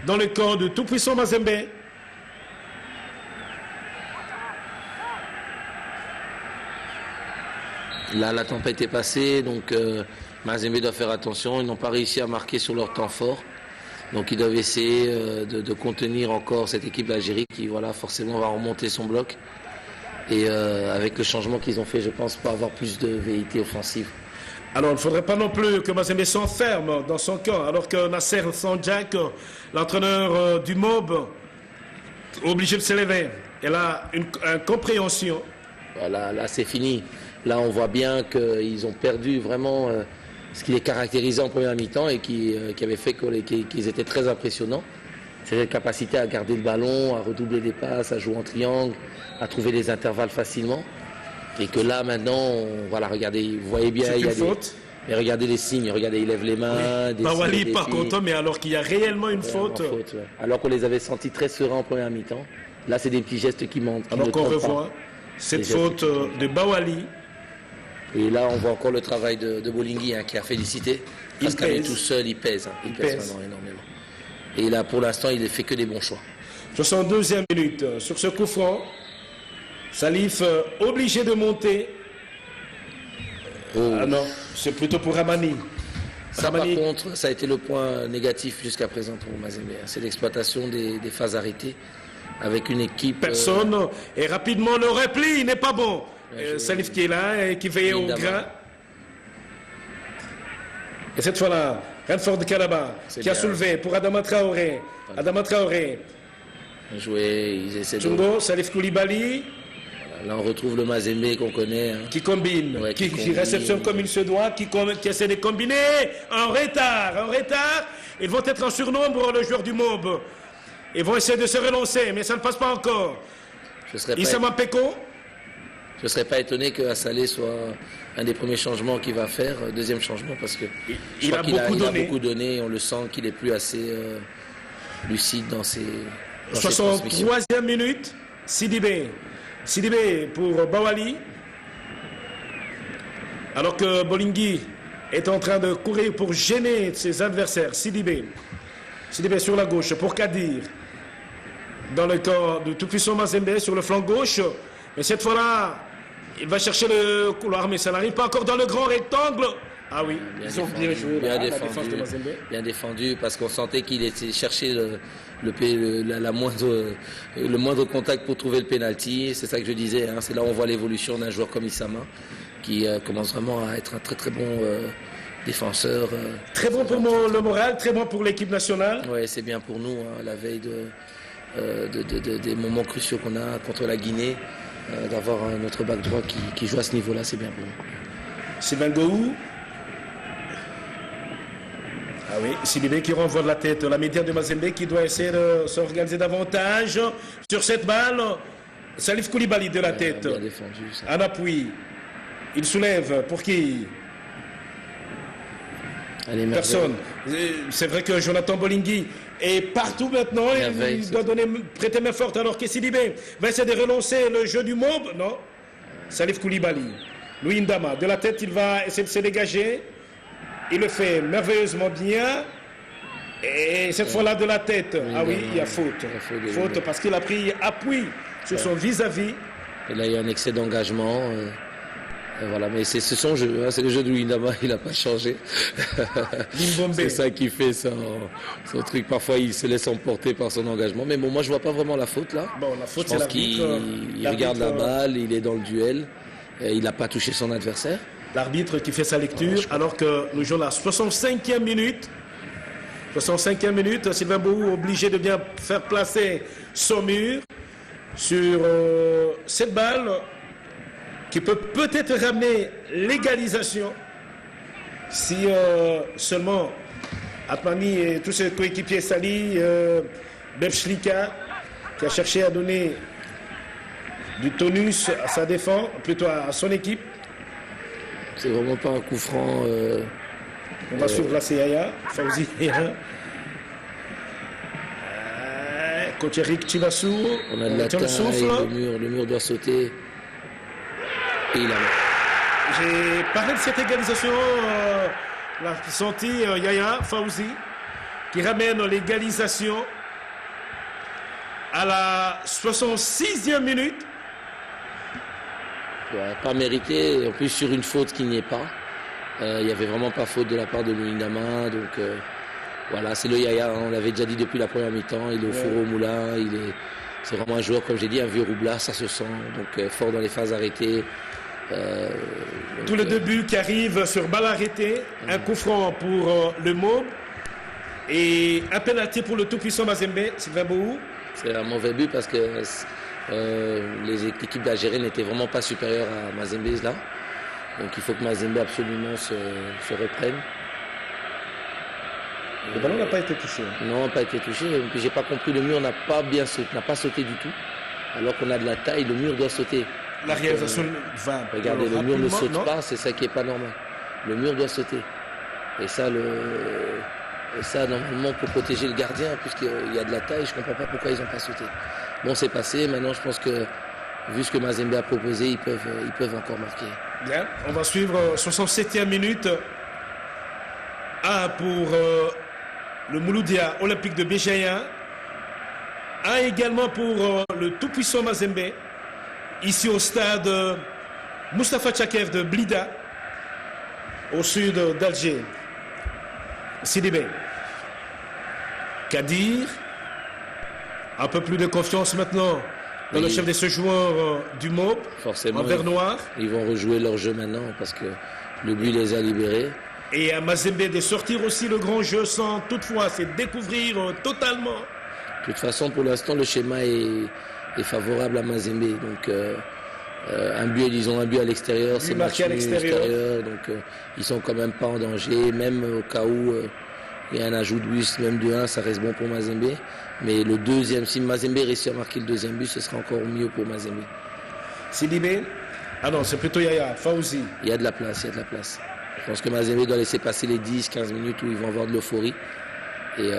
dans le camp de tout-puissant Mazembe. Là, la tempête est passée, donc Mazembe doit faire attention. Ils n'ont pas réussi à marquer sur leur temps fort. Donc ils doivent essayer de contenir encore cette équipe d'Algérie qui, voilà, forcément va remonter son bloc. Et avec le changement qu'ils ont fait, je pense pas avoir plus de velléité offensive. Alors il ne faudrait pas non plus que Mazembe s'enferme dans son camp, alors que Nasser Sanjak, l'entraîneur du MOB, obligé de s'élever. Et là, une compréhension. Voilà, là c'est fini. Là on voit bien qu'ils ont perdu vraiment ce qui les caractérisait en première mi-temps et qui avait fait qu'ils étaient très impressionnants. C'est la capacité à garder le ballon, à redoubler des passes, à jouer en triangle, à trouver des intervalles facilement. Et que là maintenant, voilà, regardez, vous voyez bien, il y a faute. Mais regardez les signes, regardez, il lève les mains. Oui. Bawali pas content, mais alors qu'il y a réellement une faute. Ouais. Alors qu'on les avait sentis très sereins en première mi-temps. Là c'est des petits gestes qui manquent. Alors qu'on revoit cette faute de Bawali. Et là, on voit encore le travail de Bolingui qui a félicité. Parce qu'à lui tout seul, il pèse. Il pèse vraiment énormément. Et là, pour l'instant, il ne fait que des bons choix. 62e minute. Sur ce coup franc, Salif obligé de monter. Ah non, c'est plutôt pour Ramani. Ça, par contre, ça a été le point négatif jusqu'à présent pour Mazembe. C'est l'exploitation des phases arrêtées avec une équipe... Personne. Et rapidement, le repli n'est pas bon. Salif qui est là et qui veillait au grain. Et cette fois-là, Renford de Kalaba qui a soulevé pour Adama Traoré. Voilà. Adama Traoré. Joué, ils essaient Tchungo, Salif Koulibaly. Voilà, là on retrouve le Mazembe qu'on connaît. Qui combine, ouais, qui réceptionne comme il se doit, qui essaie de combiner. En retard. Ils vont être en surnombre, le joueur du MOB. Ils vont essayer de se relancer, mais ça ne passe pas encore. Issama Peko. Je ne serais pas étonné que Assalé soit un des premiers changements qu'il va faire, deuxième changement, parce que il a beaucoup donné. On le sent qu'il est plus assez lucide dans ses 63e minute, Sidibé pour Bawali. Alors que Bolingui est en train de courir pour gêner ses adversaires. Sidibé sur la gauche pour Kadir. Dans le camp de tout-puissant Mazembe sur le flanc gauche. Mais cette fois-là, il va chercher le couloir, mais ça n'arrive pas encore dans le grand rectangle. Ah oui, ils ont bien joué la défense de Mazembe. Bien défendu, parce qu'on sentait qu'il était chercher le moindre contact pour trouver le penalty. C'est ça que je disais, hein. C'est là où on voit l'évolution d'un joueur comme Issama, qui commence vraiment à être un très très bon défenseur. Très bon pour le moral, très bon pour l'équipe nationale. Oui, c'est bien pour nous, hein, la veille des moments cruciaux qu'on a contre la Guinée. D'avoir notre back droit qui joue à ce niveau-là, c'est bien pour nous. Sylvain Gohou. Ah oui, Sidibé qui renvoie de la tête. La médiane de Mazembe qui doit essayer de s'organiser davantage sur cette balle. Salif Koulibaly de la tête. Bien défendu, ça. En appui. Il soulève. Pour qui? Personne. C'est vrai que Jonathan Bolingui est partout maintenant. Il doit prêter main forte alors que Sidibé va essayer de relancer le jeu du MOB. Non. Salif Koulibaly. Louis Ndama. De la tête, il va essayer de se dégager. Il le fait merveilleusement bien. Et cette fois-là de la tête. Ah oui, il y a faute. Faute parce qu'il a pris appui sur son vis-à-vis. Et là, il y a un excès d'engagement. Voilà, mais c'est son jeu, hein, c'est le jeu de Windama, il n'a pas changé. C'est ça qui fait son truc. Parfois, il se laisse emporter par son engagement. Mais bon, moi, je vois pas vraiment la faute là. Bon, la faute, je pense qu'il regarde la balle, il est dans le duel. Et il n'a pas touché son adversaire. L'arbitre qui fait sa lecture, alors que nous jouons la 65e minute. 65e minute, Sylvain Bohou obligé de bien faire placer son mur sur cette balle qui peut peut-être ramener l'égalisation si seulement Atmani et tous ses coéquipiers Sali, Bebchlika, qui a cherché à donner du tonus à sa défense, plutôt à son équipe. C'est vraiment pas un coup franc. On va suivre la CIA, Fauzi. Coach Eric Chibassou, on a de la taille, le mur doit sauter. Et il a... J'ai parlé de cette égalisation, l'a senti Yaya Fawzi, qui ramène l'égalisation à la 66e minute. Ouais, pas mérité, en plus sur une faute qui n'y est pas. Il n'y avait vraiment pas faute de la part de Luindama, donc voilà, c'est le Yaya, hein, on l'avait déjà dit depuis la première mi-temps, il est au four au moulin, c'est vraiment un joueur, comme j'ai dit, un vieux roublard, ça se sent, donc fort dans les phases arrêtées. Tous les deux buts qui arrivent sur balle arrêtée, un coup franc pour le Mob et un pénalty pour le tout-puissant Mazembe, Sylvain Bohou. C'est un mauvais but parce que l'équipe d'Algérie n'était vraiment pas supérieure à Mazembe là. Donc il faut que Mazembe absolument se reprenne. Le ballon n'a pas été touché. Non, n'a pas été touché. Et puis j'ai pas compris, le mur n'a pas sauté du tout. Alors qu'on a de la taille, le mur doit sauter. La réalisation va. Regardez, le mur ne saute pas, c'est ça qui n'est pas normal. Le mur doit sauter. Et ça, normalement, pour protéger le gardien, puisqu'il y a de la taille, je ne comprends pas pourquoi ils n'ont pas sauté. Bon, c'est passé. Maintenant, je pense que, vu ce que Mazembe a proposé, ils peuvent encore marquer. Bien, on va suivre 67e minute. 1 pour le Mouloudia Olympique de Béjaïa. 1 également pour le tout-puissant Mazembe. Ici au stade Moustapha Tchakev de Blida, au sud d'Alger. Sidibé. Kadir. Un peu plus de confiance maintenant dans le chef de ce joueur du MOB, forcément, en vert noir. Ils vont rejouer leur jeu maintenant parce que le but les a libérés. Et à Mazembe de sortir aussi le grand jeu sans toutefois se découvrir totalement. De toute façon, pour l'instant, le schéma est favorable à Mazembe. Donc, ils ont un but à l'extérieur, c'est marqué à l'extérieur. Donc, ils sont quand même pas en danger. Même au cas où il y a un ajout de but, même de 1, ça reste bon pour Mazembe. Mais le deuxième, si Mazembe réussit à marquer le deuxième but, ce sera encore mieux pour Mazembe. Sidibé. Ah non, c'est plutôt Yaya, Fawzi. Il y a de la place, il y a de la place. Je pense que Mazembe doit laisser passer les 10-15 minutes où ils vont avoir de l'euphorie. Et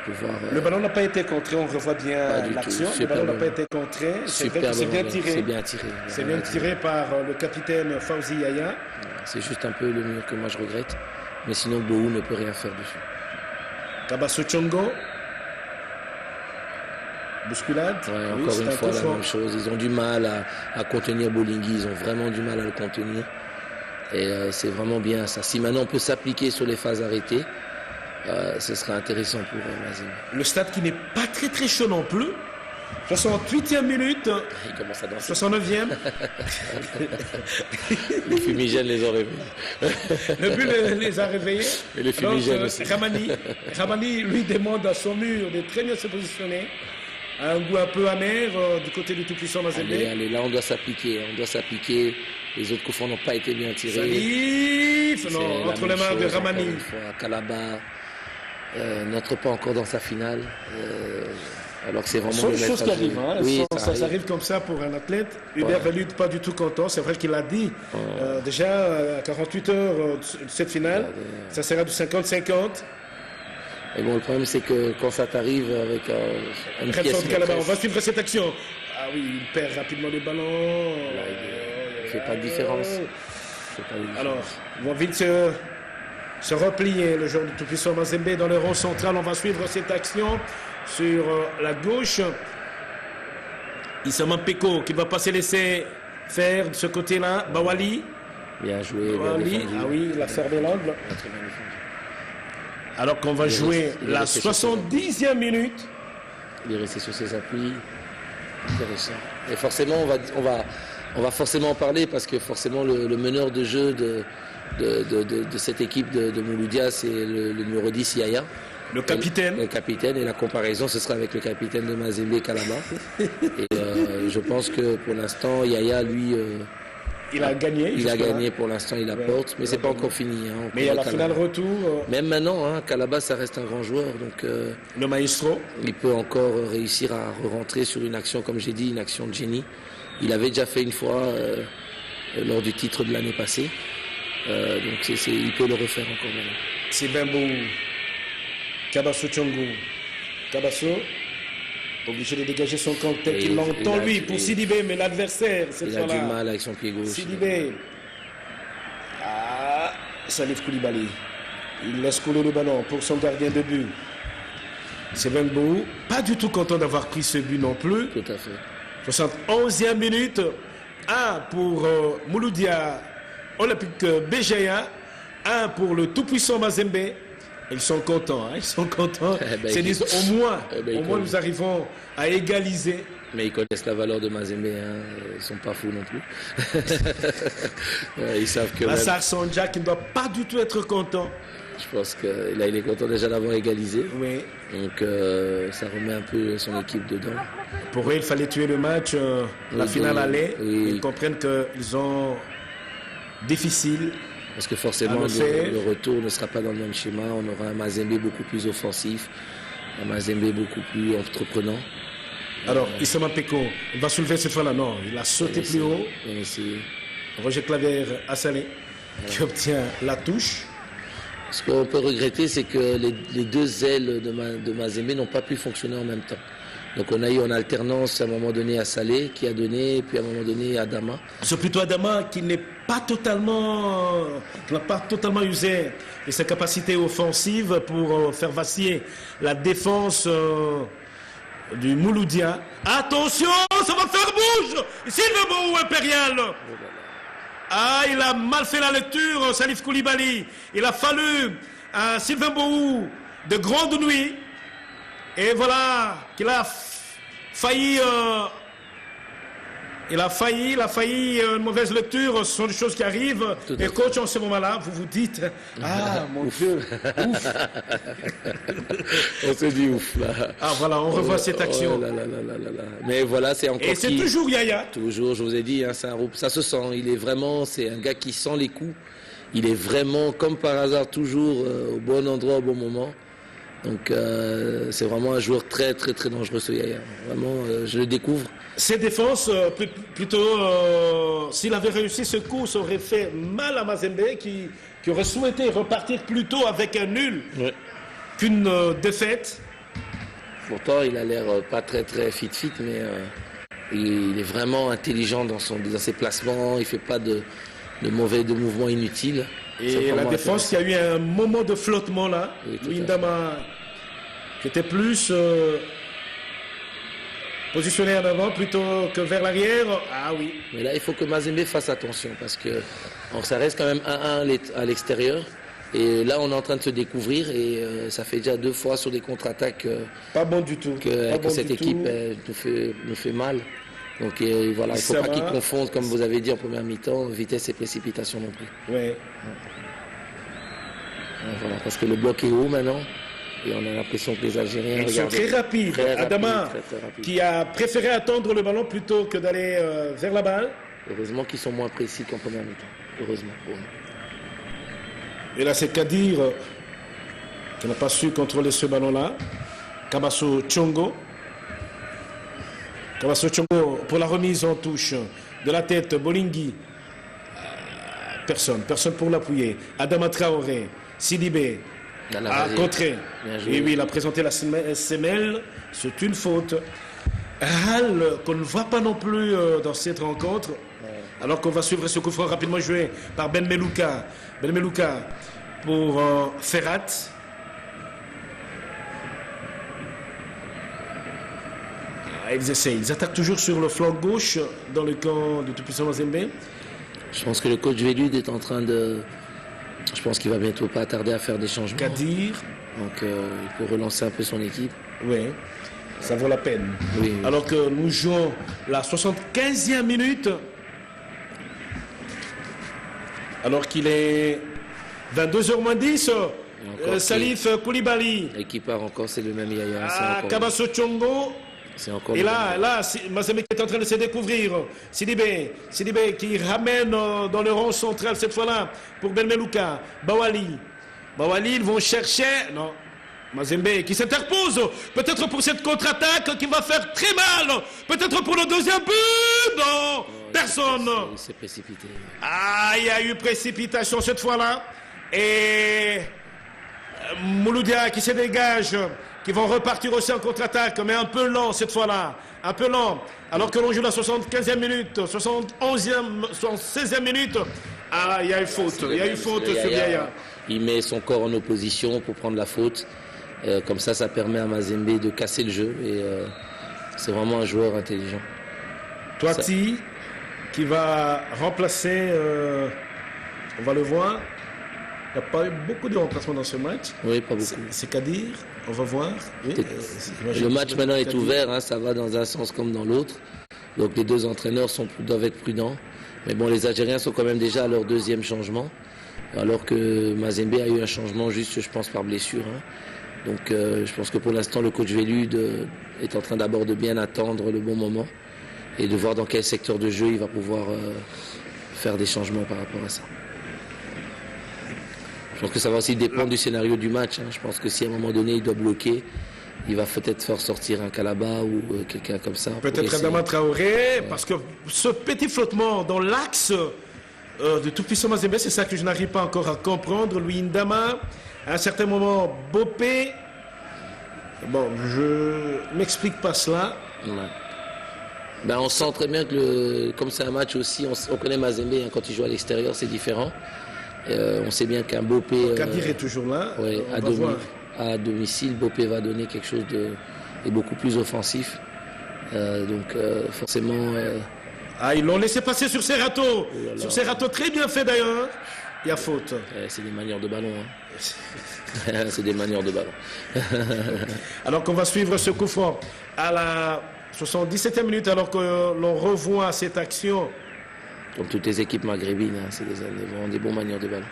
pouvoir, le ballon n'a pas été contré, on revoit bien l'action. Le ballon n'a pas été contré, c'est bien tiré. C'est bien tiré. C'est bien tiré par le capitaine Fawzi Yaya. C'est juste un peu le mur que moi je regrette. Mais sinon, Bohou ne peut rien faire dessus. Kabasso Tchongo. Bousculade. Ouais, encore une fois, la même chose. Ils ont du mal à contenir Bolingui. Ils ont vraiment du mal à le contenir. Et c'est vraiment bien ça. Si maintenant on peut s'appliquer sur les phases arrêtées, ce sera intéressant pour Mazembe. Le stade qui n'est pas très chaud non plus. 68e minute. Il commence à danser. 69e. Les fumigènes les ont réveillés. Le but les a réveillés. Et les fumigènes aussi. Ramani lui demande à son mur de très bien se positionner. Un goût un peu amer du côté du tout-puissant Mazembe. Allez, là on doit s'appliquer. Les autres coups francs n'ont pas été bien tirés. Salif, non, entre les mains de Ramani. Kalaba n'entre pas encore dans sa finale. Alors que c'est vraiment une chose qui arrive. Hein, oui, ça arrive comme ça pour un athlète. Hubert Velud pas du tout content. C'est vrai qu'il a dit déjà à 48 heures de cette finale. Ça sera du 50-50. Et bon, le problème, c'est que quand ça t'arrive avec une pièce... On va suivre cette action. Ah oui, il perd rapidement le ballon. Là, il ne fait pas de différence. Alors, ils vont vite se replier, le joueur du tout-puissant Mazembe dans le rond central. On va suivre cette action sur la gauche. Issama Peko qui va pas se laisser faire de ce côté-là. Bawali. Bien joué. Bawali. Ah oui, il a fermé l'angle. Alors qu'on va jouer la 70e minute. Il est resté sur ses appuis. Intéressant. Et forcément, on va forcément en parler parce que forcément le meneur de jeu de cette équipe de Mouloudia, c'est le numéro 10, Yaya. Le capitaine. Le capitaine. Et la comparaison, ce sera avec le capitaine de Mazembe, Kalaba. Et je pense que pour l'instant, Yaya, lui... il a gagné. Il a gagné pour l'instant, il apporte, mais c'est pas encore fini. Hein. Mais il y a la finale retour. Même maintenant, Kalaba, ça reste un grand joueur. Donc, le maestro. Il peut encore réussir à rentrer sur une action, comme j'ai dit, une action de génie. Il avait déjà fait une fois lors du titre de l'année passée. Donc il peut le refaire encore maintenant. C'est bien beau. Kabasso Tchongo. Kabasso. Obligé de dégager son camp tel qu'il l'entend lui pour Sidibé, mais l'adversaire, cette fois-là. Il a du mal avec son pied gauche. Sidibé. Salif Koulibaly. Il laisse couler le ballon pour son gardien de but. Sylvain Mbou, pas du tout content d'avoir pris ce but non plus. Tout à fait. 71e minute. 1 pour Mouloudia, Olympique Béjaïa. 1 pour le tout-puissant Mazembe. Ils sont contents, hein, ils sont contents. Ils se disent au moins nous arrivons à égaliser. Mais ils connaissent la valeur de Mazembe, hein. Ils ne sont pas fous non plus. Ils savent que... Lassar Sondja qui ne doit pas du tout être content. Je pense que là, il est content déjà d'avoir égalisé. Oui. Donc ça remet un peu son équipe dedans. Pour eux, il fallait tuer le match. La finale allait. Oui. Ils comprennent qu'ils ont difficile. Parce que forcément, le retour ne sera pas dans le même schéma. On aura un Mazembe beaucoup plus offensif, un Mazembe beaucoup plus entreprenant. Alors, Issama Peko, il va soulever cette fois-là. Non, il a sauté plus haut. Roger Claver Assalé qui obtient la touche. Ce qu'on peut regretter, c'est que les deux ailes de Mazembe n'ont pas pu fonctionner en même temps. Donc on a eu en alternance à un moment donné à Salé qui a donné, et puis à un moment donné à Adama. C'est plutôt Adama qui n'a pas totalement usé de sa capacité offensive pour faire vaciller la défense du Mouloudia. Attention, ça va faire bouge. Sylvain Mbou Impérial. Il a mal fait la lecture, Salif Koulibaly. Il a fallu à Sylvain Mbou de grande nuit. Et voilà qu'il a failli. Il a failli une mauvaise lecture. Ce sont des choses qui arrivent. Et coach, en ce moment-là, vous vous dites, mon Dieu, ouf. On se dit ouf là. Voilà, on revoit cette action. Mais voilà, c'est encore. Et c'est toujours Yaya. Toujours, je vous ai dit, hein, ça se sent. Il est vraiment, c'est un gars qui sent les coups. Il est vraiment, comme par hasard, toujours au bon endroit, au bon moment. Donc c'est vraiment un joueur très très très dangereux, ce Yaya. Vraiment, je le découvre. Ses défenses, plutôt, s'il avait réussi ce coup, ça aurait fait mal à Mazembe qui aurait souhaité repartir plutôt avec un nul qu'une défaite. Pourtant, il a l'air pas très très fit, mais il est vraiment intelligent dans ses placements. Il fait pas de mouvements inutiles. Et la défense qui a eu un moment de flottement là, Luindama qui était plus positionné en avant plutôt que vers l'arrière. Oui. Mais là, il faut que Mazembe fasse attention parce que ça reste quand même 1-1 à l'extérieur. Et là, on est en train de se découvrir et ça fait déjà 2 fois sur des contre-attaques pas bon du tout. que cette équipe nous fait mal. Donc voilà, il ne faut pas qu'ils confondent, comme vous avez dit en première mi-temps, vitesse et précipitation non plus. Oui. Voilà, parce que le bloc est haut maintenant. Et on a l'impression que les Algériens... Ils sont très rapides. Adama, très qui a préféré attendre le ballon plutôt que d'aller vers la balle. Heureusement qu'ils sont moins précis qu'en première mi-temps. Heureusement. Et là, c'est Kadir qui n'a pas su contrôler ce ballon-là. Kabasso Tchongo. Kabasso Tchongo pour la remise en touche de la tête. Bolingui. Personne pour l'appuyer. Adama Traoré. Sidibé a contré. Et oui, il a présenté la semelle. C'est une faute. Qu'on ne voit pas non plus dans cette rencontre. Alors qu'on va suivre ce coup franc rapidement joué par Ben Melouka. Ben Melouka pour Ferrat. Ils essayent. Ils attaquent toujours sur le flanc gauche dans le camp de tout-puissant Mazembe. Je pense que le coach Vélud est en train de... Je pense qu'il va bientôt pas tarder à faire des changements. Kadir. Donc il faut relancer un peu son équipe. Oui, ça vaut la peine. Oui. Alors que nous jouons la 75e minute. Alors qu'il est 22h moins 10. Salif Koulibaly. Et qui part encore, c'est le même Yaya. Kabasso Tchongo. Et là, Mazembe qui est en train de se découvrir. Sidibé qui ramène dans le rang central cette fois-là pour Ben Melouka. Bawali, ils vont chercher. Non, Mazembe qui s'interpose. Peut-être pour cette contre-attaque qui va faire très mal. Peut-être pour le deuxième but. Non, personne. Il s'est précipité. Il y a eu précipitation cette fois-là. Et Mouloudia qui se dégage qui vont repartir aussi en contre-attaque, mais un peu lent cette fois-là. Un peu lent. Alors que l'on joue la 75e minute, 71e, 76e minute. Ah, il y a une faute. Il y a une faute sur Yaya. Il met son corps en opposition pour prendre la faute. Comme ça permet à Mazembe de casser le jeu. Et c'est vraiment un joueur intelligent. Toiti qui va remplacer, on va le voir. Il n'y a pas eu beaucoup de remplacements dans ce match. Oui, pas beaucoup. C'est qu'à dire, on va voir. Oui, le match maintenant est ouvert, hein, ça va dans un sens comme dans l'autre. Donc les deux entraîneurs doivent être prudents. Mais bon, les Algériens sont quand même déjà à leur deuxième changement. Alors que Mazembe a eu un changement juste, je pense, par blessure. Hein. Donc je pense que pour l'instant, le coach Velud est en train d'abord de bien attendre le bon moment et de voir dans quel secteur de jeu il va pouvoir faire des changements par rapport à ça. Je pense que ça va aussi dépendre du scénario du match. Hein. Je pense que si à un moment donné il doit bloquer, il va peut-être faire sortir un Kalaba ou quelqu'un comme ça. Peut-être Adama Traoré, parce que ce petit flottement dans l'axe de tout-puissant Mazembe, c'est ça que je n'arrive pas encore à comprendre. Louis Ndama, à un certain moment, Bopé. Bon, je m'explique pas cela. Ouais. Ben, on sent très bien que comme c'est un match aussi, on connaît Mazembe, hein, quand il joue à l'extérieur, c'est différent. On sait bien qu'un Bopé... Kadir est toujours là. Ouais, à domicile, Bopé va donner quelque chose de beaucoup plus offensif. Donc forcément... Ah, ils l'ont laissé passer sur Serrato. Sur Serrato, très bien fait d'ailleurs. Il y a faute. C'est des manières de ballon. Hein. C'est des manières de ballon. Alors qu'on va suivre ce coup franc à la 77e minute, alors que l'on revoit cette action. Comme toutes les équipes maghrébines, hein, c'est vraiment des bonnes manières de ballon.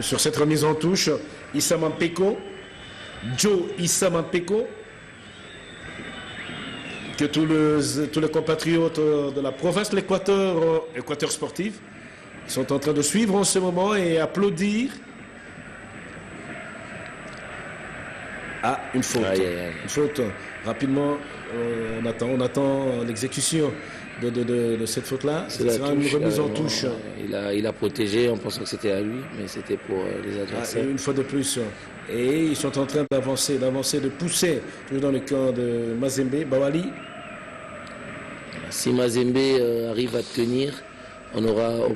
Sur cette remise en touche, Issa Mampeko, Joe Issa Mampeko, que tous les compatriotes de la province de l'Équateur, Équateur sportif, sont en train de suivre en ce moment et applaudir. Ah, une faute. Une faute. Rapidement, on attend l'exécution de cette faute-là. C'est une remise en touche. Il a protégé en pensant que c'était à lui, mais c'était pour les adversaires. Une fois de plus. Et ils sont en train d'avancer, de pousser, toujours dans le camp de Mazembe. Bawali. Si Mazembe arrive à tenir,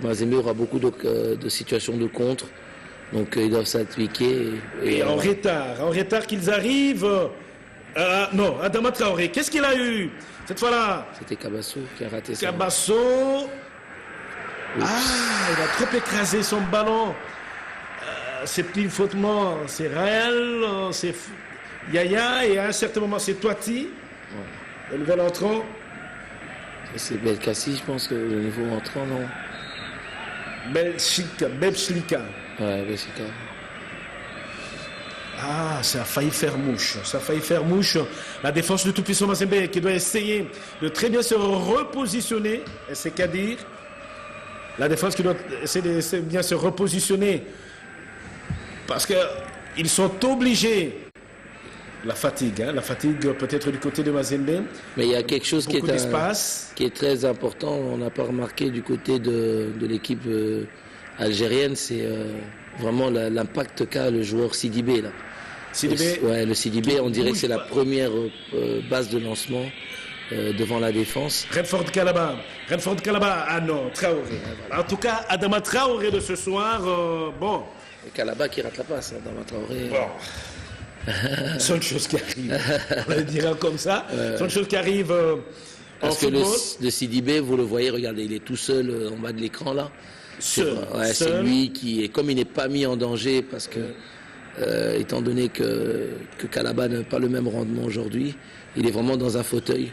Mazembe aura beaucoup de situations de contre. Donc ils doivent s'appliquer. Et en retard qu'ils arrivent. Non, Adama Traoré, qu'est-ce qu'il a eu cette fois-là? C'était Cabasso qui a raté ça. Cabasso. Ah, il a trop écrasé son ballon. Ces petits frottements, c'est réel, c'est Yaya, et à un certain moment, c'est Toiti, le nouvel entrant. C'est Belkacsi, je pense que le nouveau entrant, non? Belchika. Ouais, Belchika. Ah, ça a failli faire mouche. La défense de tout-puissant Mazembe qui doit essayer de très bien se repositionner. Et c'est qu'à dire. La défense qui doit essayer de bien se repositionner. Parce qu'ils sont obligés. La fatigue peut-être du côté de Mazembe. Mais il y a quelque chose qui est très important. On n'a pas remarqué du côté de l'équipe algérienne. C'est vraiment l'impact qu'a le joueur Sidibé là. Ouais, le Sidibé, on dirait que c'est la première base de lancement devant la défense. Renford Kalaba, ah non, Traoré. En tout cas, Adama Traoré de ce soir, bon. Et Kalaba qui rate la passe, Adama Traoré. Bon. C'est une chose qui arrive, on le dira comme ça. C'est une chose qui arrive parce que le Sidibé, vous le voyez, regardez, il est tout seul en bas de l'écran là. Seul. C'est lui qui, comme il n'est pas mis en danger, parce que, étant donné que Kalaba n'a pas le même rendement aujourd'hui, il est vraiment dans un fauteuil.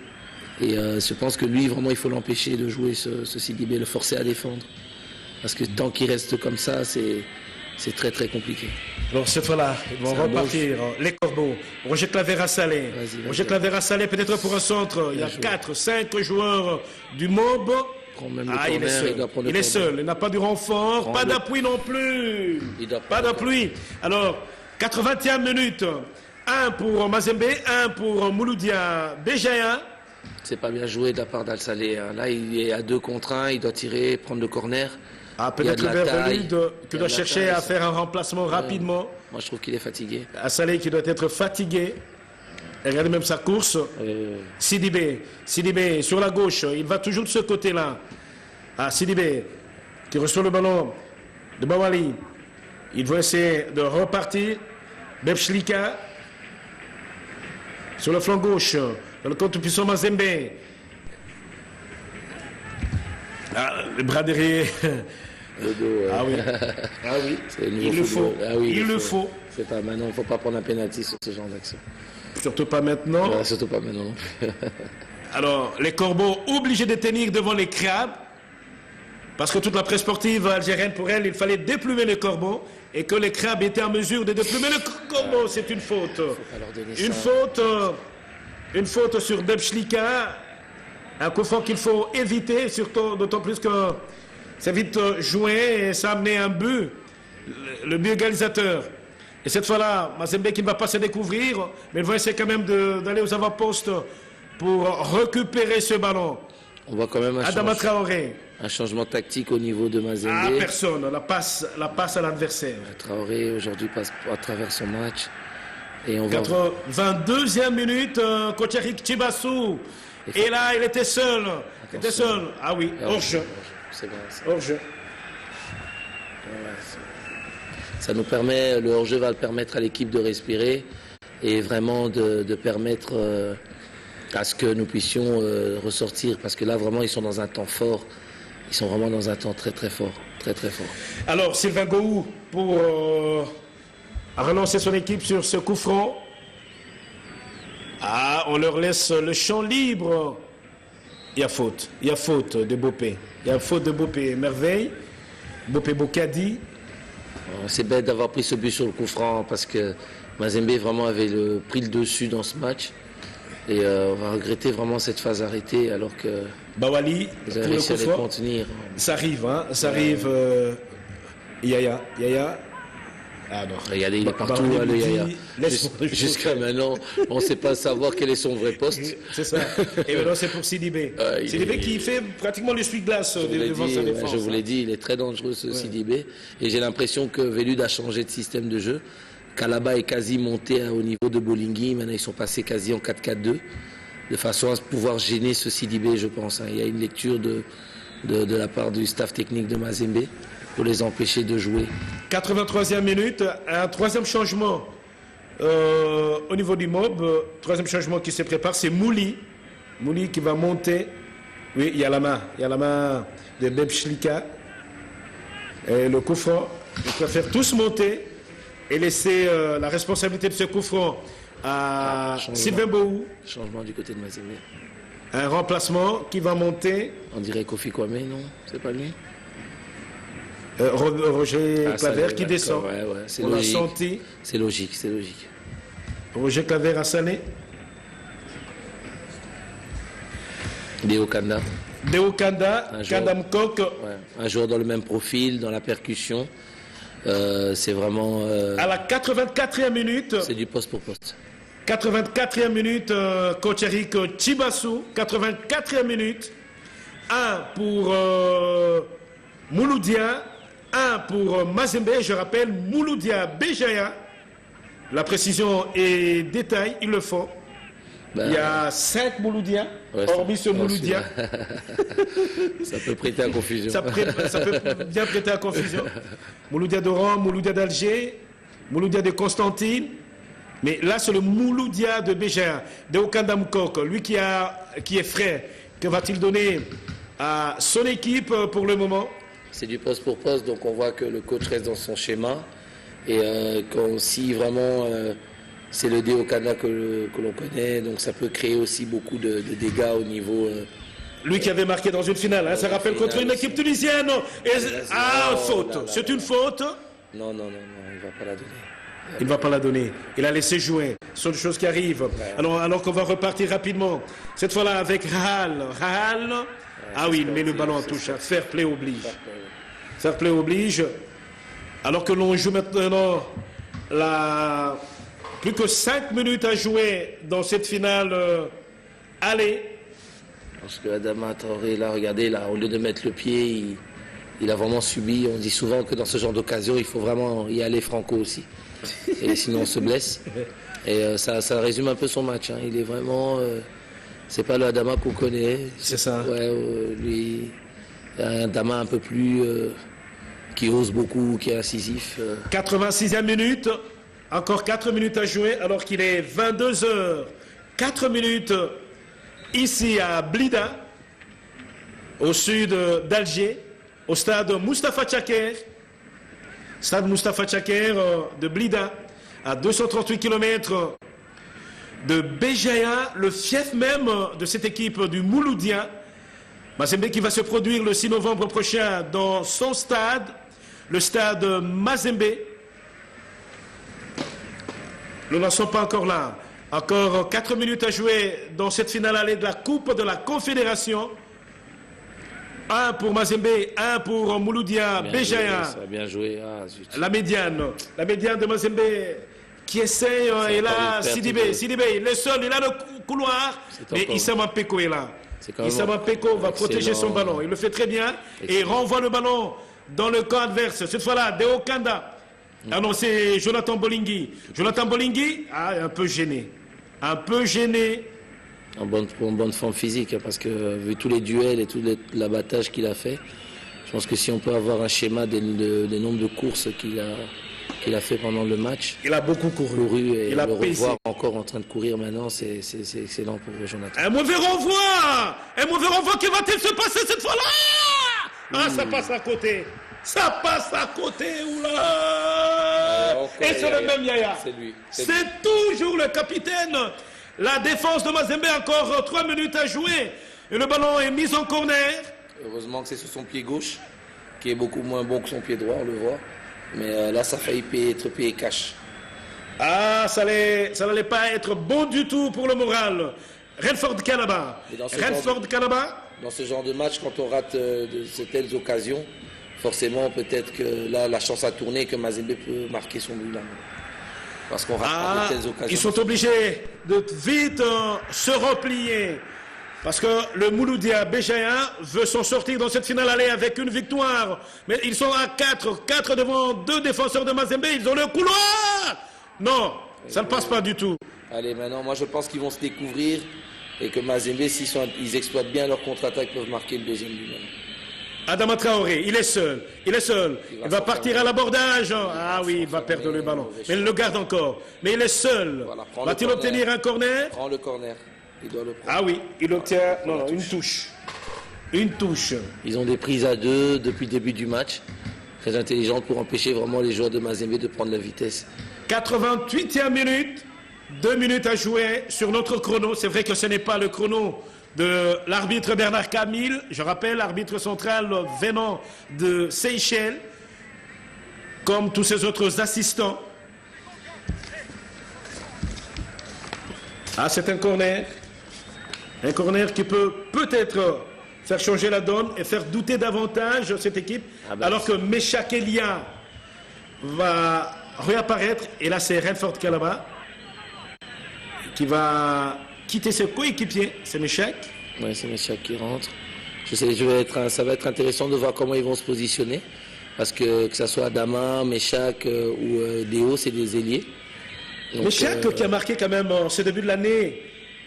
Et je pense que lui, vraiment, il faut l'empêcher de jouer ce Sidibé, le forcer à défendre. Parce que tant qu'il reste comme ça, c'est très très compliqué. Alors cette fois-là, ils vont repartir. Les Corbeaux. On rejette la Vera Salé. On jette la Vera Salé peut-être pour un centre. Il y a 4-5 joueurs du MOB. Il est seul, il n'a pas du renfort, pas d'appui non plus. Pas d'appui. Alors, 80e minute, un pour Mazembe, un pour Mouloudia Béjaïa. C'est pas bien joué de la part d'Al Saleh. Là, il est à 2 contre 1, il doit tirer, prendre le corner. Ah, peut-être Vervelu qui doit chercher à faire un remplacement rapidement. Moi, je trouve qu'il est fatigué. Assalé qui doit être fatigué. Et regardez même sa course. Sidibé sur la gauche. Il va toujours de ce côté-là. Ah, Sidibé qui reçoit le ballon de Bawali. Il va essayer de repartir. Bebchlika sur le flanc gauche. Dans le compte puissant Mazembe. Ah, le bras derrière. Le dos, Ah oui. Ah oui. Il le faut. Ah oui, il le faut. C'est pas maintenant, il ne faut pas prendre un pénalty sur ce genre d'action. Surtout pas maintenant. Ouais, surtout pas maintenant. Alors, les corbeaux obligés de tenir devant les crabes. Parce que toute la presse sportive algérienne, pour elle, il fallait déplumer les corbeaux. Et que les crabes étaient en mesure de déplumer les corbeaux. C'est une faute. Une faute sur Bebchlika. Un coup franc qu'il faut éviter, surtout d'autant plus que c'est vite joué et ça a amené un but, le but égalisateur. Et cette fois-là, Mazembe qui ne va pas se découvrir, mais il va essayer quand même d'aller aux avant-postes pour récupérer ce ballon. On voit quand même un changement tactique au niveau de Mazembe. Ah, personne, la passe à l'adversaire. Traoré aujourd'hui passe à travers son match. Et on 22e minute, Kocharik Chibassou. Et là, il était seul. Il était seul. Ah oui, hors-jeu. C'est bon. Hors-jeu. Ça nous permet, le hors-jeu va le permettre à l'équipe de respirer et vraiment de permettre à ce que nous puissions ressortir. Parce que là, vraiment, ils sont dans un temps fort. Ils sont vraiment dans un temps très, très fort. Très, très fort. Alors, Sylvain Gohou, pour relancer son équipe sur ce coup franc. Ah, on leur laisse le champ libre. Il y a faute de Bopé. Il y a faute de Bopé. Merveille. Bopé Bokadi. C'est bête d'avoir pris ce but sur le coup franc parce que Mazembe vraiment avait pris le dessus dans ce match. Et on va regretter vraiment cette phase arrêtée alors que Bawali, vous avez réussi à les contenir. Ça arrive, hein. Ça arrive. Yaya. Ah non. Regardez, il est partout, le Yaya. Jusqu'à maintenant, on ne sait pas savoir quel est son vrai poste. C'est ça. Et maintenant, c'est pour Sidibé. Sidibé qui fait pratiquement l'essuie-glace devant sa défense. Je vous l'ai dit, il est très dangereux, ce Sidibé. Et j'ai l'impression que Velud a changé de système de jeu. Kalaba est quasi monté au niveau de Bolingui. Maintenant, ils sont passés quasi en 4-4-2. De façon à pouvoir gêner ce Sidibé, je pense. Il y a une lecture de la part du staff technique de Mazembe pour les empêcher de jouer. 83e minute, un troisième changement au niveau du mob. Troisième changement qui se prépare, c'est Mouli. Mouli qui va monter. Oui, il y a la main de Bebchlika. Et le coup franc, il préfère tous monter et laisser la responsabilité de ce coup franc à Sylvain Bohou. Changement du côté de Mazembe. Un remplacement qui va monter. On dirait Kofi Kwame, non? C'est pas lui? Roger Claver qui descend. Ouais, c'est on l'a senti. C'est logique. Roger Claver à Sané. Deo Kanda, Kanda Mkok. Ouais, un joueur dans le même profil, dans la percussion. C'est vraiment... À la 84e minute... C'est du poste pour poste. 84e minute, Kocharik Chibassou. 84e minute. 1 pour Mouloudia. 1 pour Mazembe. Je rappelle, Mouloudia Béjaïa. La précision et détail, il le faut. Il y a 5 Mouloudia, hormis ce Mouloudia. Ça peut prêter à confusion. Ça peut bien prêter à confusion. Mouloudia d'Oran, Mouloudia d'Alger, Mouloudia de Constantine. Mais là, c'est le Mouloudia de Béjaïa, de Okanda Mkok. Lui qui est frais. Que va-t-il donner à son équipe pour le moment? C'est du poste pour poste, donc on voit que le coach reste dans son schéma. Et si vraiment c'est le Deo Kanda que l'on connaît, donc ça peut créer aussi beaucoup de dégâts au niveau... Lui qui avait marqué dans une finale, hein, ça rappelle contre une équipe tunisienne. Faute. C'est une faute. Non, il ne va pas la donner. Il ne va pas la donner. Il a laissé jouer. Ce sont des choses qui arrivent. Alors qu'on va repartir rapidement. Cette fois-là avec Rahal. Il met le ballon en touche. Fair play oblige. Fair play oblige. Alors que l'on joue maintenant plus que 5 minutes à jouer dans cette finale aller. Parce que Adama Traoré, là, regardez, là, au lieu de mettre le pied, il a vraiment subi. On dit souvent que dans ce genre d'occasion, il faut vraiment y aller franco aussi. Et sinon, on se blesse. Et ça résume un peu son match. Hein. Il est vraiment... c'est pas le Adama qu'on connaît. C'est ça. Ouais, lui, un Adama un peu plus... qui ose beaucoup, qui est incisif. 86e minute. Encore 4 minutes à jouer alors qu'il est 22h. 4 minutes ici à Blida, au sud d'Alger, au stade Moustapha Tchaker. Stade Moustapha Tchaker de Blida, à 238 km de Béjaïa, le fief même de cette équipe du Mouloudia. Mazembe qui va se produire le 6 novembre prochain dans son stade, le stade Mazembe. Nous n'en sommes pas encore là. Encore 4 minutes à jouer dans cette finale allée de la Coupe de la Confédération. 1 pour Mazembe, 1 pour Mouloudia, Béjaïa. Ça a bien joué. Ah, la médiane de Mazembe qui essaye. Et là, Sidibé, il est seul, il a le couloir. Mais Issama Peko est là. Issama Peko va protéger son ballon. Il le fait très bien. Et il renvoie le ballon dans le camp adverse. Cette fois-là, Deo Kanda. Ah non, c'est Jonathan Bolingui. Jonathan Bolingui, un peu gêné. Un peu gêné. En bonne forme physique, parce que vu tous les duels et tout l'abattage qu'il a fait, je pense que si on peut avoir un schéma des nombres de courses qu'il a fait pendant le match. Il a beaucoup couru. Et le revoir encore en train de courir maintenant, c'est excellent pour Jonathan. Un mauvais renvoi qui va-t-il se passer cette fois-là? Ça passe à côté. Ça passe à côté, oula. Et c'est le même Yaya. C'est toujours le capitaine. La défense de Mazembe, encore 3 minutes à jouer. Et le ballon est mis en corner. Heureusement que c'est sur son pied gauche, qui est beaucoup moins bon que son pied droit, on le voit. Mais là, ça a failli être payé cash. Ça n'allait pas être bon du tout pour le moral. Renford Canaba. Dans ce genre de match, quand on rate de telles occasions, forcément, peut-être que là, la chance a tourné et que Mazembe peut marquer son but là. Parce qu'on rate de telles occasions. Ils sont obligés de vite se replier. Parce que le Mouloudia Béjaïa veut s'en sortir dans cette finale aller avec une victoire. Mais ils sont à 4 devant 2 défenseurs de Mazembe. Ils ont le couloir. Non, ça ne passe pas du tout. Allez, maintenant, moi je pense qu'ils vont se découvrir et que Mazembe, s'ils exploitent bien leur contre-attaque, peuvent marquer le deuxième but. Adama Traoré, il est seul. Il va partir à l'abordage. Ah oui, il va perdre le ballon. Mais il le garde encore. Mais il est seul. Va-t-il obtenir un corner? Prends le corner. Il doit le prendre. Ah oui, il obtient une touche. Une touche. Ils ont des prises à 2 depuis le début du match. Très intelligentes pour empêcher vraiment les joueurs de Mazembe de prendre la vitesse. 88e minute. 2 minutes à jouer sur notre chrono. C'est vrai que ce n'est pas le chrono de l'arbitre Bernard Camille, je rappelle, l'arbitre central venant de Seychelles, comme tous ses autres assistants. C'est un corner. Un corner qui peut peut-être faire changer la donne et faire douter davantage cette équipe, alors que Meshak Elia va réapparaître. Et là, c'est Renford Calaba qui va quitter ses coéquipiers. C'est Meshak. Oui, c'est Meshak qui rentre. Ça va être intéressant de voir comment ils vont se positionner. Parce que ce soit Adama, Meshak ou Déo, c'est des ailiers. Meshak qui a marqué quand même en ce début de l'année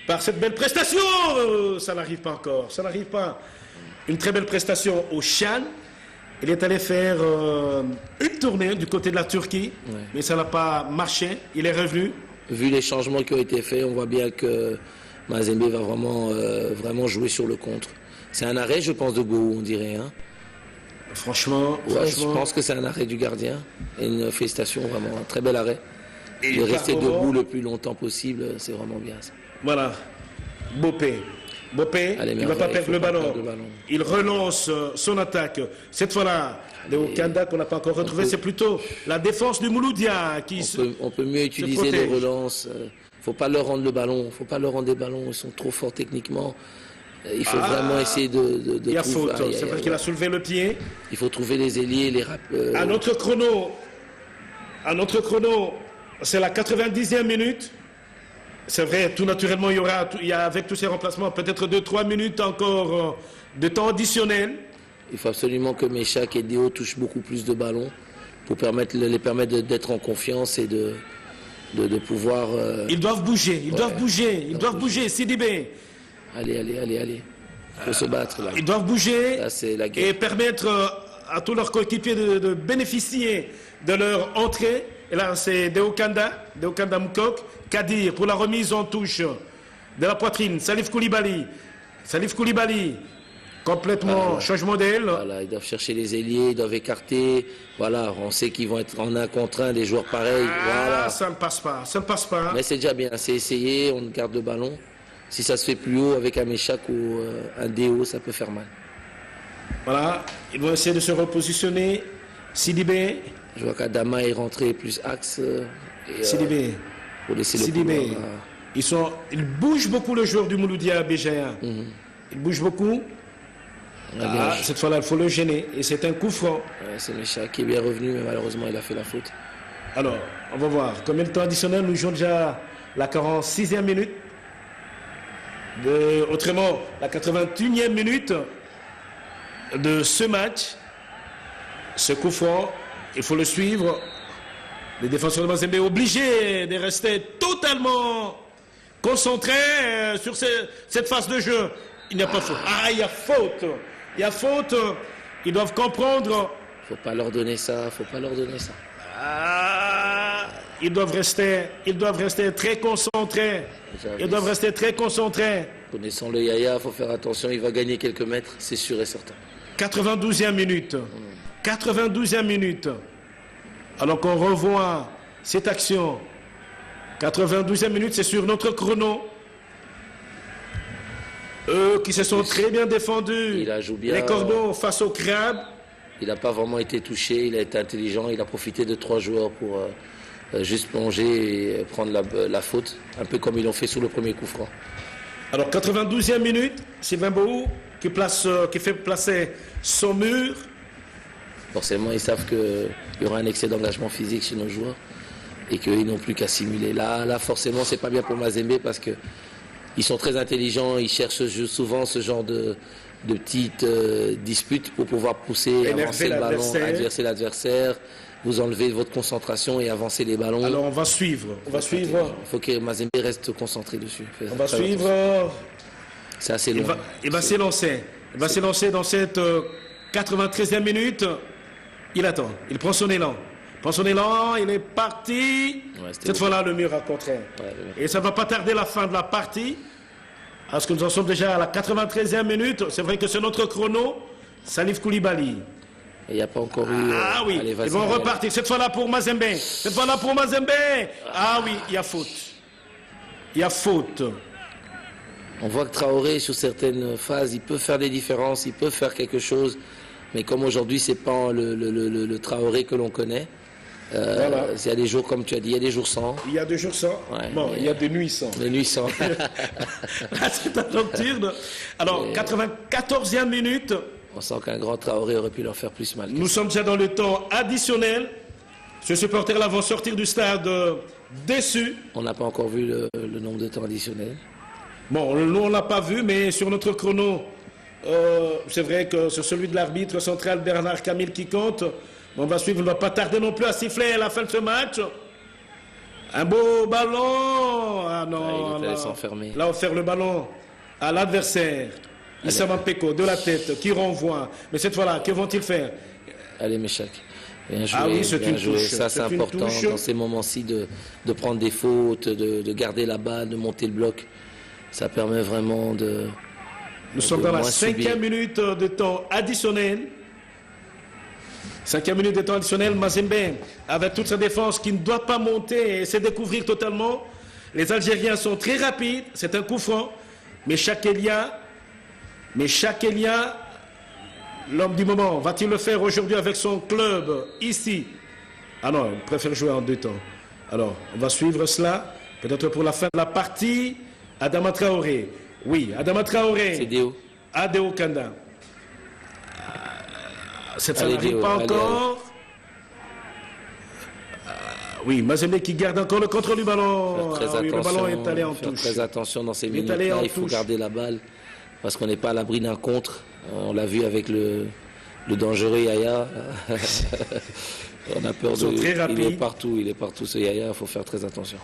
par cette belle prestation. Ça n'arrive pas encore. Ça n'arrive pas. Une très belle prestation au Chan. Il est allé faire une tournée du côté de la Turquie. Ouais. Mais ça n'a pas marché. Il est revenu. Vu les changements qui ont été faits, on voit bien que Mazembe va vraiment jouer sur le contre. C'est un arrêt, je pense, de Gou, on dirait. Hein. Franchement. Je pense que c'est un arrêt du gardien. Et une félicitation, vraiment, un très bel arrêt. Et rester debout le plus longtemps possible, c'est vraiment bien ça. Voilà. Bopé, il ne va pas perdre le ballon. Il relance son attaque. Cette fois-là, Léo Kanda qu'on n'a pas encore retrouvé, c'est plutôt la défense du Mouloudia qui on peut mieux utiliser les relances. Il ne faut pas leur rendre le ballon. Il ne faut pas leur rendre des ballons. Ils sont trop forts techniquement. Il faut vraiment essayer de il y a faute. C'est vrai qu'il a soulevé le pied. Il faut trouver les ailiers, les rappels. À notre chrono, c'est la 90e minute. C'est vrai, tout naturellement, il y a avec tous ces remplacements peut-être 2-3 minutes encore de temps additionnel. Il faut absolument que Meshak et Deo touchent beaucoup plus de ballons pour les permettre d'être en confiance et de pouvoir... Ils doivent bouger, ils doivent bouger, Sidibé. Allez. Il faut se battre là. Ils doivent bouger là, c'est la guerre. Et permettre à tous leurs coéquipiers de bénéficier de leur entrée. Et là, c'est Deokanda Mkok, Kadir pour la remise en touche de la poitrine. Salif Koulibaly, complètement changement d'aile. Voilà, ils doivent chercher les ailiers, ils doivent écarter. Voilà, on sait qu'ils vont être en un contre un, des joueurs pareils. Voilà. Ça ne passe pas, hein. Mais c'est déjà bien, c'est essayé, on garde le ballon. Si ça se fait plus haut avec un Meshak ou un Deo, ça peut faire mal. Voilà, ils vont essayer de se repositionner. Sidibé. Je vois qu'Adama est rentré plus axe. Sidibé. Pour laisser Sidibé. Ils bougent beaucoup, le joueur du Mouloudia BGA. Ils bougent beaucoup. Cette fois-là, il faut le gêner. Et c'est un coup franc. C'est Meshak qui est bien revenu, mais malheureusement, il a fait la faute. Alors, on va voir. Combien de temps additionnel? Nous jouons déjà la 46e minute. Autrement, la 81e minute de ce match. Ce coup franc, il faut le suivre. Les défenseurs de Mazembe obligés de rester totalement concentrés sur cette phase de jeu. Il n'y a pas faute. Il y a faute. Il y a faute. Ils doivent comprendre. Faut pas leur donner ça. Ils doivent rester très concentrés. Connaissant le Yaya, il faut faire attention. Il va gagner quelques mètres, c'est sûr et certain. 92e minute. 92e minute. Alors qu'on revoit cette action. 92e minute, c'est sur notre chrono. Eux qui se sont très bien défendus. Il a joué bien. Les corbeaux face au crabe. Il n'a pas vraiment été touché, il a été intelligent. Il a profité de 3 joueurs pour juste plonger et prendre la faute. Un peu comme ils l'ont fait sous le premier coup franc. Alors 92e minute, Sylvain Bohou qui fait placer son mur. Forcément, ils savent qu'il y aura un excès d'engagement physique chez nos joueurs et qu'ils n'ont plus qu'à simuler. Là, forcément, c'est pas bien pour Mazembe parce qu'ils sont très intelligents, ils cherchent souvent ce genre de petites disputes pour pouvoir pousser, avancer le ballon, adverser l'adversaire, vous enlever votre concentration et avancer les ballons. Alors on va suivre. Il faut que Mazembe reste concentré dessus. On va suivre. C'est assez long. Il va s'élancer. Il va s'élancer dans cette 93e minute. Il attend. Il prend son élan. Il est parti. Cette fois-là, le mur a contré. Et ça ne va pas tarder la fin de la partie. Parce que nous en sommes déjà à la 93e minute. C'est vrai que c'est notre chrono. Salif Koulibaly. Il n'y a pas encore eu... oui, allez, ils vont repartir. Cette fois-là pour Mazembe. Oui, il y a faute. On voit que Traoré, sur certaines phases, il peut faire des différences, il peut faire quelque chose. Mais comme aujourd'hui, ce n'est pas le Traoré que l'on connaît. Voilà. Il y a des jours, comme tu as dit, il y a des jours sans. Il y a des jours sans. Il y a des nuits sans. Des nuits sans. Là, c'est un nocturne. Alors, 94e minute. On sent qu'un grand Traoré aurait pu leur faire plus mal. Nous sommes déjà dans le temps additionnel. Ces supporters-là vont sortir du stade déçus. On n'a pas encore vu le nombre de temps additionnel. Bon, nous, on ne l'a pas vu, mais sur notre chrono, c'est vrai que c'est celui de l'arbitre central Bernard Camille qui compte. On va suivre, on ne va pas tarder non plus à siffler à la fin de ce match. Un beau ballon. Là, on fait le ballon à l'adversaire. Issa Mampeko de la tête qui renvoie. Mais cette fois-là, que vont-ils faire? Allez, Meshak. Bien joué, bien joué. Ça, c'est important dans ces moments-ci de prendre des fautes, de garder la balle, de monter le bloc. Ça permet vraiment de... Nous sommes dans la 5e minute de temps additionnel. 5e minute de temps additionnel. Mazembe, avec toute sa défense qui ne doit pas monter et se découvrir totalement. Les Algériens sont très rapides. C'est un coup franc. Mais Chakelia, l'homme du moment, va-t-il le faire aujourd'hui avec son club ici? Ah non, il préfère jouer en 2 temps. Alors, on va suivre cela. Peut-être pour la fin de la partie. Adama Traoré. Oui, Adama Traoré. C'est Deo. Adeo Kanda. Ça n'arrive pas encore. Oui, Mazembe qui garde encore le contrôle du ballon. Le ballon est allé en touche. Très attention dans ces minutes-là. Il faut garder la balle parce qu'on n'est pas à l'abri d'un contre. On l'a vu avec le dangereux Yaya. On a peur de... Il est partout ce Yaya, il faut faire très attention.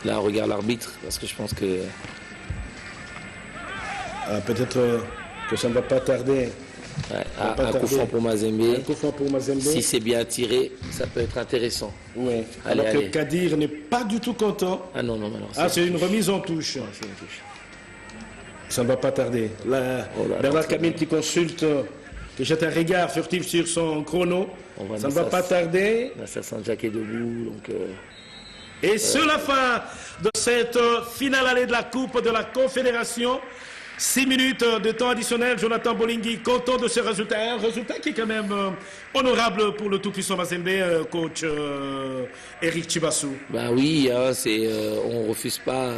Là, on regarde l'arbitre, parce que je pense que... Peut-être que ça ne va pas tarder. Ouais, un coup franc pour Mazembe. Un coup franc pour Mazembe. Si c'est bien tiré, ça peut être intéressant. Oui. Alors que Kadir n'est pas du tout content. Ah non. C'est une remise en touche. C'est une touche. Ça ne va pas tarder. Là, Bernard Camille qui consulte, qui jette un regard furtif sur son chrono. Ça ne va pas tarder. L'assassin Jack est debout. Donc, Et c'est la fin de cette finale allée de la Coupe de la Confédération. 6 minutes de temps additionnel. Jonathan Bolingui content de ce résultat. Un résultat qui est quand même honorable pour le tout-puissant Mazembe, coach Eric Chibassou. Ben oui, hein, on ne refuse pas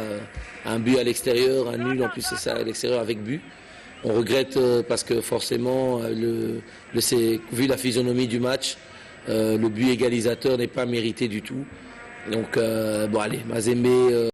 un but à l'extérieur, un nul en plus c'est ça à l'extérieur avec but. On regrette parce que forcément, vu la physionomie du match, le but égalisateur n'est pas mérité du tout. Donc bon allez, Mazembe...